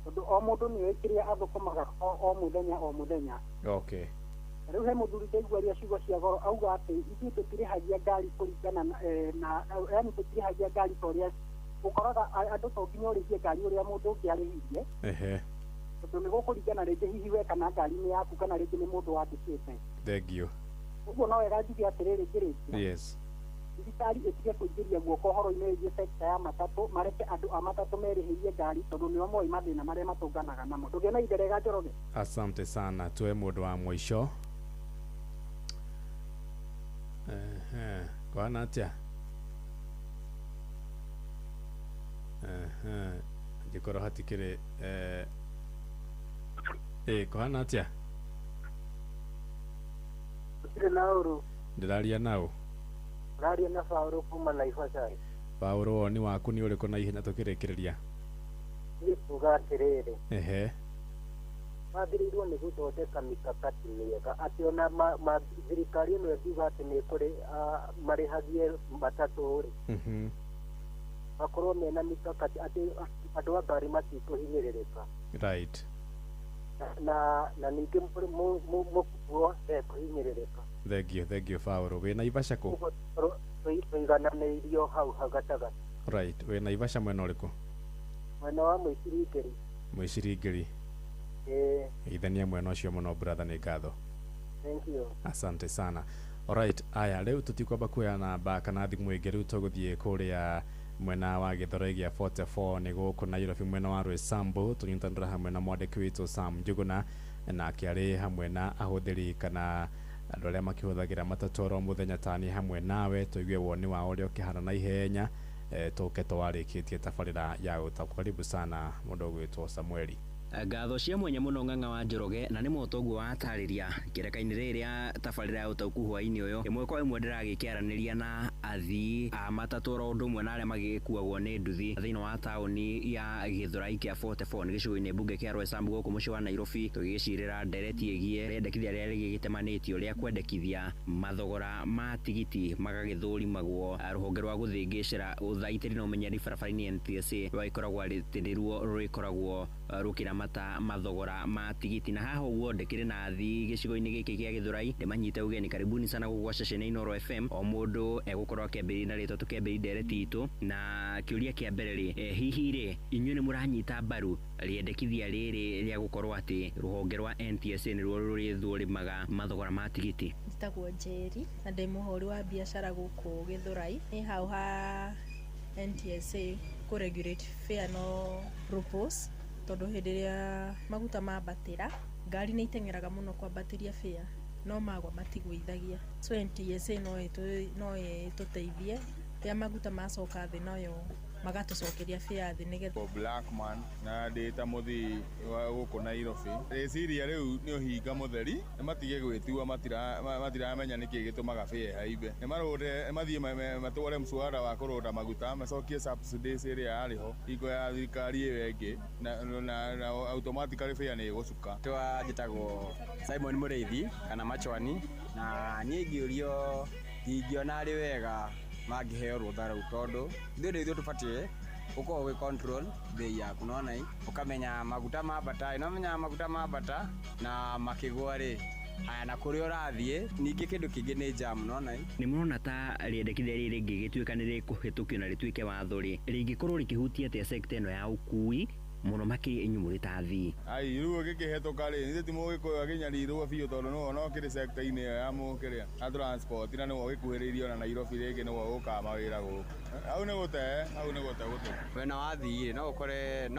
tondũ o mũndũ nĩ oĩ kĩrĩa athũkũmaga o mũthenya. Rĩu he mũthuri ndaiguaria ciugo cia goro auga atĩ ithuĩ tũtirĩhagia ngari kũringana na yani tũtirĩhagia ngari ta ũrĩa ũkoraga andũ to nginya ũrĩhie ngari ũrĩa mũndũ ũngĩ arĩhirie tondũ nĩ gũkũringana rĩngĩ hihi we kana ngari-inĩ yaku kana rĩngĩ nĩ mũndũ wandĩkĩte. Thengiũ. Ũguo no wega njuge atĩrĩrĩ ngĩrĩkia thirikari ĩtige kũingĩria guoko ũhoro-inĩ wĩgiĩ sekta ya matatũ mareke andũ a matatũ merĩhĩrie ngari tondũ nĩo moĩ mathĩna marĩa matũnganaga namo. Ndũgĩe na ihinda rĩega Njoroge. Asante sana tuwe mũndũ wa mũico. Kwana atĩa? Ngĩkorwo hatikĩrĩ kwana atĩa? Gũtirĩ na ũru. Ndĩraria naũ? Ndĩraria na Paũrũ kuma Naivasha. Paũrũ woni waku nĩ ũrĩkũ na ihenya tũkĩrĩkĩrĩria? Nĩ kuga atĩrĩrĩ magĩrĩirwo nĩ gũthondeka mikakati mĩega atĩ ona thirikari ĩno ĩkiuga atĩ nĩ kũrĩ marĩhagie matatũ rĩ makorwo mena mikakati atĩ andũ a ngari matikũhinyĩrĩrĩka right na ningĩ mũkuo ekũhinyĩrĩrĩka Thank you Paulo. We Naivasha ko? Tuigananĩirio hau gatagatĩ. Right. We Naivasha mwena ũrĩkũ? Mwena wa Mwĩcirigĩri. Mwĩcirigĩri. Ithania mwena ũcio mũno brother, nĩ ngatho. Thank you. Asante sana. Alright, aya rĩu tũtikwamba kuoya namba kana thimũ ĩngĩ, rĩu tũgũthiĩ kũrĩa mwena wa Gĩthũrai gĩa 44 nĩ gũkũ Nairobi mwena wa Roysambu, tũnyitanĩra hamwe na mwandĩki witũ Sam Njuguna na akĩarĩ hamwe na ahũthĩri kana andũ arĩa makĩhũthagĩra matatũ oro mũthenya tani hamwe nawe, tũigue woni wao ũrĩa ũkĩhana na ihenya, tũke twarĩkĩtie tabarĩra ya ũtaũku. Karibu sana mũndũ ũgwĩtwo Samueli. Ngatho cia mwanya muno Ng'ang'a wa Njoroge, na nĩ mũtongo watarĩria kĩreka-inĩ rĩrĩa tabarĩra ya ũtaũku hwaĩ-inĩ ũyũ ĩmwe kwa ĩmwe ndĩragĩkĩaranĩria na athii a matatũ oro ũndũ ũmwe na arĩa magĩkuagwo nĩ nduthi thĩinĩ wa taũni ya Gĩthũrai kĩa 44 nĩ gĩcigo-inĩ mbunge kĩa Roysambu gũkũ mũciĩ wa Nairobi, tũgĩgĩcirĩra ndereti ĩgiĩ rĩendekithia rĩrĩa rĩgĩgĩtemanĩtio rĩa kwendekithia mathogora ma tigiti magagĩthũrimagwo. Rũhonge rwa gũthĩngĩcĩra ũthaitĩri na ũmenyeri barabara-inĩ NTSA rwagĩkoragwo atĩ nĩruo rũgĩkoragwo rũkĩramata mathogora ma tigiti, na haha ũguo ndĩkĩrĩ na athii gĩcigo-inĩ gĩkĩ gĩa Gĩthũrai ndĩmanyite ũgeni. Karibuni sana gũkũ ceceni Inooro FM, o mũndũ egũkorwo akĩambĩrĩria na rĩtwa tũkĩambĩrĩria ndereti itũ, na kĩũria kĩa mbere rĩ, hihi rĩ inyuĩ nĩ mũranyita mbaru rĩendekithia rĩrĩ rĩa gũkorwo atĩ rũhonge rwa NTSA nĩruo rũrĩthũrimaga mathogora ma tigiti? Njĩtagwo Njeri na ndĩ mũhũri wa biacara gũkũ Gĩthũrai. Nĩ hau ha NTSA kũregulate fare no propose, tondũ hĩndĩ ĩrĩa maguta mambatĩra ngari nĩ iteng'eraga mũno kwambatĩria fare, no magwa matigũithagia. So NTSA no ĩtũteithie rĩrĩa maguta macoka thĩ, nayo magatũcokeria fare thĩ nĩgetha. Blackman na ndĩta mũthii gũkũ Nairobi. Rĩciria rĩu nĩ ũhinga mũtheri, nĩ matige gwĩtua matiramenya nĩkĩ gĩtũmaga fare haimbe. Nĩ mathiĩ matware mswara wa kũrũnda maguta, macokie subsidies ĩrĩa yarĩho hingo ya thirikari ĩyo ĩngĩ, na automatically fare nĩ ĩgũcuka. Njĩtagwo Simon Mũrĩithi kana Machwani, na niĩ ingĩũrio ingĩona arĩ wega mangĩheo rũtha rũu, tondũ ithuĩ tũbatiĩ ũkorwo wĩ control bei yaku, nona ũkamenya maguta mambata, nomenya maguta mambata na makĩgwa rĩ haya na kũrĩa ũrathiĩ. Ningĩ kĩndũ kĩngĩ nĩ jam, nona nĩ mũrona ta rĩendekithia rĩrĩ rĩngĩgĩtuĩka nĩ rĩkũhĩtũkio na rĩtuĩke watho rĩ, rĩngĩkorwo rĩkĩhutia atĩa sector ĩno ya ũkui mũno makĩria inyuĩ mũrĩ ta athii? Rĩu gĩkĩhetũka rĩ, nĩ ti mũgĩkũyũ agĩnyarirwo biũ, tondũ no kĩrĩ sector-inĩ ĩyo ya mũkĩrĩa na transport, na nĩguo gĩkuhĩrĩirio na Nairobi rĩngĩ nĩguo gũka mawĩra gũkũ. Hau nĩ gũte wena wa athii no ũkore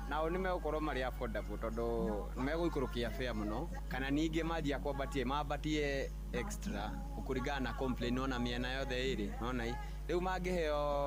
nao nĩ megũkorwo marĩ affordable, tondũ nĩ megũikũrũkia fare mũno, kana ningĩ manjia mambatie extra kũringana na complain ona mĩena yothe ĩrĩ, nona rĩu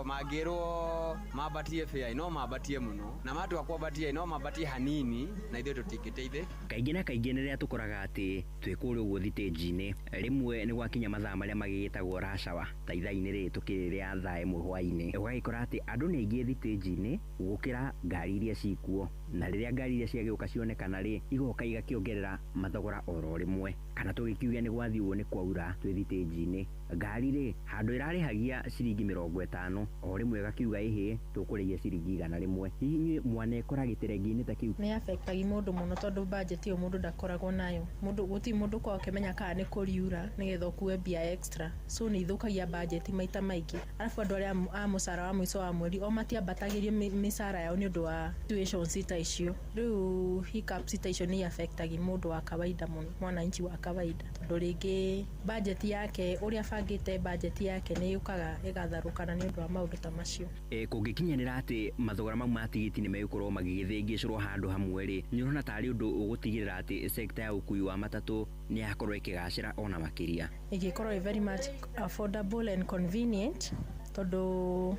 mangĩrwo mambatie fare no mambatie mũno, na matua kwambatie no mambatie hanini, na ithuĩ tũtingĩteithĩ. Kaingĩ na kaingĩ nĩrĩa tũkoraga atĩ twĩ kũrĩa ũguo thitĩnji-inĩ, rĩmwe nĩ gwakinya mathaa marĩa magĩgĩtagwo rush hour, ta ithaa-inĩ rĩrĩ tũkĩrĩ rĩa thaa ĩmwe hwaĩ-inĩ, ũgagĩkora atĩ andũ nĩ aingĩ thitĩnji-inĩ gũkĩra ngari iria cikuo, na rĩrĩa ngari iria ciagĩũka cionekana rĩ, igoka igakĩongerera mathogora oro rĩmwe, kana tũgĩkiuga nĩ gwathiĩ ũguo nĩ kwaura twĩ thitĩnji-inĩ, ngari rĩ handũ ĩrarĩhagia ciringi 50 o rĩmwe gakiuga ĩhĩ tũkũrĩhia ciringi 100. Hihi mwanekora gĩterengi-inĩ ta kĩu? Nĩ affectagi mũndũ mũno, tondũ budget ĩyo mũndũ ndakoragwo nayo. Gũtirĩ mũndũ kwa ũkĩmenya kana nĩ kũriura nĩgetha ũkue mbia extra, so nĩ ithũkagia budget maita maingĩ. Arabu andũ arĩa a mũcara wa mũico wa mweri o matiambatagĩrio mĩcara yao nĩ ũndũ wa situations ta icio. Rĩu hiccups ta icio nĩ affectagi mũndũ wa kawaida mũno, mwananchi wa kawaida, tondũ rĩngĩ budget yake ũrĩa bangĩte budget yake nĩ yũkaga ĩgatharũkana nĩ ũndũ wa maũndũ ta macio. Kũngĩkinyanĩra atĩ mathogora mau ma tigiti nĩ megũkorwo magĩgĩthĩngĩcĩrwo handũ hamwe rĩ, nĩ ũrona tarĩ ũndũ ũgũtigĩrĩra atĩ sector ya ũkui wa matatũ nĩ yakorwo ĩkĩgacĩra ona makĩria? Ĩngĩkorwo very much affordable and convenient, tondũ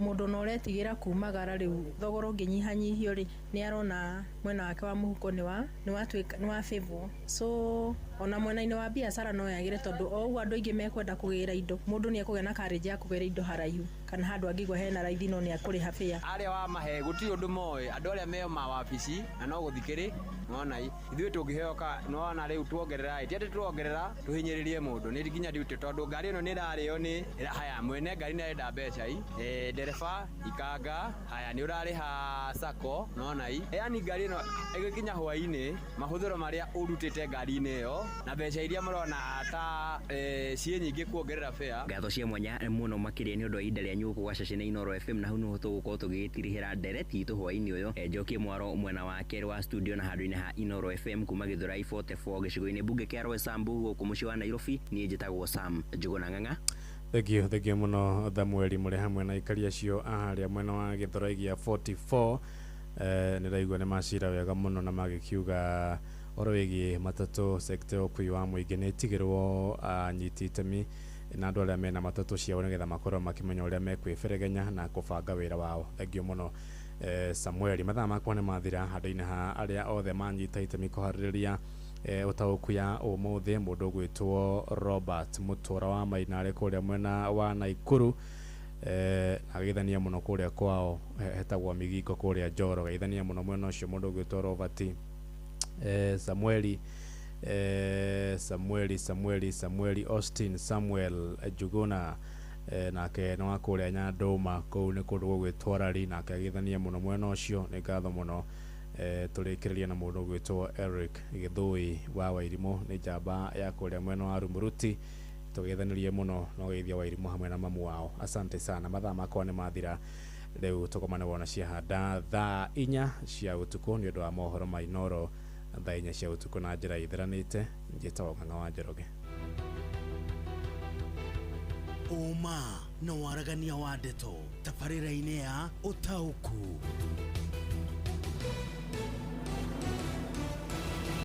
mũndũ no ũretigĩra kumagara, rĩu thogora ũngĩnyihanyihio rĩ nĩ arona mwena wake wa mũhuko nĩ wa favor. So ona mwena-inĩ wa biacara no yagĩre, tondũ o ũguo andũ aingĩ mekwenda kũgĩra indo, mũndũ nĩ ekũgĩa na courage ya kũgĩra indo haraihu, kana handũ angĩgwa hena raithi no nĩ akũrĩha fare. Arĩa wamahe gũtirĩ ũndũ moĩ, andũ arĩa meo mawabici na no gũthikĩrĩ, nona ithuĩ tũngĩheoka nona rĩu tuongerera, ti atĩ tuongerera tũhinyĩrĩrie mũndũ, nĩ nginya duty, tondũ ngari ĩno nĩ ĩrarĩo nĩ haya, mwene ngari nĩ arenda mbeca ndereba ikanga haya, nĩ ũrarĩha sako, nona nai yani ngari no igikinya hwaini mahuthiro maria urutite ngari-ini iyo na mbeca iria marona ta cie nyingi kuongerera fare. Ngatho cia mwanya muno makiria ni undu wa ihinda rianyu guku gwa ceceni Inooro FM, na hau niho tugukorwo tugitirihira ndereti itu hwaini uyu Njoki Mwaro mwena wa keri wa studio na handu-ini ha Inooro FM kuma Githurai 44 gicigo-ini bunge kia Roysambu guku mucii wa Nairobi. Nie njitagwo Sam Njuguna Ng'ang'a. Thank you muno Thamweli muri hamwe na ikaria cio aharia mwena wa Githurai gia 44. Niraigua ni macira wega muno na magikiuga oro wigie matatu sector ukui wa muingi ni tigirwo anyiti itemi na andu aria mena matatu ciao nigetha makorwo makimenya uria mekwiberegenya na kubanga wira wao. Thank you muno Samueli. Mathaa makwa ni mathira handu-ini ha aria othe manyita itemi kuhaririria utauku ya umuthi mundu gwitwo Robert Mutura wa Mainare kuria mwena wa Naikuru agithania muno kuria kwao hetagwo Migingo kuria Njoro. Agithania muno mwena ucio mundu gwitwo Robert Samueli Austin Samuel Njuguna nake no akuria Nyanduma kuu ni kundu gwitwo Rari, nake agithania muno mwena ucio. Ni ngatho muno turikiriria na mundu gwitwo Eric Githui wa Wairimu, ni njamba ya kuria mwena wa Rumuruti. Tugithanirie muno no geithia Wairimu hamwe na mamu wao. Asante sana. Mathaa makwa ni mathira riu tukomane wona cia handa thaa 4 cia utuku ni undu wa mohoro ma Inooro thaa 4 cia utuku na njira ithiranite. Njitagwo Ng'ang'a wa Njoroge. Uma no waragania wa ndeto tabarĩra-inĩ ya Ũtaũku.